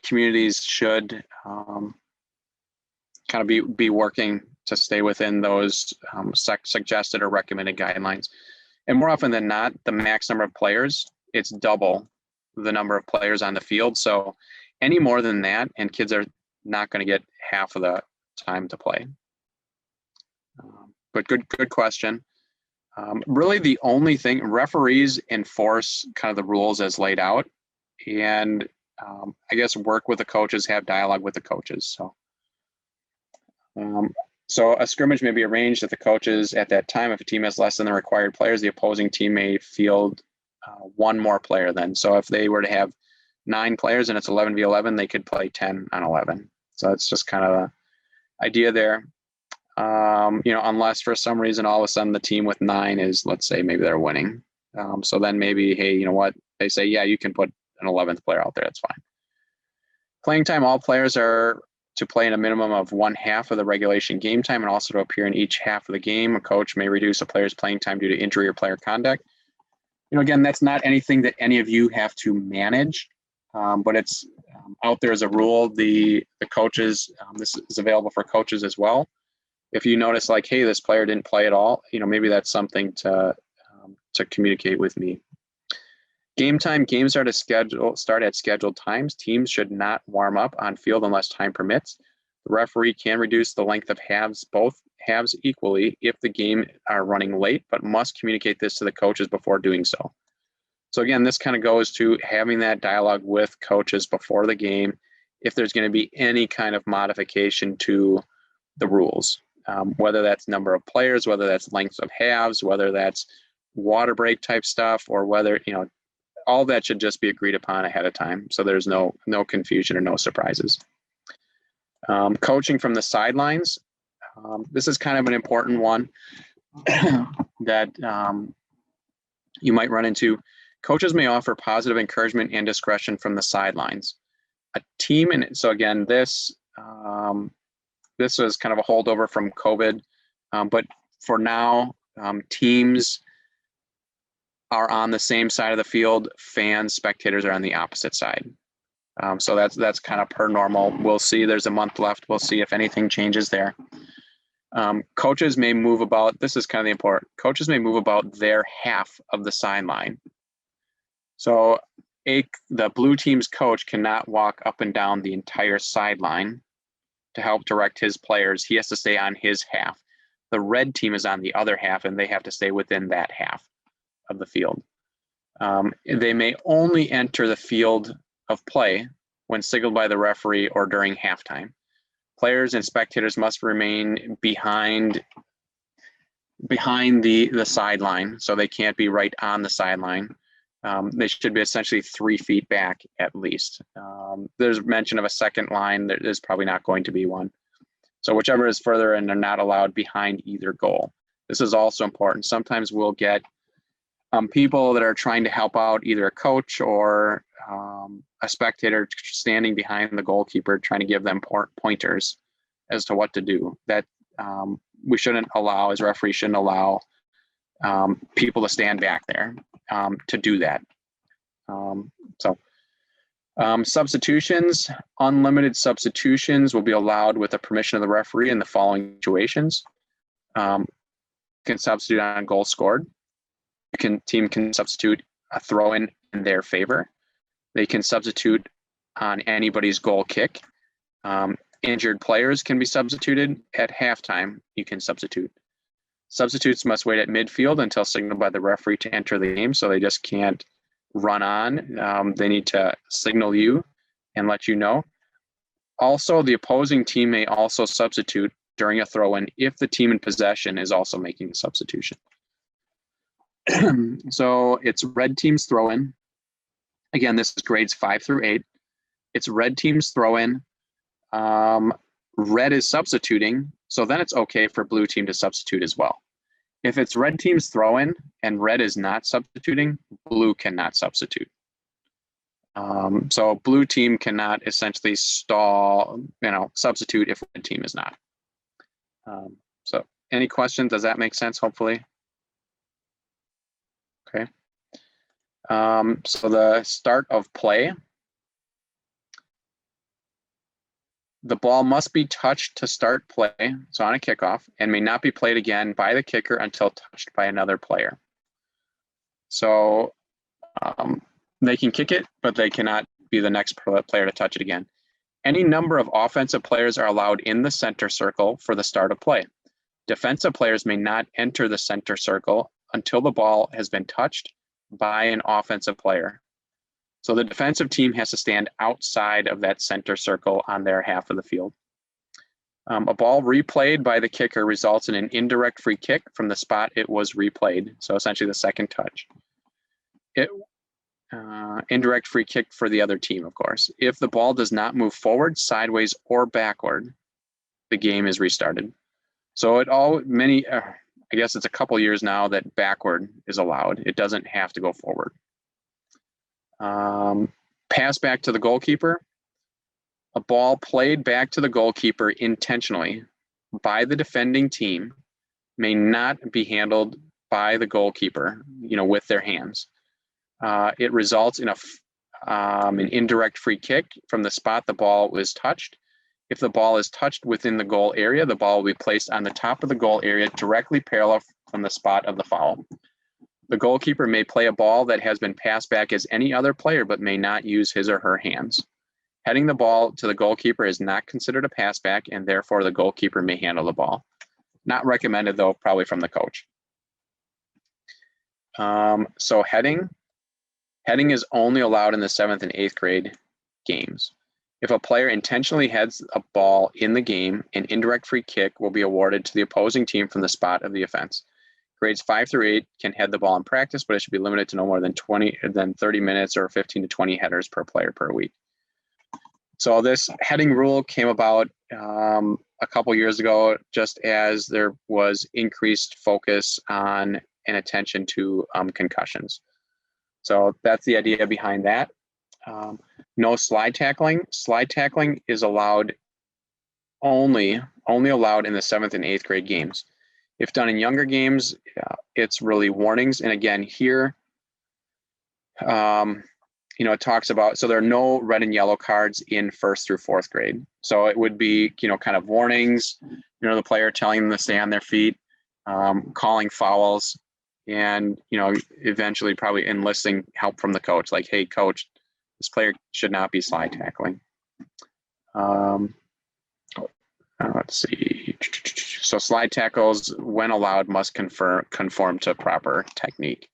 communities should kind of be working to stay within those suggested or recommended guidelines. And more often than not, the max number of players, it's double the number of players on the field. So any more than that, and kids are not going to get half of the time to play. But good question. Really the only thing, referees enforce kind of the rules as laid out, and I guess work with the coaches, have dialogue with the coaches. So a scrimmage may be arranged at the coaches at that time. If a team has less than the required players, the opposing team may field 1 more player then. So if they were to have 9 players and it's 11v11, they could play 10 on 11. So it's just kind of an idea there. You know, unless for some reason all of a sudden the team with 9 is, let's say maybe they're winning. So then maybe, hey, you know what? They say, yeah, you can put an 11th player out there. That's fine. Playing time, all players are to play in a minimum of 1/2 of the regulation game time and also to appear in each half of the game. A coach may reduce a player's playing time due to injury or player conduct. You know, again, that's not anything that any of you have to manage, but it's out there as a rule. The coaches, this is available for coaches as well. If you notice like, hey, this player didn't play at all, you know, maybe that's something to communicate with me. Game time, games start at scheduled times. Teams should not warm up on field unless time permits. The referee can reduce the length of both halves equally if the game are running late, but must communicate this to the coaches before doing so. So again, this kind of goes to having that dialogue with coaches before the game. if there's going to be any kind of modification to the rules, whether that's number of players, whether that's length of halves, whether that's water break type stuff, or whether, all that should just be agreed upon ahead of time. So there's no confusion or no surprises. Coaching from the sidelines. This is kind of an important one that you might run into. Coaches may offer positive encouragement and discretion from the sidelines. A team, and so again, this was kind of a holdover from COVID, but for now, teams are on the same side of the field. Fans, spectators are on the opposite side. So that's kind of per normal. We'll see. There's a month left. We'll see if anything changes there. Coaches may move about. This is kind of the important. Coaches may move about their half of the sideline. So the blue team's coach cannot walk up and down the entire sideline to help direct his players. He has to stay on his half. The red team is on the other half, and they have to stay within that half of the field. They may only enter the field of play when signaled by the referee or during halftime. Players and spectators must remain behind the sideline, so they can't be right on the sideline. They should be essentially 3 feet back at least. There's mention of a second line. There's probably not going to be one. So whichever is further, and they're not allowed behind either goal. This is also important. Sometimes we'll get people that are trying to help out either a coach or a spectator standing behind the goalkeeper, trying to give them pointers as to what to do. That we shouldn't allow, as referees shouldn't allow people to stand back there to do that. Substitutions, unlimited substitutions will be allowed with the permission of the referee in the following situations. You can substitute on a goal scored. Team can substitute a throw-in in their favor. They can substitute on anybody's goal kick. Injured players can be substituted at halftime. You can substitute. Substitutes must wait at midfield until signaled by the referee to enter the game, so they just can't run on. They need to signal you and let you know. Also, the opposing team may also substitute during a throw-in if the team in possession is also making a substitution. So it's red team's throw-in. Again, this is grades 5 through 8. It's red team's throw-in. Red is substituting, so then it's okay for blue team to substitute as well. If it's red team's throw-in and red is not substituting, blue cannot substitute. So blue team cannot essentially substitute if red team is not. So any questions? Does that make sense, hopefully? Okay. So the start of play. The ball must be touched to start play, so on a kickoff, and may not be played again by the kicker until touched by another player. So they can kick it, but they cannot be the next player to touch it again. Any number of offensive players are allowed in the center circle for the start of play. Defensive players may not enter the center circle until the ball has been touched by an offensive player. So the defensive team has to stand outside of that center circle on their half of the field. A ball replayed by the kicker results in an indirect free kick from the spot it was replayed. So essentially the second touch. Indirect free kick for the other team, of course. If the ball does not move forward, sideways, or backward, the game is restarted. So I guess it's a couple years now that backward is allowed. It doesn't have to go forward. Pass back to the goalkeeper. A ball played back to the goalkeeper intentionally by the defending team may not be handled by the goalkeeper, with their hands. It results in an indirect free kick from the spot the ball was touched. If the ball is touched within the goal area, the ball will be placed on the top of the goal area directly parallel from the spot of the foul. The goalkeeper may play a ball that has been passed back as any other player, but may not use his or her hands. Heading the ball to the goalkeeper is not considered a pass back, and therefore the goalkeeper may handle the ball. Not recommended, though, probably from the coach. So heading is only allowed in the 7th and 8th grade games. If a player intentionally heads a ball in the game, an indirect free kick will be awarded to the opposing team from the spot of the offense. Grades 5 through 8 can head the ball in practice, but it should be limited to no more than 30 minutes or 15 to 20 headers per player per week. So this heading rule came about a couple years ago, just as there was increased focus on and attention to concussions. So that's the idea behind that. No slide tackling. Slide tackling is allowed only allowed in the 7th and 8th grade games. If done in younger games, it's really warnings. And again, here, it talks about, so there are no red and yellow cards in 1st through 4th grade. So it would be, kind of warnings, the player telling them to stay on their feet, calling fouls, and, eventually probably enlisting help from the coach, like, hey, coach, this player should not be slide tackling. Let's see. So slide tackles, when allowed, must conform to proper technique.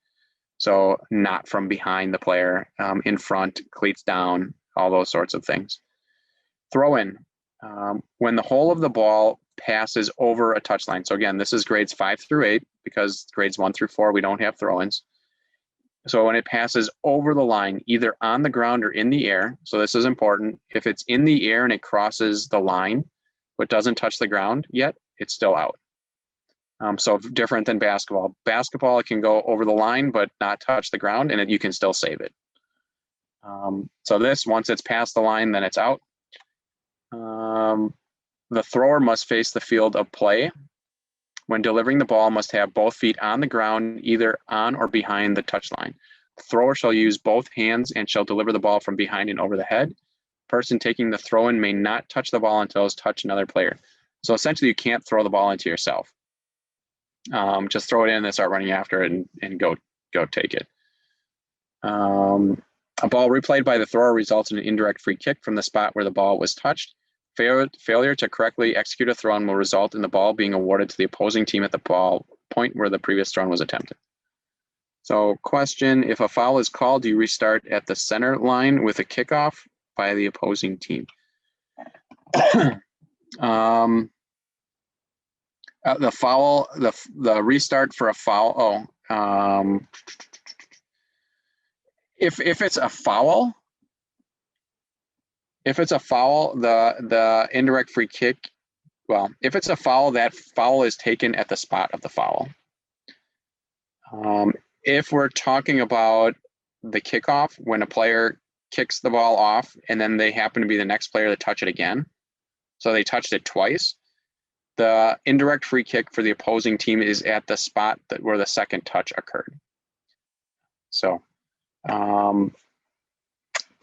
So not from behind the player, in front, cleats down, all those sorts of things. Throw in, when the whole of the ball passes over a touchline. So again, this is grades 5 through 8, because grades 1 through 4, we don't have throw-ins. So when it passes over the line, either on the ground or in the air, so this is important. If it's in the air and it crosses the line, but doesn't touch the ground yet, it's still out. So different than basketball. Basketball, it can go over the line, but not touch the ground, and you can still save it. So this, once it's past the line, then it's out. The thrower must face the field of play. When delivering the ball, must have both feet on the ground, either on or behind the touchline. The thrower shall use both hands and shall deliver the ball from behind and over the head. Person taking the throw-in may not touch the ball until it's touched another player. So essentially, you can't throw the ball into yourself. Just throw it in and start running after it and go take it. A ball replayed by the thrower results in an indirect free kick from the spot where the ball was touched. Failure to correctly execute a throw-in will result in the ball being awarded to the opposing team at the ball point where the previous throw-in was attempted. So question, if a foul is called, do you restart at the center line with a kickoff by the opposing team? The foul, the restart for a foul. If it's a foul, the indirect free kick. Well, if it's a foul, that foul is taken at the spot of the foul. If we're talking about the kickoff, when a player kicks the ball off and then they happen to be the next player to touch it again, so they touched it twice, the indirect free kick for the opposing team is at the spot where the second touch occurred. So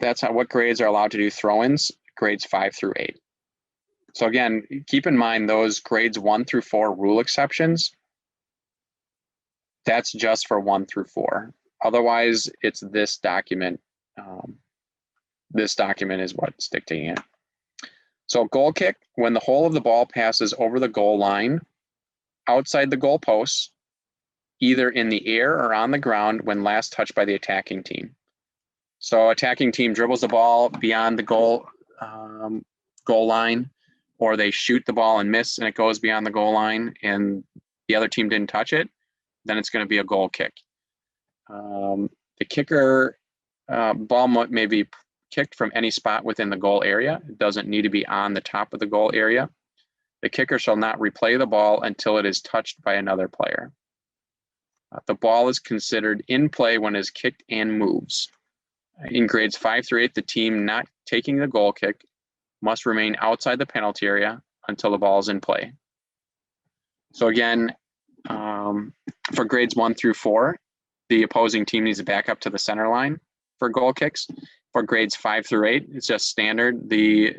that's what grades are allowed to do throw-ins, grades 5 through 8. So again, keep in mind those grades 1 through 4 rule exceptions, that's just for 1 through 4. Otherwise, it's this document. This document is what's dictating it. So goal kick, when the whole of the ball passes over the goal line, outside the goal posts, either in the air or on the ground when last touched by the attacking team. So attacking team dribbles the ball beyond the goal line, or they shoot the ball and miss and it goes beyond the goal line and the other team didn't touch it, then it's going to be a goal kick. The kicker, ball may be kicked from any spot within the goal area. It doesn't need to be on the top of the goal area. The kicker shall not replay the ball until it is touched by another player. The ball is considered in play when it is kicked and moves. In grades 5 through 8, the team not taking the goal kick must remain outside the penalty area until the ball is in play. So again, for grades 1 through 4, the opposing team needs to back up to the center line for goal kicks. For grades 5 through 8, it's just standard. The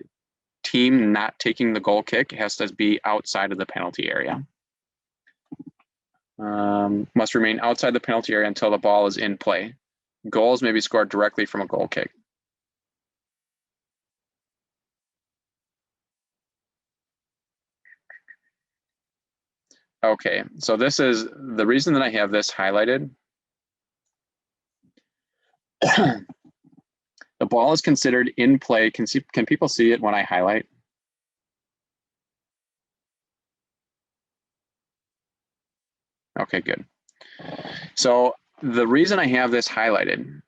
team not taking the goal kick has to be outside of the penalty area. Must remain outside the penalty area until the ball is in play. Goals may be scored directly from a goal kick. Okay, so this is the reason that I have this highlighted The ball is considered in play. Can people see it when I highlight? Okay, good. So the reason I have this highlighted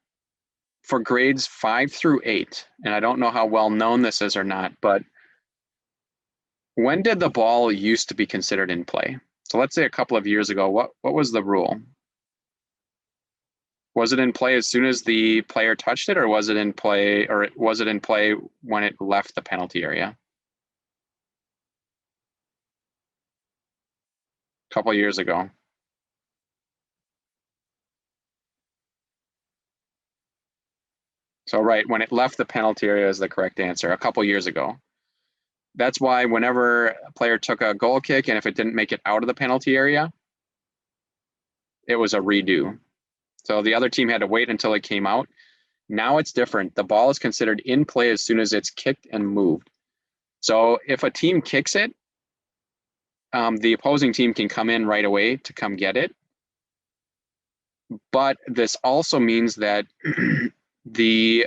for grades 5 through 8, and I don't know how well known this is or not, but when did the ball used to be considered in play? So let's say a couple of years ago, what was the rule? Was it in play as soon as the player touched it, or was it in play, when it left the penalty area? A couple of years ago. So right, when it left the penalty area is the correct answer, a couple years ago. That's why whenever a player took a goal kick and if it didn't make it out of the penalty area, it was a redo. So the other team had to wait until it came out. Now it's different. The ball is considered in play as soon as it's kicked and moved. So if a team kicks it, the opposing team can come in right away to come get it. But this also means that the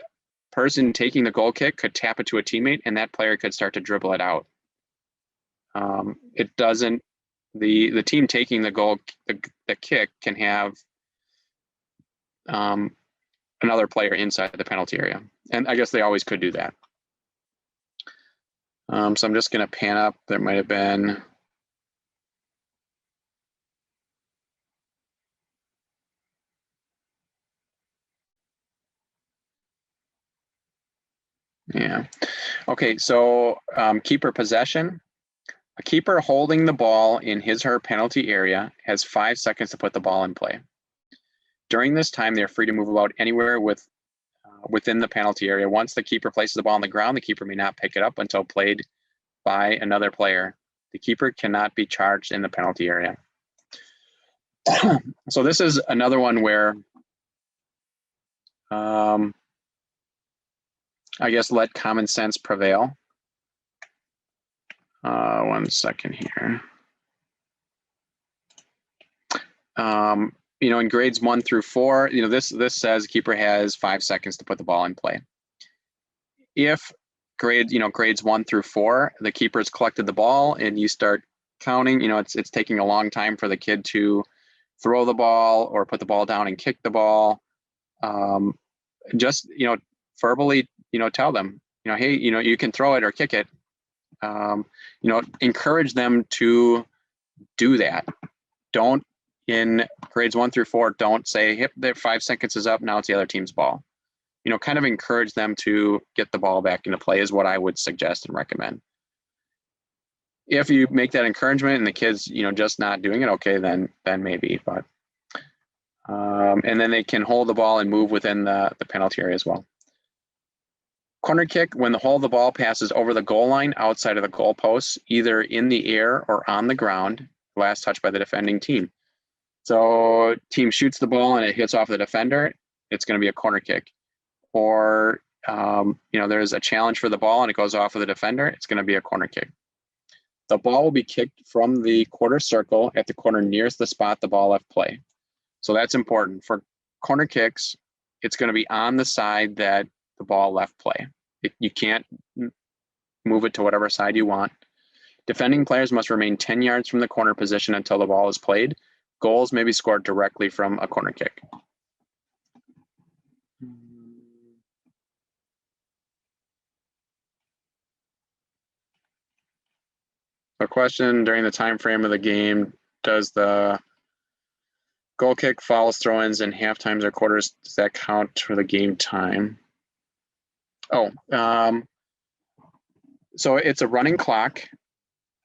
person taking the goal kick could tap it to a teammate and that player could start to dribble it out. It doesn't, the team taking the goal, the kick can have another player inside the penalty area. And I guess they always could do that. So I'm just going to pan up. There might have been. Yeah. Okay, so keeper possession. A keeper holding the ball in his or her penalty area has 5 seconds to put the ball in play. During this time, they're free to move about anywhere within the penalty area. Once the keeper places the ball on the ground, the keeper may not pick it up until played by another player. The keeper cannot be charged in the penalty area. So this is another one where I guess let common sense prevail. 1 second here. In grades 1 through 4, this says keeper has 5 seconds to put the ball in play. If grades 1 through 4, the keeper's collected the ball and you start counting, it's taking a long time for the kid to throw the ball or put the ball down and kick the ball. Just, verbally, tell them, hey, you can throw it or kick it. Encourage them to do that. Don't, in grades 1 through 4, don't say, "Hip, their 5 seconds is up. Now it's the other team's ball." Kind of encourage them to get the ball back into play is what I would suggest and recommend. If you make that encouragement and the kid's, just not doing it, okay, then maybe. But and then they can hold the ball and move within the penalty area as well. Corner kick, when the hold the ball passes over the goal line outside of the goalposts, either in the air or on the ground, last touch by the defending team. So team shoots the ball and it hits off the defender, it's going to be a corner kick. Or, there's a challenge for the ball and it goes off of the defender, it's going to be a corner kick. The ball will be kicked from the quarter circle at the corner nearest the spot the ball left play. So that's important. For corner kicks, it's going to be on the side that the ball left play. You can't move it to whatever side you want. Defending players must remain 10 yards from the corner position until the ball is played. Goals may be scored directly from a corner kick. A question: during the time frame of the game, does the goal kick, fouls, throw-ins, and half times or quarters, does that count for the game time? So it's a running clock.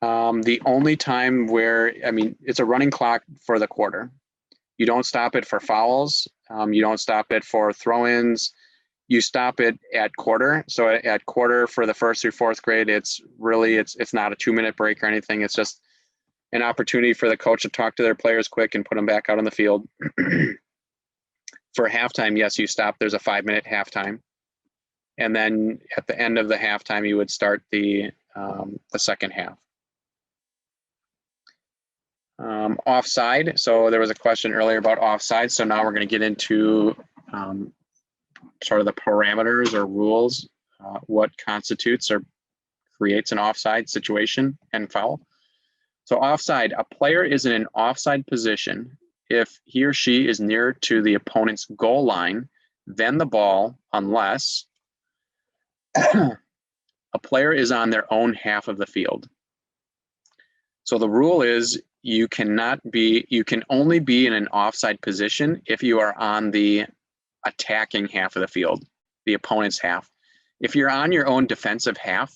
The only time where, it's a running clock for the quarter. You don't stop it for fouls. You don't stop it for throw-ins. You stop it at quarter. So at quarter for the 1st through 4th grade, it's not a 2-minute break or anything. It's just an opportunity for the coach to talk to their players quick and put them back out on the field. For halftime, yes, you stop. There's a 5-minute halftime. And then at the end of the halftime, you would start the second half. Offside. So there was a question earlier about offside. So now we're going to get into sort of the parameters or rules, what constitutes or creates an offside situation and foul. So offside, a player is in an offside position if he or she is nearer to the opponent's goal line than the ball, unless a player is on their own half of the field. So the rule is you can only be in an offside position if you are on the attacking half of the field, the opponent's half. If you're on your own defensive half,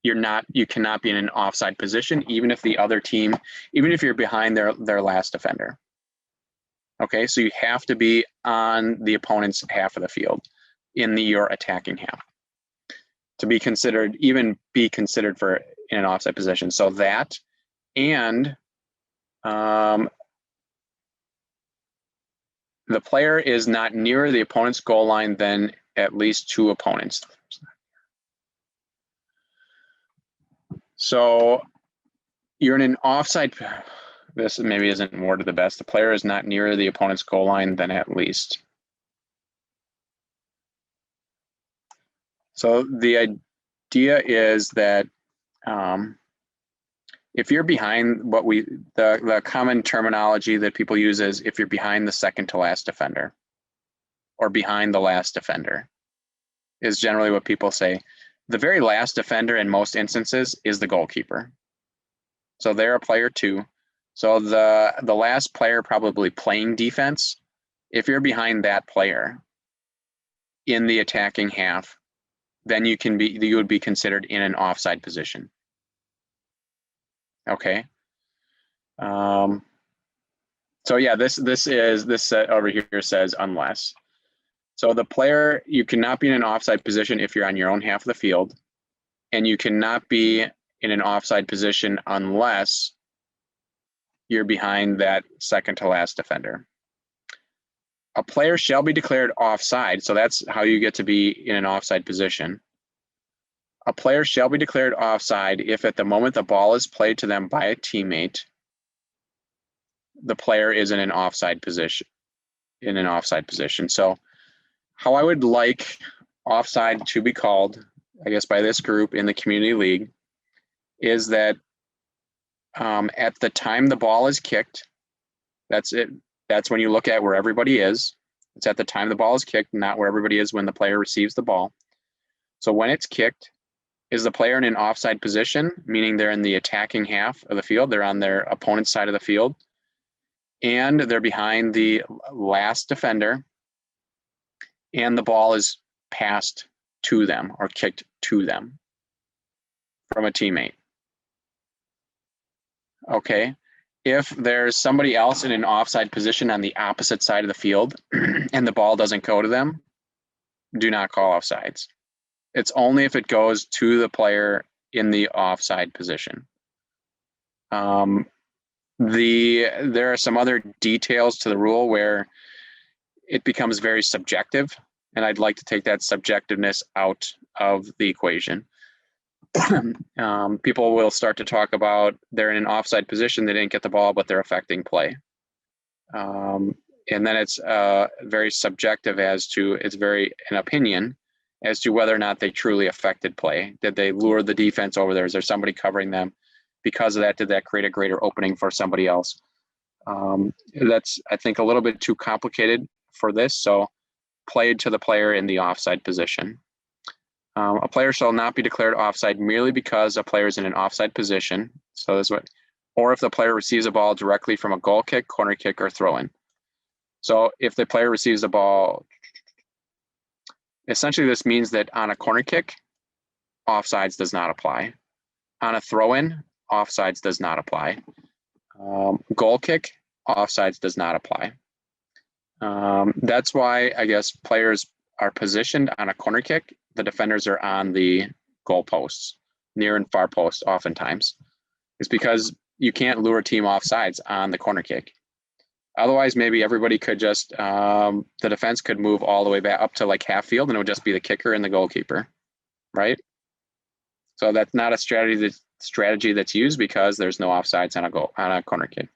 you cannot be in an offside position, even if the other team, even if you're behind their last defender. Okay, so you have to be on the opponent's half of the field in your attacking half to be considered for in an offside position. So that, and the player is not nearer the opponent's goal line than at least two opponents. So you're in an offside. This maybe isn't worded the best. The player is not nearer the opponent's goal line than at least. So the idea is that if you're behind the common terminology that people use is if you're behind the second to last defender or behind the last defender is generally what people say. The very last defender in most instances is the goalkeeper. So they're a player too. So the last player probably playing defense, if you're behind that player in the attacking half, then you would be considered in an offside position. Okay. So yeah, this over here says unless. So the player, you cannot be in an offside position if you're on your own half of the field, and you cannot be in an offside position unless you're behind that second to last defender. A player shall be declared offside, so that's how you get to be in an offside position. A player shall be declared offside if at the moment the ball is played to them by a teammate, the player is in an offside position. So how I would like offside to be called, I guess, by this group in the community league is that at the time the ball is kicked, that's it. That's when you look at where everybody is. It's at the time the ball is kicked, not where everybody is when the player receives the ball. So when it's kicked, is the player in an offside position, meaning they're in the attacking half of the field, they're on their opponent's side of the field, and they're behind the last defender, and the ball is passed to them or kicked to them from a teammate. Okay. If there's somebody else in an offside position on the opposite side of the field and the ball doesn't go to them, do not call offsides. It's only if it goes to the player in the offside position. There are some other details to the rule where it becomes very subjective, and I'd like to take that subjectiveness out of the equation. People will start to talk about they're in an offside position, they didn't get the ball, but they're affecting play. And then it's very subjective it's very an opinion as to whether or not they truly affected play. Did they lure the defense over there? Is there somebody covering them? Because of that, did that create a greater opening for somebody else? That's, I think, a little bit too complicated for this. So played to the player in the offside position. A player shall not be declared offside merely because a player is in an offside position. So that's what, or if the player receives a ball directly from a goal kick, corner kick, or throw-in. So if the player receives the ball, essentially this means that on a corner kick, offsides does not apply. On a throw-in, offsides does not apply. Goal kick, offsides does not apply. That's why I guess players are positioned on a corner kick. The defenders are on the goal posts, near and far posts oftentimes. It's because you can't lure a team offsides on the corner kick. Otherwise, maybe everybody could just, the defense could move all the way back up to like half field and it would just be the kicker and the goalkeeper, right? So that's not a strategy that's used because there's no offsides on a corner kick.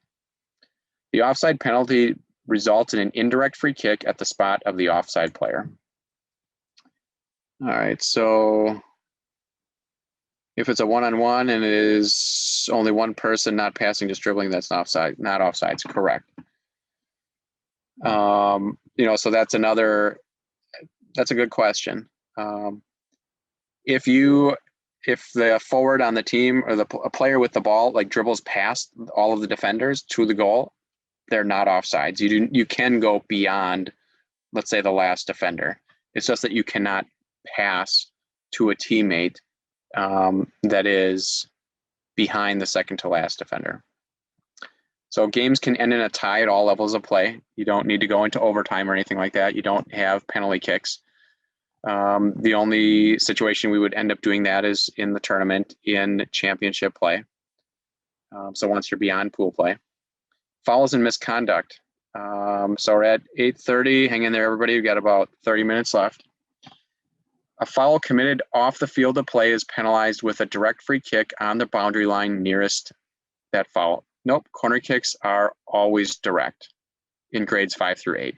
The offside penalty results in an indirect free kick at the spot of the offside player. All right, so if it's a one-on-one and it is only one person not passing, just dribbling, that's not offside, not offsides, correct. So that's a good question. If the forward on the team or a player with the ball like dribbles past all of the defenders to the goal, they're not offsides. You can go beyond, let's say, the last defender. It's just that you cannot pass to a teammate that is behind the second to last defender. So games can end in a tie at all levels of play. You don't need to go into overtime or anything like that. You don't have penalty kicks. The only situation we would end up doing that is in the tournament in championship play. So once you're beyond pool play. Fouls and misconduct. So we're at 8:30. Hang in there, everybody. We've got about 30 minutes left. A foul committed off the field of play is penalized with a direct free kick on the boundary line nearest that foul. Nope, corner kicks are always direct in grades 5 through 8.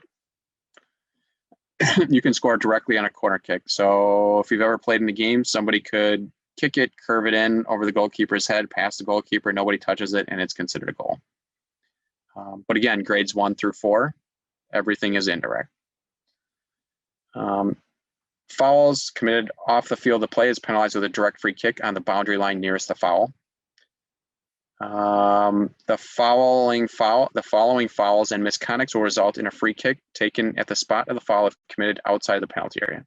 You can score directly on a corner kick. So if you've ever played in a game, somebody could kick it, curve it in over the goalkeeper's head, past the goalkeeper, nobody touches it, and it's considered a goal. But again, grades 1 through 4, everything is indirect. Fouls committed off the field of play is penalized with a direct free kick on the boundary line nearest the foul. The following fouls and misconducts will result in a free kick taken at the spot of the foul if committed outside the penalty area.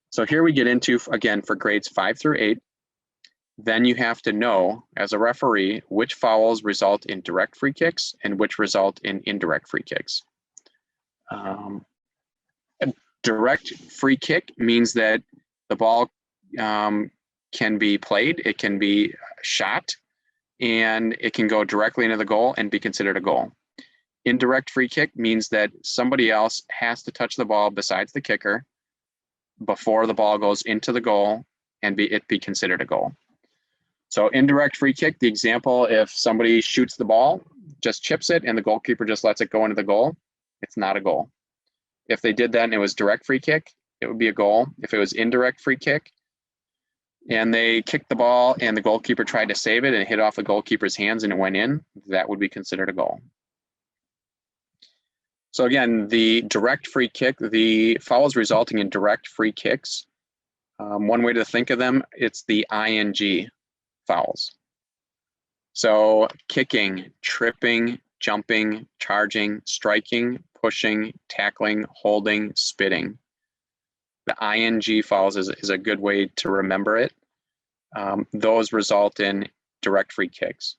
So here we get into, again, for grades 5 through 8, then you have to know as a referee which fouls result in direct free kicks and which result in indirect free kicks. A direct free kick means that the ball can be played, it can be shot, and it can go directly into the goal and be considered a goal. Indirect free kick means that somebody else has to touch the ball besides the kicker before the ball goes into the goal and it be considered a goal. So indirect free kick, the example, if somebody shoots the ball, just chips it, and the goalkeeper just lets it go into the goal, it's not a goal. If they did that and it was direct free kick, it would be a goal. If it was indirect free kick and they kicked the ball and the goalkeeper tried to save it and it hit off the goalkeeper's hands and it went in, that would be considered a goal. So again, the direct free kick, the fouls resulting in direct free kicks, one way to think of them, it's the ING fouls. So kicking, tripping, jumping, charging, striking, pushing, tackling, holding, spitting. The ING fouls is a good way to remember it. Those result in direct free kicks.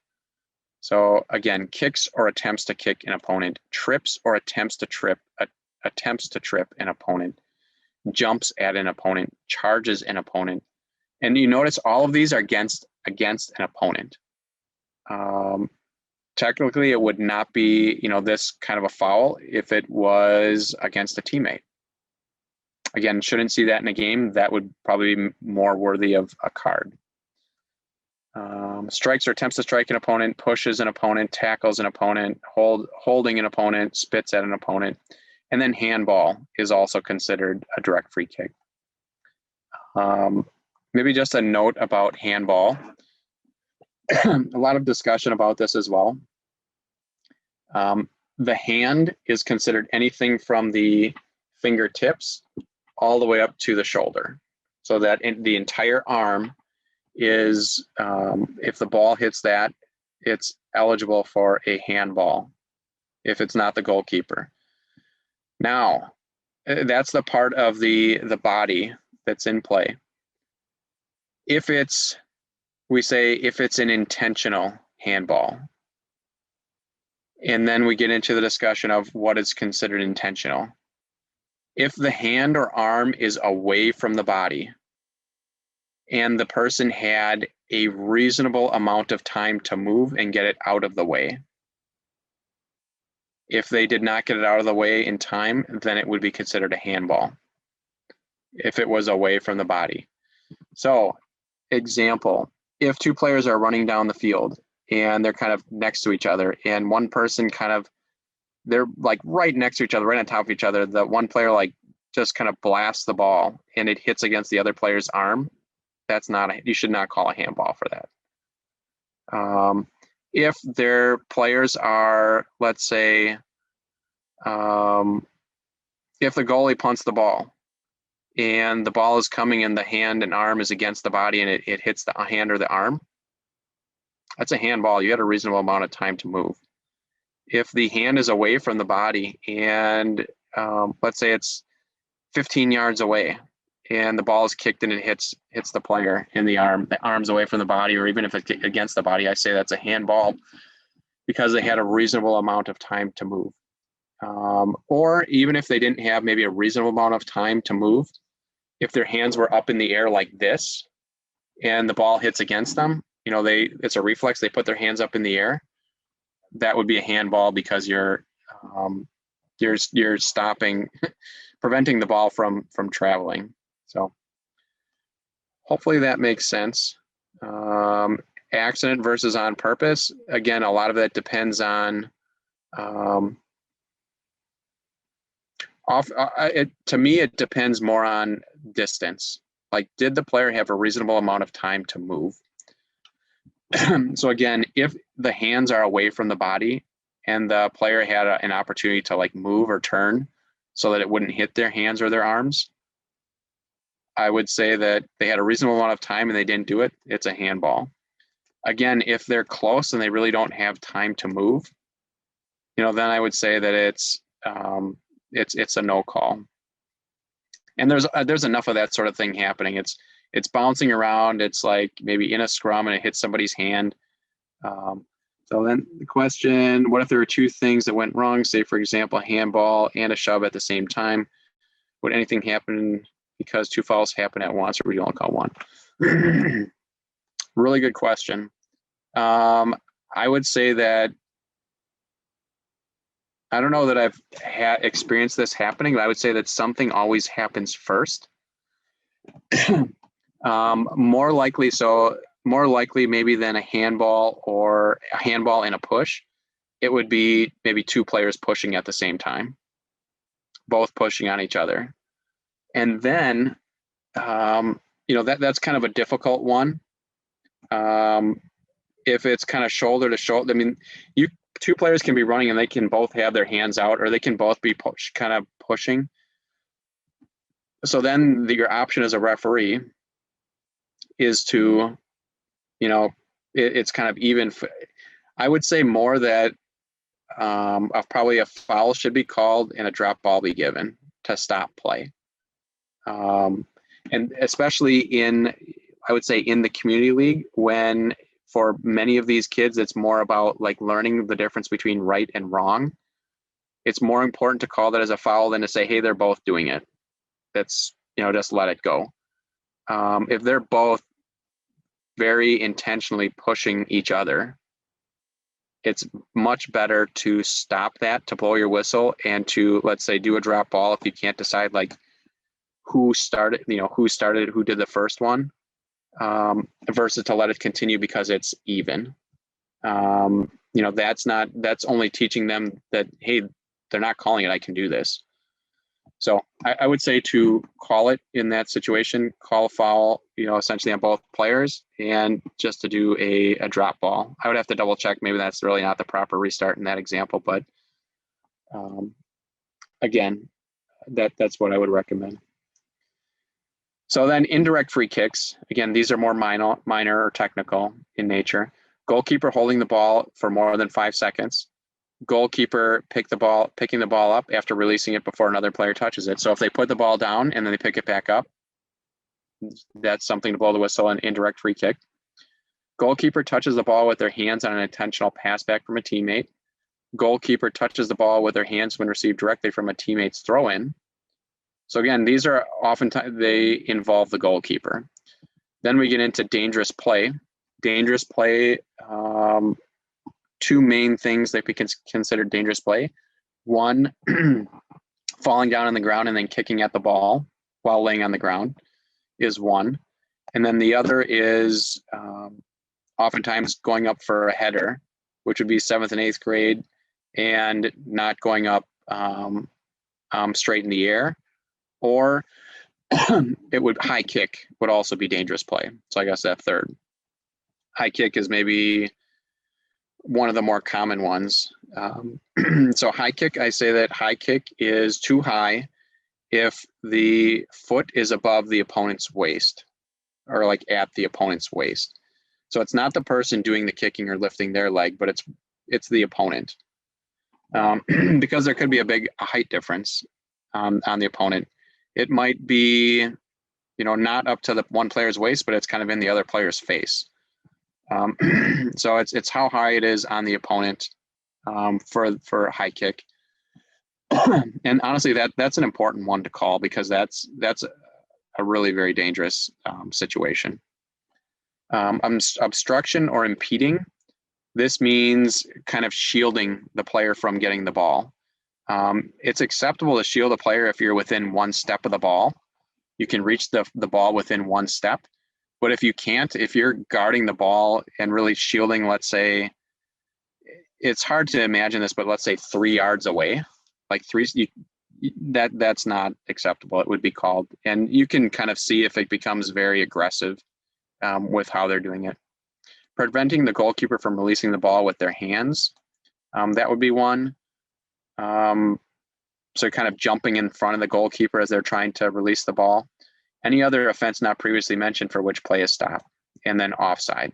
So again, kicks or attempts to kick an opponent, trips or attempts to trip an opponent, jumps at an opponent, charges an opponent. And you notice all of these are against an opponent. Technically, it would not be, this kind of a foul if it was against a teammate. Again, shouldn't see that in a game. That would probably be more worthy of a card. Strikes or attempts to strike an opponent, pushes an opponent, tackles an opponent, holding an opponent, spits at an opponent. And then handball is also considered a direct free kick. Maybe just a note about handball. A lot of discussion about this as well. The hand is considered anything from the fingertips all the way up to the shoulder. So that the entire arm is, if the ball hits that, it's eligible for a handball if it's not the goalkeeper. Now, that's the part of the body that's in play. If it's an intentional handball, and then we get into the discussion of what is considered intentional. If the hand or arm is away from the body and the person had a reasonable amount of time to move and get it out of the way, if they did not get it out of the way in time, then it would be considered a handball if it was away from the body. So, example, if two players are running down the field and they're kind of next to each other and one person they're like right next to each other, right on top of each other, the one player like just kind of blasts the ball and it hits against the other player's arm, you should not call a handball for that. If their players are, let's say, if the goalie punts the ball and the ball is coming and the hand and arm is against the body and it hits the hand or the arm, that's a handball. You had a reasonable amount of time to move. If the hand is away from the body and let's say it's 15 yards away and the ball is kicked and it hits the player in the arm's away from the body, or even if it's against the body, I say that's a handball because they had a reasonable amount of time to move. Or even if they didn't have maybe a reasonable amount of time to move, if their hands were up in the air like this and the ball hits against them, it's a reflex, they put their hands up in the air, that would be a handball because you're stopping, preventing the ball from traveling. So hopefully that makes sense. Accident versus on purpose. Again, a lot of that depends on, to me, it depends more on distance. Like, did the player have a reasonable amount of time to move? So again, if the hands are away from the body and the player had an opportunity to like move or turn so that it wouldn't hit their hands or their arms, I would say that they had a reasonable amount of time and they didn't do it, it's a handball. Again, if they're close and they really don't have time to move, then I would say that it's a no call. And there's enough of that sort of thing happening. It's bouncing around. It's like maybe in a scrum and it hits somebody's hand. So then the question, what if there were two things that went wrong? Say, for example, a handball and a shove at the same time. Would anything happen because two fouls happen at once, or would you only call one? Really good question. I would say that I don't know that I've experienced this happening, but I would say that something always happens first. More likely maybe than a handball or a handball and a push, it would be maybe two players pushing at the same time, both pushing on each other. And then, that's kind of a difficult one. If it's kind of shoulder to shoulder, I mean, two players can be running and they can both have their hands out, or they can both be kind of pushing. So then your option as a referee is to, it's kind of even. I would say more that probably a foul should be called and a drop ball be given to stop play. And especially I would say in the community league, when for many of these kids, it's more about like learning the difference between right and wrong. It's more important to call that as a foul than to say, hey, they're both doing it. That's, just let it go. If they're both very intentionally pushing each other, it's much better to stop that, to blow your whistle, and to, let's say, do a drop ball if you can't decide like who started, who did the first one, versus to let it continue because it's even. That's only teaching them that, hey, they're not calling it, I can do this. So I would say to call it in that situation, call a foul, essentially on both players, and just to do a drop ball. I would have to double check. Maybe that's really not the proper restart in that example, but again, that's what I would recommend. So then indirect free kicks, again, these are more minor or technical in nature. Goalkeeper holding the ball for more than 5 seconds. Goalkeeper picking the ball up after releasing it before another player touches it. So if they put the ball down and then they pick it back up, that's something to blow the whistle, an indirect free kick. Goalkeeper touches the ball with their hands on an intentional pass back from a teammate. Goalkeeper touches the ball with their hands when received directly from a teammate's throw-in. So again, these are oftentimes, they involve the goalkeeper. Then we get into dangerous play. Dangerous play, two main things that we can consider dangerous play. One, falling down on the ground and then kicking at the ball while laying on the ground is one. And then the other is oftentimes going up for a header, which would be 7th and 8th grade, and not going up straight in the air, or high kick would also be dangerous play. So I guess that third. High kick is maybe one of the more common ones. So high kick, I say that high kick is too high if the foot is above the opponent's waist, or like at the opponent's waist. So it's not the person doing the kicking or lifting their leg, but it's the opponent. Because there could be a big height difference on the opponent. It might be, not up to the one player's waist, but it's kind of in the other player's face. So it's how high it is on the opponent for high kick. And honestly, that's an important one to call, because that's a really very dangerous situation. Obstruction or impeding. This means kind of shielding the player from getting the ball. It's acceptable to shield a player if you're within one step of the ball. You can reach the ball within one step. But if you can't, if you're guarding the ball and really shielding, let's say, it's hard to imagine this, but let's say 3 yards away, like that's not acceptable. It would be called. And you can kind of see if it becomes very aggressive with how they're doing it. Preventing the goalkeeper from releasing the ball with their hands. That would be one. So kind of jumping in front of the goalkeeper as they're trying to release the ball. Any other offense not previously mentioned for which play is stopped. And then offside.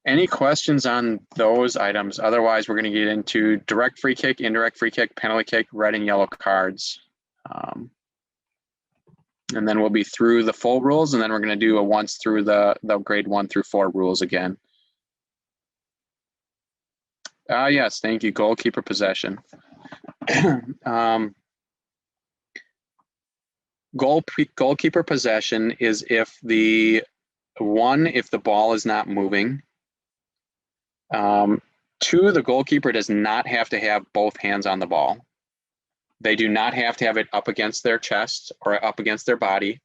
Any questions on those items? Otherwise, we're going to get into direct free kick, indirect free kick, penalty kick, red and yellow cards. And then we'll be through the full rules, and then we're going to do a once through the grade 1 through 4 rules again. Yes, thank you. Goalkeeper possession. Goalkeeper possession is if the ball is not moving. 2, the goalkeeper does not have to have both hands on the ball. They do not have to have it up against their chest or up against their body.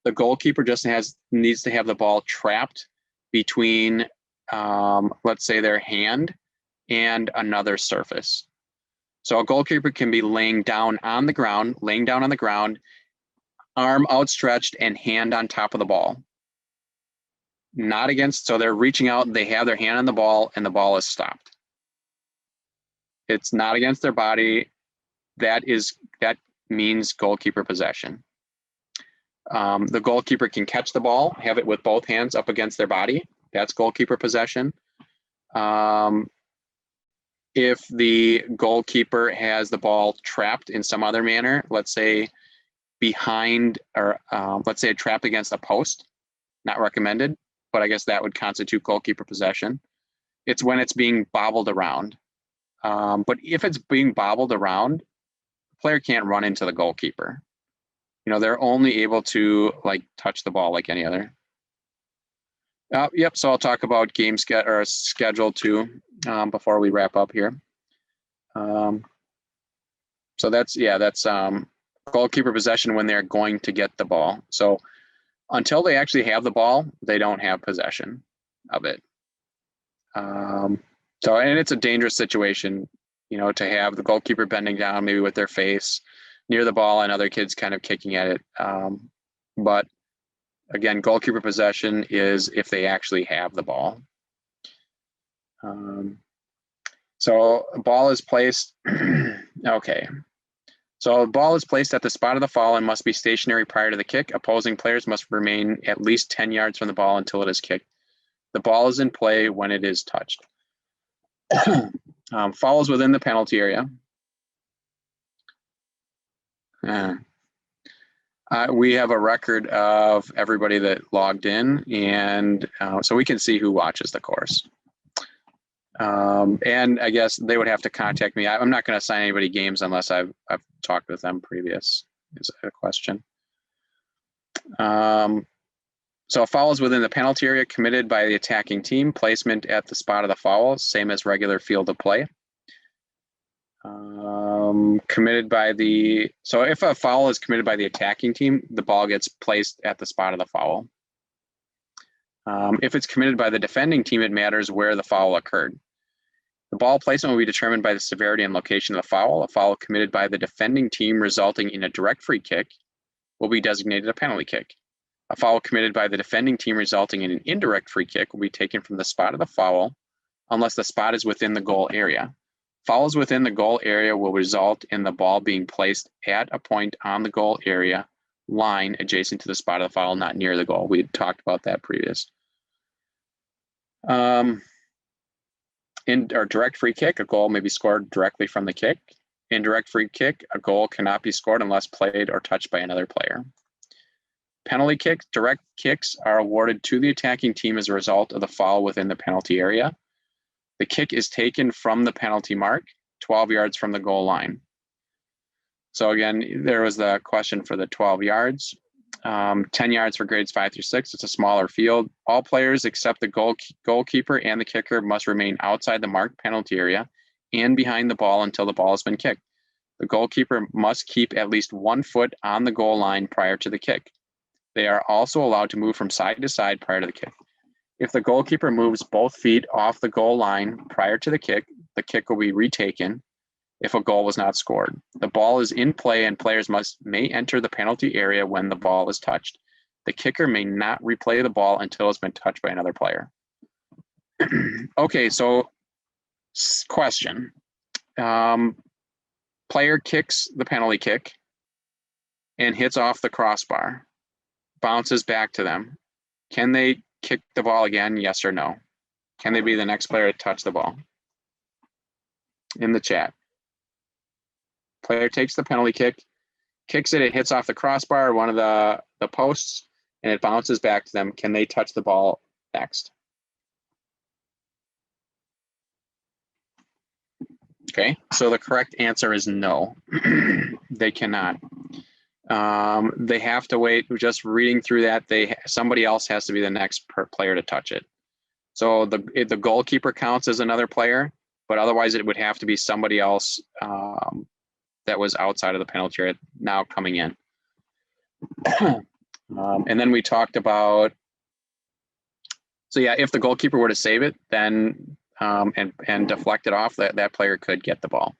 The goalkeeper just needs to have the ball trapped between, let's say, their hand and another surface. So a goalkeeper can be laying down on the ground, arm outstretched and hand on top of the ball. Not against, so they're reaching out, they have their hand on the ball, and the ball is stopped. It's not against their body. That means goalkeeper possession. The goalkeeper can catch the ball, have it with both hands up against their body. That's goalkeeper possession. If the goalkeeper has the ball trapped in some other manner, let's say behind, or let's say trapped against a post, not recommended, but I guess that would constitute goalkeeper possession. It's when it's being bobbled around. But if it's being bobbled around, the player can't run into the goalkeeper. They're only able to touch the ball like any other. Yep. So I'll talk about game schedule too before we wrap up here. So that's goalkeeper possession when they're going to get the ball. So until they actually have the ball, they don't have possession of it. And it's a dangerous situation, to have the goalkeeper bending down maybe with their face near the ball and other kids kind of kicking at it. But again, goalkeeper possession is if they actually have the ball. So a ball is placed. Okay. So a ball is placed at the spot of the foul and must be stationary prior to the kick. Opposing players must remain at least 10 yards from the ball until it is kicked. The ball is in play when it is touched. Fouls within the penalty area. We have a record of everybody that logged in, and so we can see who watches the course. And I guess they would have to contact me. I'm not going to assign anybody games unless I've talked with them previous, is a question. So a foul is within the penalty area committed by the attacking team. Placement at the spot of the foul, same as regular field of play. Committed by so if a foul is committed by the attacking team, the ball gets placed at the spot of the foul. If it's committed by the defending team, it matters where the foul occurred. The ball placement will be determined by the severity and location of the foul. A foul committed by the defending team resulting in a direct free kick will be designated a penalty kick. A foul committed by the defending team resulting in an indirect free kick will be taken from the spot of the foul unless the spot is within the goal area. Fouls within the goal area will result in the ball being placed at a point on the goal area line adjacent to the spot of the foul, not near the goal. We talked about that previous. In or direct free kick, a goal may be scored directly from the kick. Indirect free kick, a goal cannot be scored unless played or touched by another player. Penalty kicks, direct kicks are awarded to the attacking team as a result of the foul within the penalty area. The kick is taken from the penalty mark, 12 yards from the goal line. So again, there was the question for the 12 yards. 10 yards for grades 5 through 6. It's a smaller field. All players except the goalkeeper and the kicker must remain outside the marked penalty area and behind the ball until the ball has been kicked. The goalkeeper must keep at least 1 foot on the goal line prior to the kick. They are also allowed to move from side to side prior to the kick. If the goalkeeper moves both feet off the goal line prior to the kick will be retaken if a goal was not scored. The ball is in play and players may enter the penalty area when the ball is touched. The kicker may not replay the ball until it's been touched by another player. Okay, so question. Player kicks the penalty kick and hits off the crossbar, bounces back to them. Can they kick the ball again, yes or no? Can they be the next player to touch the ball? In the chat. Player takes the penalty kick, kicks it, it hits off the crossbar, one of the posts, and it bounces back to them. Can they touch the ball next? Okay, so the correct answer is no. They cannot. They have to wait. Just reading through that, somebody else has to be the next player to touch it. So the goalkeeper counts as another player, but otherwise it would have to be somebody else that was outside of the penalty area now coming in. And then we talked about, so yeah, if the goalkeeper were to save it, then and deflect it off, that player could get the ball.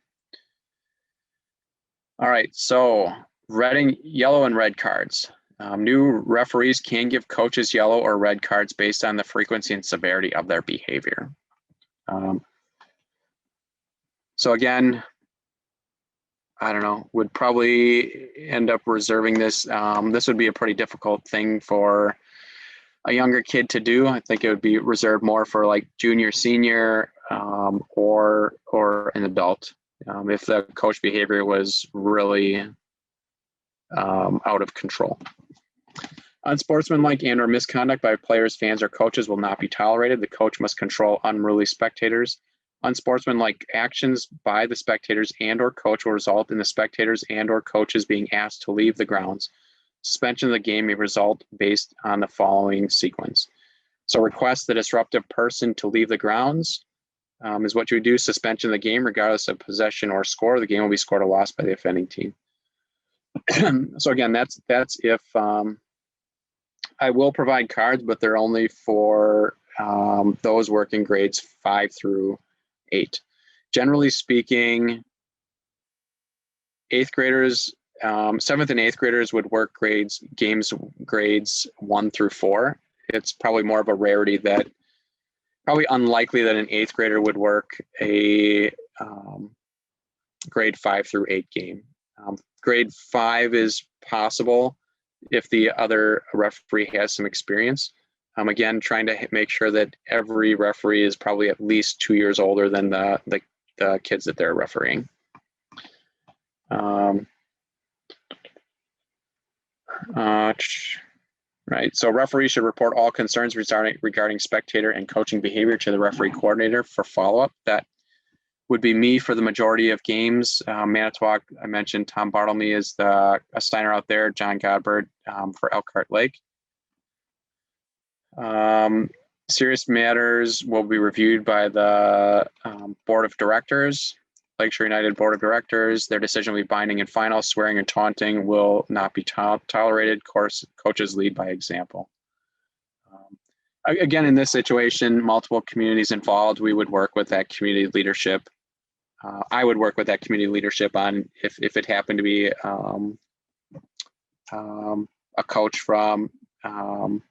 All right, so yellow and red cards. New referees can give coaches yellow or red cards based on the frequency and severity of their behavior. So again, I don't know, would probably end up reserving this. This would be a pretty difficult thing for a younger kid to do. I think it would be reserved more for like junior, senior, or an adult. If the coach behavior was really out of control. Unsportsmanlike and or misconduct by players, fans, or coaches will not be tolerated. The coach must control unruly spectators. Unsportsmanlike actions by the spectators and or coach will result in the spectators and or coaches being asked to leave the grounds. Suspension of the game may result based on the following sequence. So request the disruptive person to leave the grounds is what you would do. Suspension of the game regardless of possession or score. The game will be scored or lost by the offending team. So again, that's if I will provide cards, but they're only for those working grades 5 through 8. Generally speaking, 8th graders, 7th and 8th graders would work games grades 1 through 4. It's probably more of a rarity that, probably unlikely that an 8th grader would work a grade 5 through 8 game. Grade 5 is possible if the other referee has some experience. Again, trying to make sure that every referee is probably at least 2 years older than the kids that they're refereeing. Right, so referees should report all concerns regarding spectator and coaching behavior to the referee coordinator for follow-up. That would be me for the majority of games. Manitowoc, I mentioned Tom Bartlemy is the assigner out there, John Godbert for Elkhart Lake. Serious matters will be reviewed by the Board of Directors, Lakeshore United Board of Directors. Their decision will be binding and final. Swearing and taunting will not be tolerated. Course, coaches lead by example. Again, in this situation, multiple communities involved, we would work with that community leadership. I would work with that community leadership on if it happened to be a coach from, from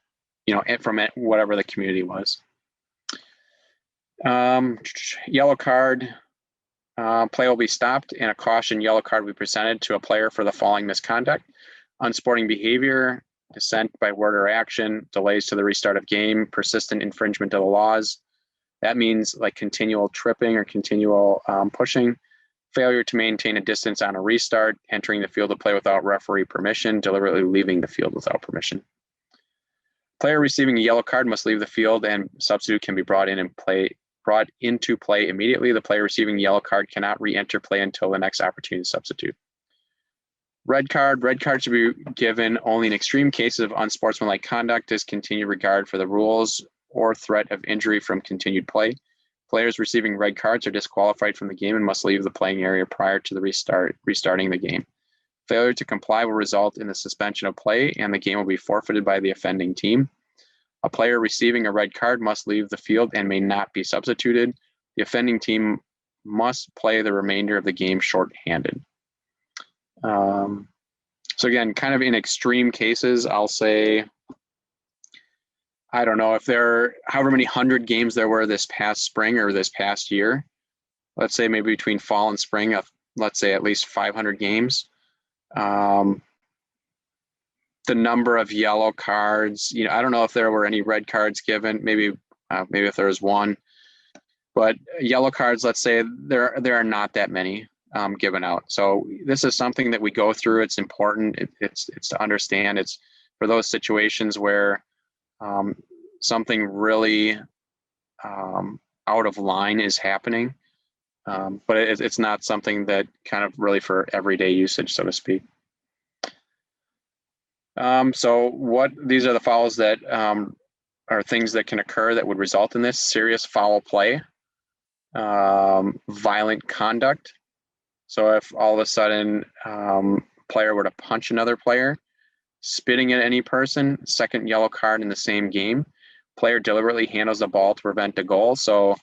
whatever the community was. Yellow card, play will be stopped and a caution yellow card will be presented to a player for the following misconduct: unsporting behavior, dissent by word or action, delays to the restart of game, persistent infringement of the laws. That means like continual tripping or continual pushing, failure to maintain a distance on a restart, entering the field of play without referee permission, deliberately leaving the field without permission. Player receiving a yellow card must leave the field and substitute can be brought into play immediately. The player receiving a yellow card cannot re-enter play until the next opportunity to substitute. Red card should be given only in extreme cases of unsportsmanlike conduct, discontinued regard for the rules, or threat of injury from continued play. Players receiving red cards are disqualified from the game and must leave the playing area prior to the restarting the game. Failure to comply will result in the suspension of play and the game will be forfeited by the offending team. A player receiving a red card must leave the field and may not be substituted. The offending team must play the remainder of the game shorthanded. So again, kind of in extreme cases, I'll say, I don't know if there, however many 100 games there were this past spring or this past year, let's say maybe between fall and spring of, let's say at least 500 games. The number of yellow cards, I don't know if there were any red cards given, maybe if there was one, but yellow cards, let's say there are not that many given out. So this is something that we go through. It's important. It's to understand. It's for those situations where something really out of line is happening, but it's not something that kind of really for everyday usage, so to speak. So these are the fouls that are things that can occur that would result in this: serious foul play, violent conduct. So if all of a sudden player were to punch another player, spitting at any person, second yellow card in the same game. Player deliberately handles the ball to prevent a goal. So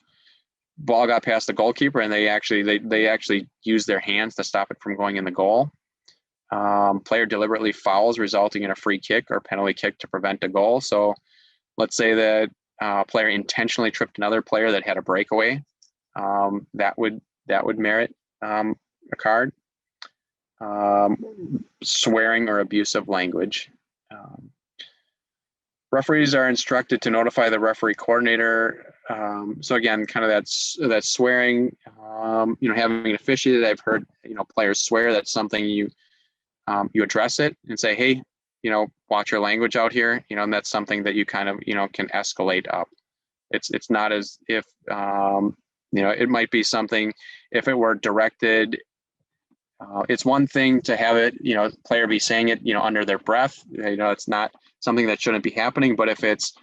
ball got past the goalkeeper and they actually use their hands to stop it from going in the goal. Player deliberately fouls, resulting in a free kick or penalty kick to prevent a goal. So let's say that player intentionally tripped another player that had a breakaway. That would merit a card. Swearing or abusive language. Referees are instructed to notify the referee coordinator. So again, kind of that's swearing. Having officiated, I've heard players swear. That's something you address it and say, hey, watch your language out here. And that's something that you kind of can escalate up. It's not as if it might be something if it were directed. It's one thing to have it, player be saying it, under their breath. It's not something that shouldn't be happening. But if it's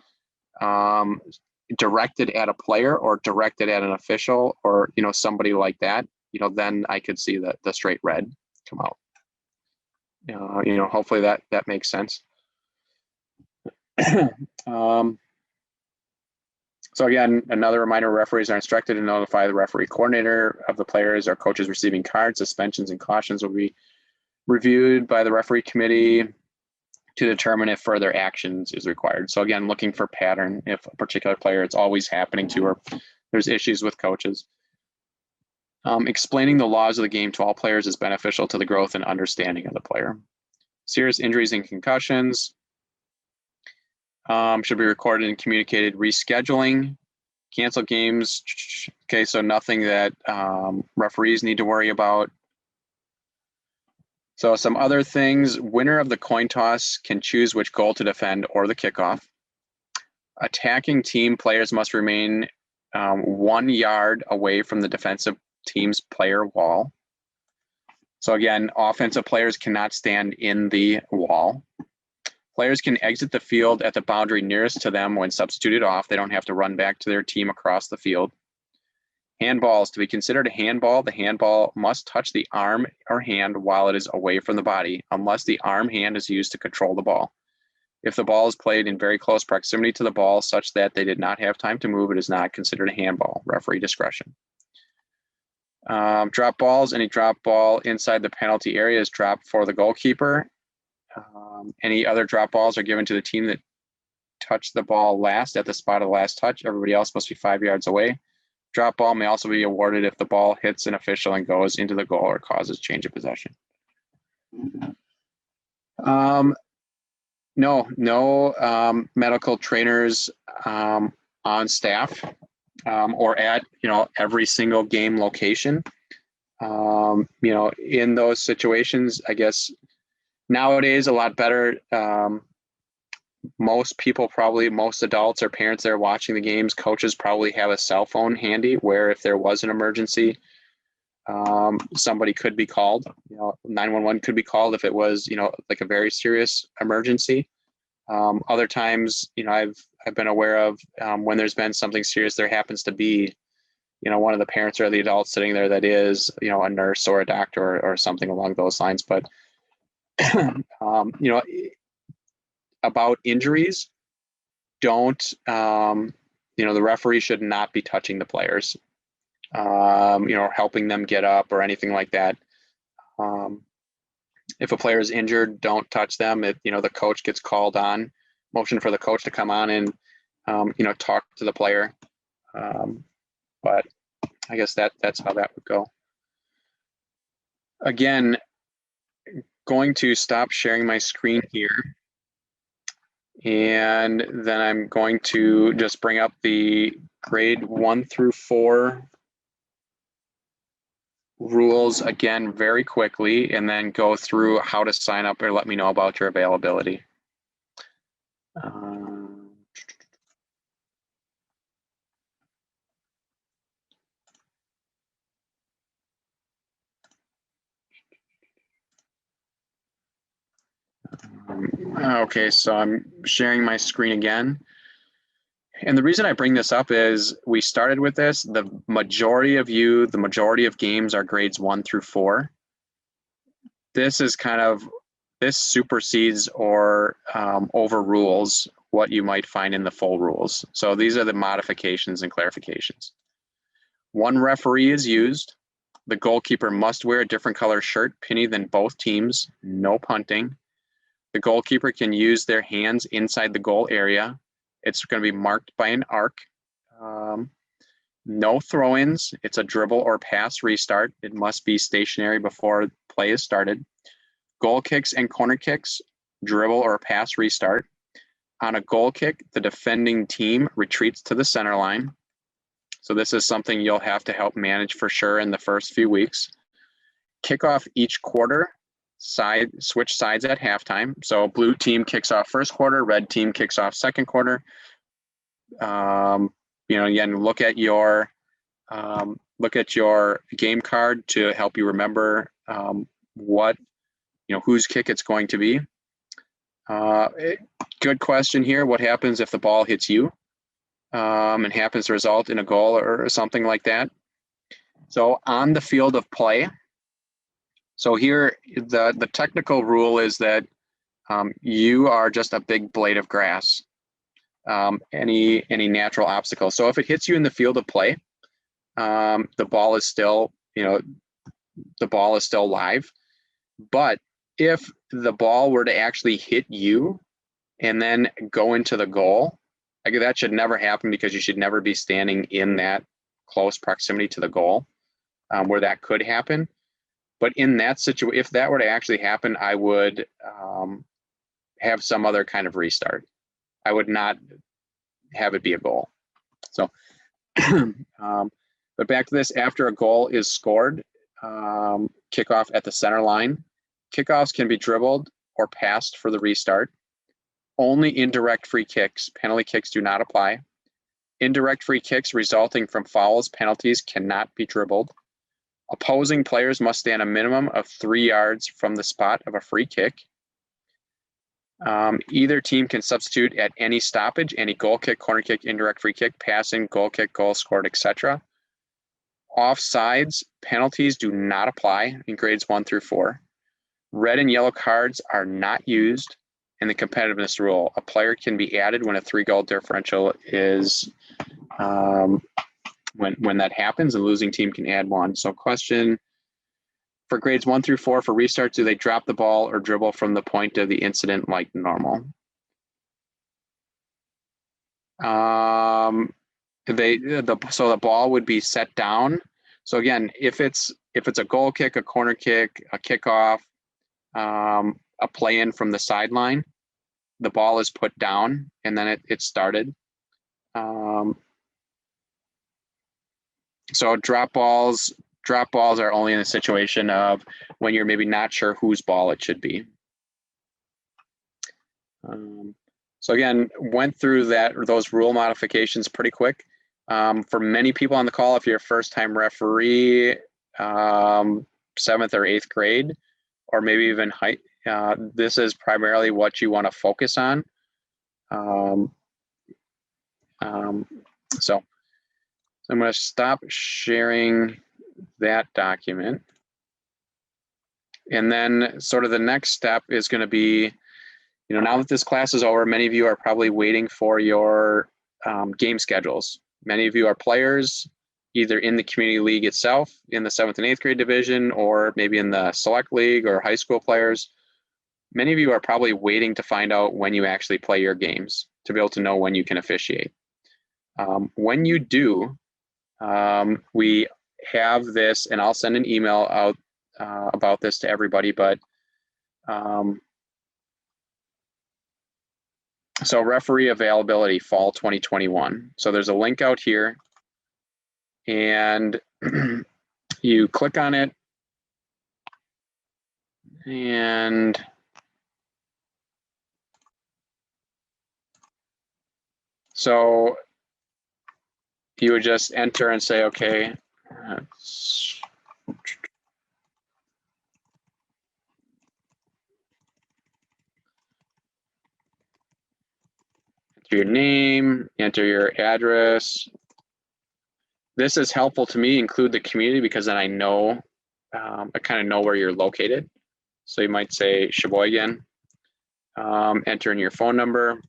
directed at a player or directed at an official or somebody like that, then I could see the straight red come out. Hopefully that makes sense. So again, another reminder: referees are instructed to notify the referee coordinator of the players or coaches receiving cards. Suspensions and cautions will be reviewed by the referee committee to determine if further actions is required. So again, looking for pattern. If a particular player, it's always happening to, or there's issues with coaches. Explaining the laws of the game to all players is beneficial to the growth and understanding of the player. Serious injuries and concussions should be recorded and communicated. Rescheduling, cancel games. Okay, so nothing that referees need to worry about. So some other things: winner of the coin toss can choose which goal to defend or the kickoff. Attacking team players must remain 1 yard away from the defensive team's player wall. So again, offensive players cannot stand in the wall. Players can exit the field at the boundary nearest to them when substituted off. They don't have to run back to their team across the field. Handballs: to be considered a handball, the handball must touch the arm or hand while it is away from the body, unless the arm hand is used to control the ball. If the ball is played in very close proximity to the ball such that they did not have time to move, it is not considered a handball. Referee discretion. Drop balls. Any drop ball inside the penalty area is dropped for the goalkeeper. Any other drop balls are given to the team that touched the ball last at the spot of the last touch. Everybody else must be 5 yards away. Drop ball may also be awarded if the ball hits an official and goes into the goal or causes change of possession. No medical trainers on staff or at every single game location. In those situations, I guess nowadays a lot better. Most adults or parents that are watching the games, coaches probably have a cell phone handy where if there was an emergency, somebody could be called. 911 could be called if it was like a very serious emergency. Other times, I've been aware of when there's been something serious, there happens to be one of the parents or the adults sitting there that is a nurse or a doctor or something along those lines. But about injuries, don't the referee should not be touching the players, helping them get up or anything like that. If a player is injured, don't touch them. If the coach gets called on, motion for the coach to come on and talk to the player. But I guess that's how that would go. Again, going to stop sharing my screen here. And then I'm going to just bring up the grade 1 through 4 rules again very quickly, and then go through how to sign up or let me know about your availability. Okay, so I'm sharing my screen again. And the reason I bring this up is we started with this. The majority of games are grades 1 through 4. This supersedes or overrules what you might find in the full rules. So these are the modifications and clarifications. 1 referee is used. The goalkeeper must wear a different color shirt, penny than both teams. No punting. The goalkeeper can use their hands inside the goal area. It's going to be marked by an arc. No throw-ins. It's a dribble or pass restart. It must be stationary before play is started. Goal kicks and corner kicks, dribble or pass restart. On a goal kick, the defending team retreats to the center line. So this is something you'll have to help manage for sure in the first few weeks. Kickoff each quarter. Switch sides at halftime. So blue team kicks off first quarter, red team kicks off second quarter. Again, look at your game card to help you remember whose kick it's going to be. Good question here. What happens if the ball hits you and happens to result in a goal or something like that? So on the field of play. So here, the technical rule is that you are just a big blade of grass, any natural obstacle. So if it hits you in the field of play, the ball is still live. But if the ball were to actually hit you and then go into the goal, that should never happen because you should never be standing in that close proximity to the goal where that could happen. But in that situation, if that were to actually happen, I would have some other kind of restart. I would not have it be a goal. So, but back to this, after a goal is scored, kickoff at the center line. Kickoffs can be dribbled or passed for the restart. Only indirect free kicks, penalty kicks do not apply. Indirect free kicks resulting from fouls, penalties cannot be dribbled. Opposing players must stand a minimum of 3 yards from the spot of a free kick. Either team can substitute at any stoppage, any goal kick, corner kick, indirect free kick, passing, goal kick, goal scored, etc. Offsides, penalties do not apply in grades 1 through 4. Red and yellow cards are not used, in the competitiveness rule, a player can be added when a 3-goal differential is when that happens, a losing team can add 1. So question, for grades 1 through 4 for restarts, do they drop the ball or dribble from the point of the incident like normal? So the ball would be set down. So again, if it's a goal kick, a corner kick, a kickoff, a play in from the sideline, the ball is put down and then it started. So drop balls are only in a situation of when you're maybe not sure whose ball it should be. So again, went through those rule modifications pretty quick. For many people on the call, if you're a first-time referee, 7th or 8th grade, or maybe even this is primarily what you want to focus on. So I'm going to stop sharing that document. And then sort of the next step is going to be, now that this class is over, many of you are probably waiting for your game schedules. Many of you are players, either in the community league itself, in the 7th and 8th grade division, or maybe in the select league or high school players. Many of you are probably waiting to find out when you actually play your games to be able to know when you can officiate. When you do, we have this, and I'll send an email out about this to everybody, but so referee availability fall 2021. So there's a link out here and you click on it and so you would just enter and say, okay, enter your name, enter your address. This is helpful to me, include the community, because then I know, I kind of know where you're located. So you might say Sheboygan, enter in your phone number.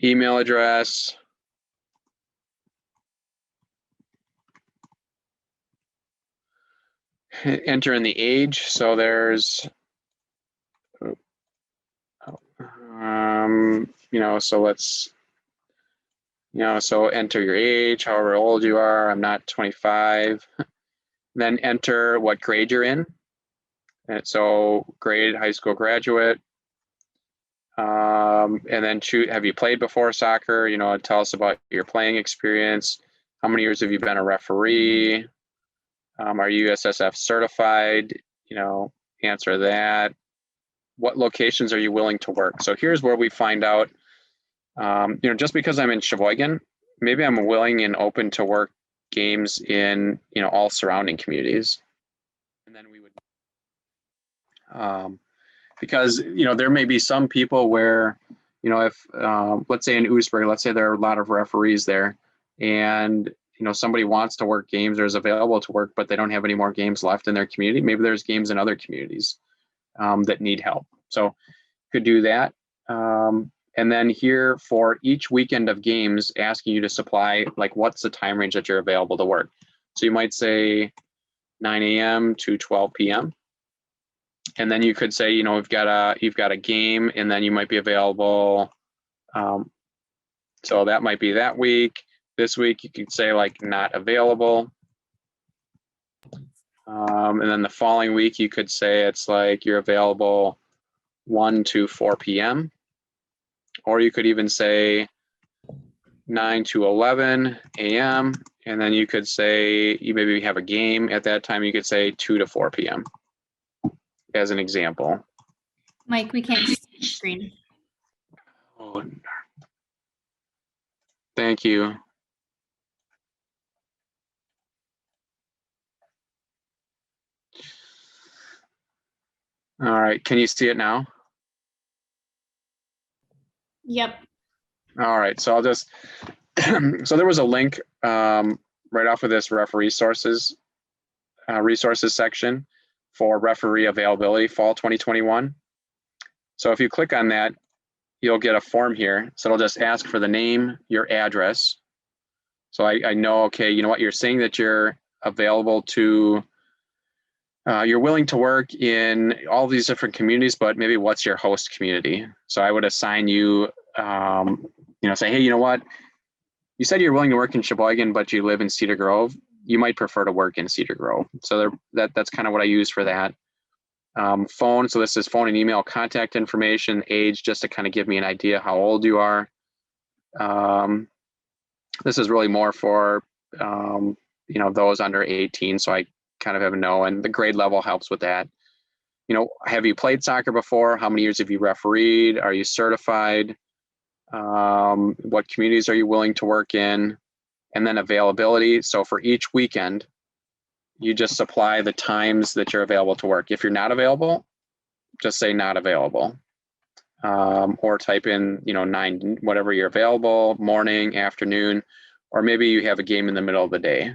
Email address. Enter in the age. So there's, so let's, so enter your age, however old you are. I'm not 25. Then enter what grade you're in. And so grade, high school graduate. And then choose, have you played before soccer? Tell us about your playing experience. How many years have you been a referee? Are you USSF certified? Answer that. What locations are you willing to work? So here's where we find out, just because I'm in Sheboygan, maybe I'm willing and open to work games in, all surrounding communities. And then we would, because, there may be some people where, if, let's say in Oostburg, let's say there are a lot of referees there and, somebody wants to work games or is available to work, but they don't have any more games left in their community. Maybe there's games in other communities that need help. So could do that. And then here for each weekend of games, asking you to supply, like, what's the time range that you're available to work? So you might say 9 a.m. to 12 p.m. And then you could say, you've got a game, and then you might be available. So that might be that week. This week, you could say like not available. And then the following week, you could say it's like you're available 1 to 4 p.m. Or you could even say 9 to 11 a.m. And then you could say you maybe have a game at that time. You could say 2 to 4 p.m. as an example. Mike, we can't see the screen. Oh, thank you. All right, can you see it now? Yep. All right, so I'll just, so there was a link right off of this referee sources resources section for referee availability fall 2021. So if you click on that, you'll get a form here. So it'll just ask for the name, your address. So I know, okay, you know what, you're saying that you're available to, you're willing to work in all these different communities, but maybe what's your host community? So I would assign you, say, hey, you know what, you said you're willing to work in Sheboygan, but you live in Cedar Grove. You might prefer to work in Cedar Grove. So that's kind of what I use for that. Phone, so this is phone and email contact information, age, just to kind of give me an idea how old you are. This is really more for, those under 18, so I kind of have a know, and the grade level helps with that. Have you played soccer before? How many years have you refereed? Are you certified? What communities are you willing to work in? And then availability. So for each weekend, you just supply the times that you're available to work. If you're not available, just say not available. Or type in, 9, whatever you're available, morning, afternoon, or maybe you have a game in the middle of the day.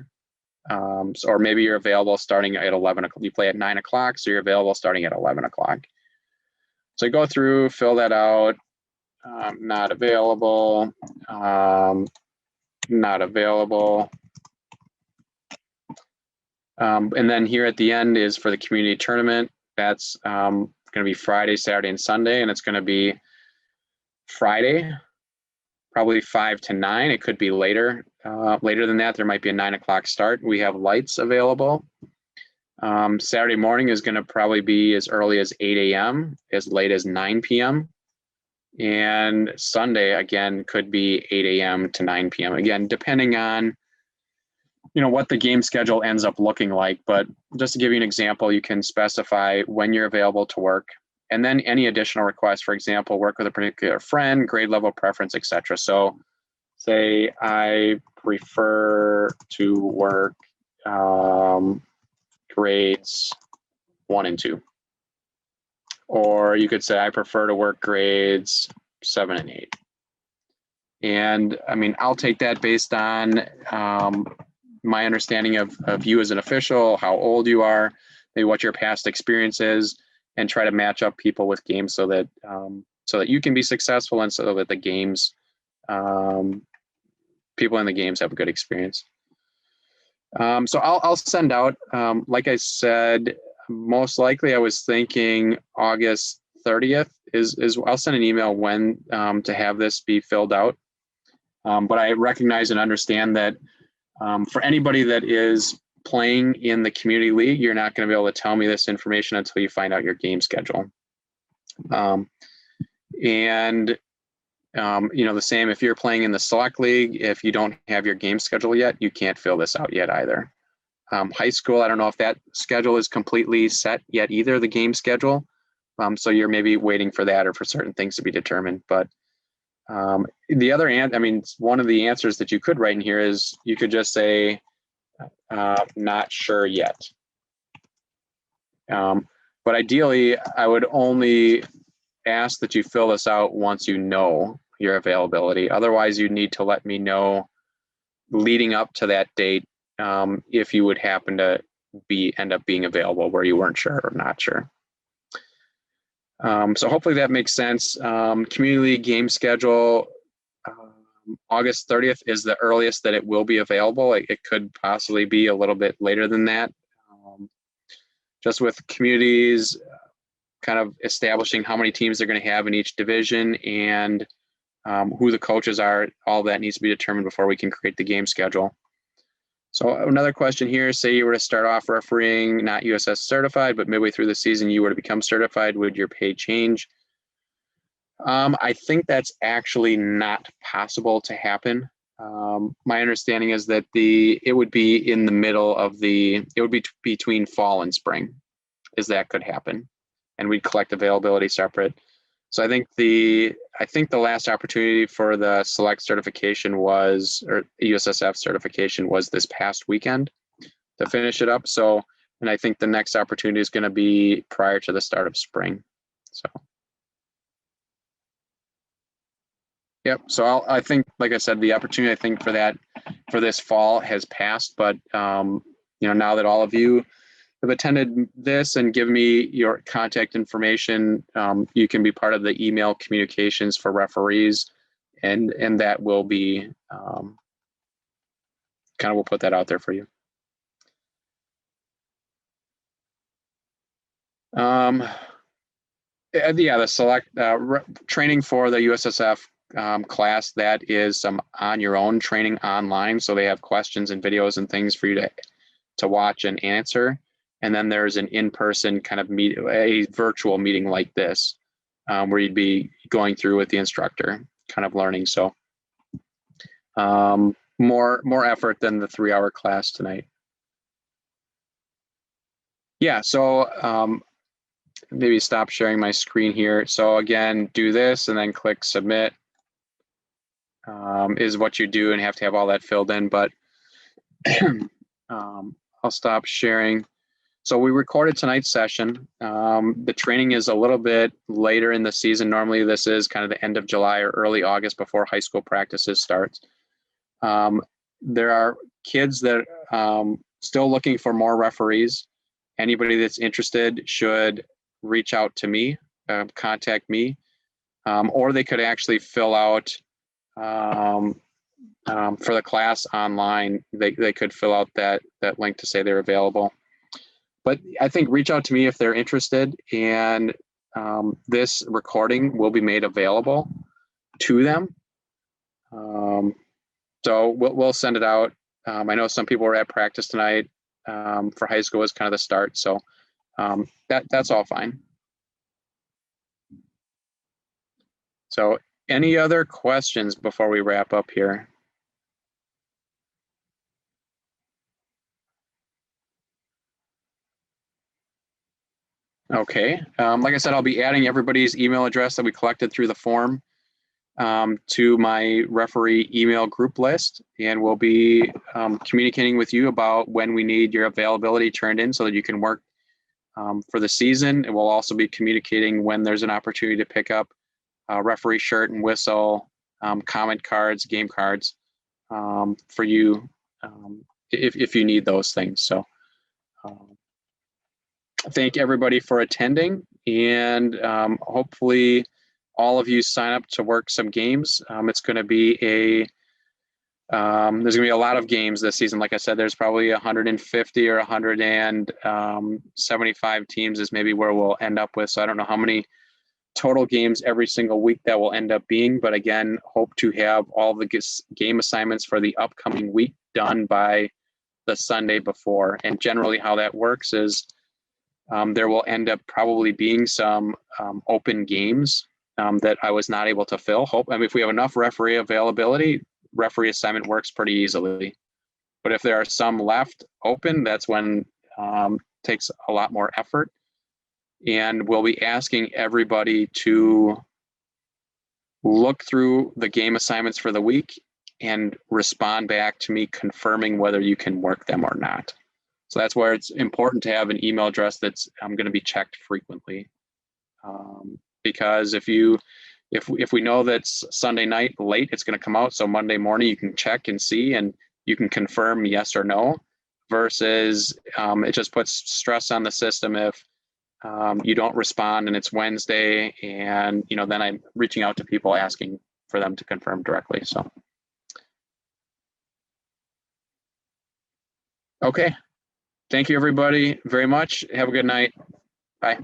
Or maybe you're available starting at 11 o'clock. You play at 9 o'clock, so you're available starting at 11 o'clock. So go through, fill that out. Not available. Not available. And then here at the end is for the community tournament. That's going to be Friday, Saturday, and Sunday, and it's going to be Friday, probably 5 to 9. It could be later. Later than that, there might be a 9 o'clock start. We have lights available. Saturday morning is going to probably be as early as 8 a.m., as late as 9 p.m. And Sunday, again, could be 8 a.m. to 9 p.m. Again, depending on what the game schedule ends up looking like. But just to give you an example, you can specify when you're available to work, and then any additional requests, for example, work with a particular friend, grade level preference, etc. So say I prefer to work grades 1 and 2. Or you could say I prefer to work grades 7 and 8. And I mean, I'll take that based on my understanding of you as an official, how old you are, maybe what your past experience is, and try to match up people with games so that you can be successful, and so that the games, people in the games have a good experience. So I'll send out, like I said, most likely I was thinking August 30th is I'll send an email when to have this be filled out. But I recognize and understand that for anybody that is playing in the community league, you're not going to be able to tell me this information until you find out your game schedule. The same if you're playing in the select league, if you don't have your game schedule yet, you can't fill this out yet either. High school, I don't know if that schedule is completely set yet either, the game schedule. So you're maybe waiting for that or for certain things to be determined. But the other, one of the answers that you could write in here is you could just say, not sure yet. But ideally, I would only ask that you fill this out once you know your availability. Otherwise, you need to let me know leading up to that date if you would happen to end up being available where you weren't sure or not sure. So hopefully that makes sense. Community league game schedule, August 30th is the earliest that it will be available. It could possibly be a little bit later than that. Just with communities kind of establishing how many teams they're going to have in each division and who the coaches are, all that needs to be determined before we can create the game schedule. So another question here, say you were to start off refereeing, not USS certified, but midway through the season you were to become certified, would your pay change? I think that's actually not possible to happen. My understanding is that it would be in the middle of it would be between fall and spring, is that could happen. And we'd collect availability separate. So I think the last opportunity for the select certification or USSF certification was this past weekend to finish it up. So, and I think the next opportunity is going to be prior to the start of spring. So, yep. So I think, like I said, the opportunity I think for this fall has passed, but now that all of you have attended this and give me your contact information, you can be part of the email communications for referees, and that will be we'll put that out there for you. Yeah, the select training for the USSF class, that is some on your own training online. So they have questions and videos and things for you to watch and answer. And then there's an in-person kind of a virtual meeting like this, where you'd be going through with the instructor, kind of learning. So more effort than the 3-hour class tonight. Yeah, so maybe stop sharing my screen here. So again, do this and then click submit, is what you do, and have to have all that filled in. But I'll stop sharing. So we recorded tonight's session. The training is a little bit later in the season. Normally this is kind of the end of July or early August before high school practices starts. There are kids that still looking for more referees. Anybody that's interested should reach out to me, contact me, or they could actually fill out for the class online. They could fill out that link to say they're available. But I think reach out to me if they're interested, and this recording will be made available to them. So we'll send it out. I know some people were at practice tonight. For high school was kind of the start, so that's all fine. So any other questions before we wrap up here? Okay, like I said, I'll be adding everybody's email address that we collected through the form to my referee email group list, and we'll be communicating with you about when we need your availability turned in so that you can work for the season. And we'll also be communicating when there's an opportunity to pick up referee shirt and whistle, comment cards, game cards for you if you need those things. So thank everybody for attending, and hopefully all of you sign up to work some games. It's going to be there's going to be a lot of games this season. Like I said, there's probably 150 or 175 teams is maybe where we'll end up with. So I don't know how many total games every single week that will end up being, but again, hope to have all the game assignments for the upcoming week done by the Sunday before. And generally how that works is there will end up probably being some open games that I was not able to fill. If we have enough referee availability, referee assignment works pretty easily. But if there are some left open, that's when takes a lot more effort. And we'll be asking everybody to look through the game assignments for the week and respond back to me confirming whether you can work them or not. So that's where it's important to have an email address that's going to be checked frequently. Because if we know that's Sunday night late, it's going to come out. So Monday morning you can check and see, and you can confirm yes or no, versus it just puts stress on the system if you don't respond and it's Wednesday, and then I'm reaching out to people asking for them to confirm directly. So okay, thank you everybody very much. Have a good night. Bye.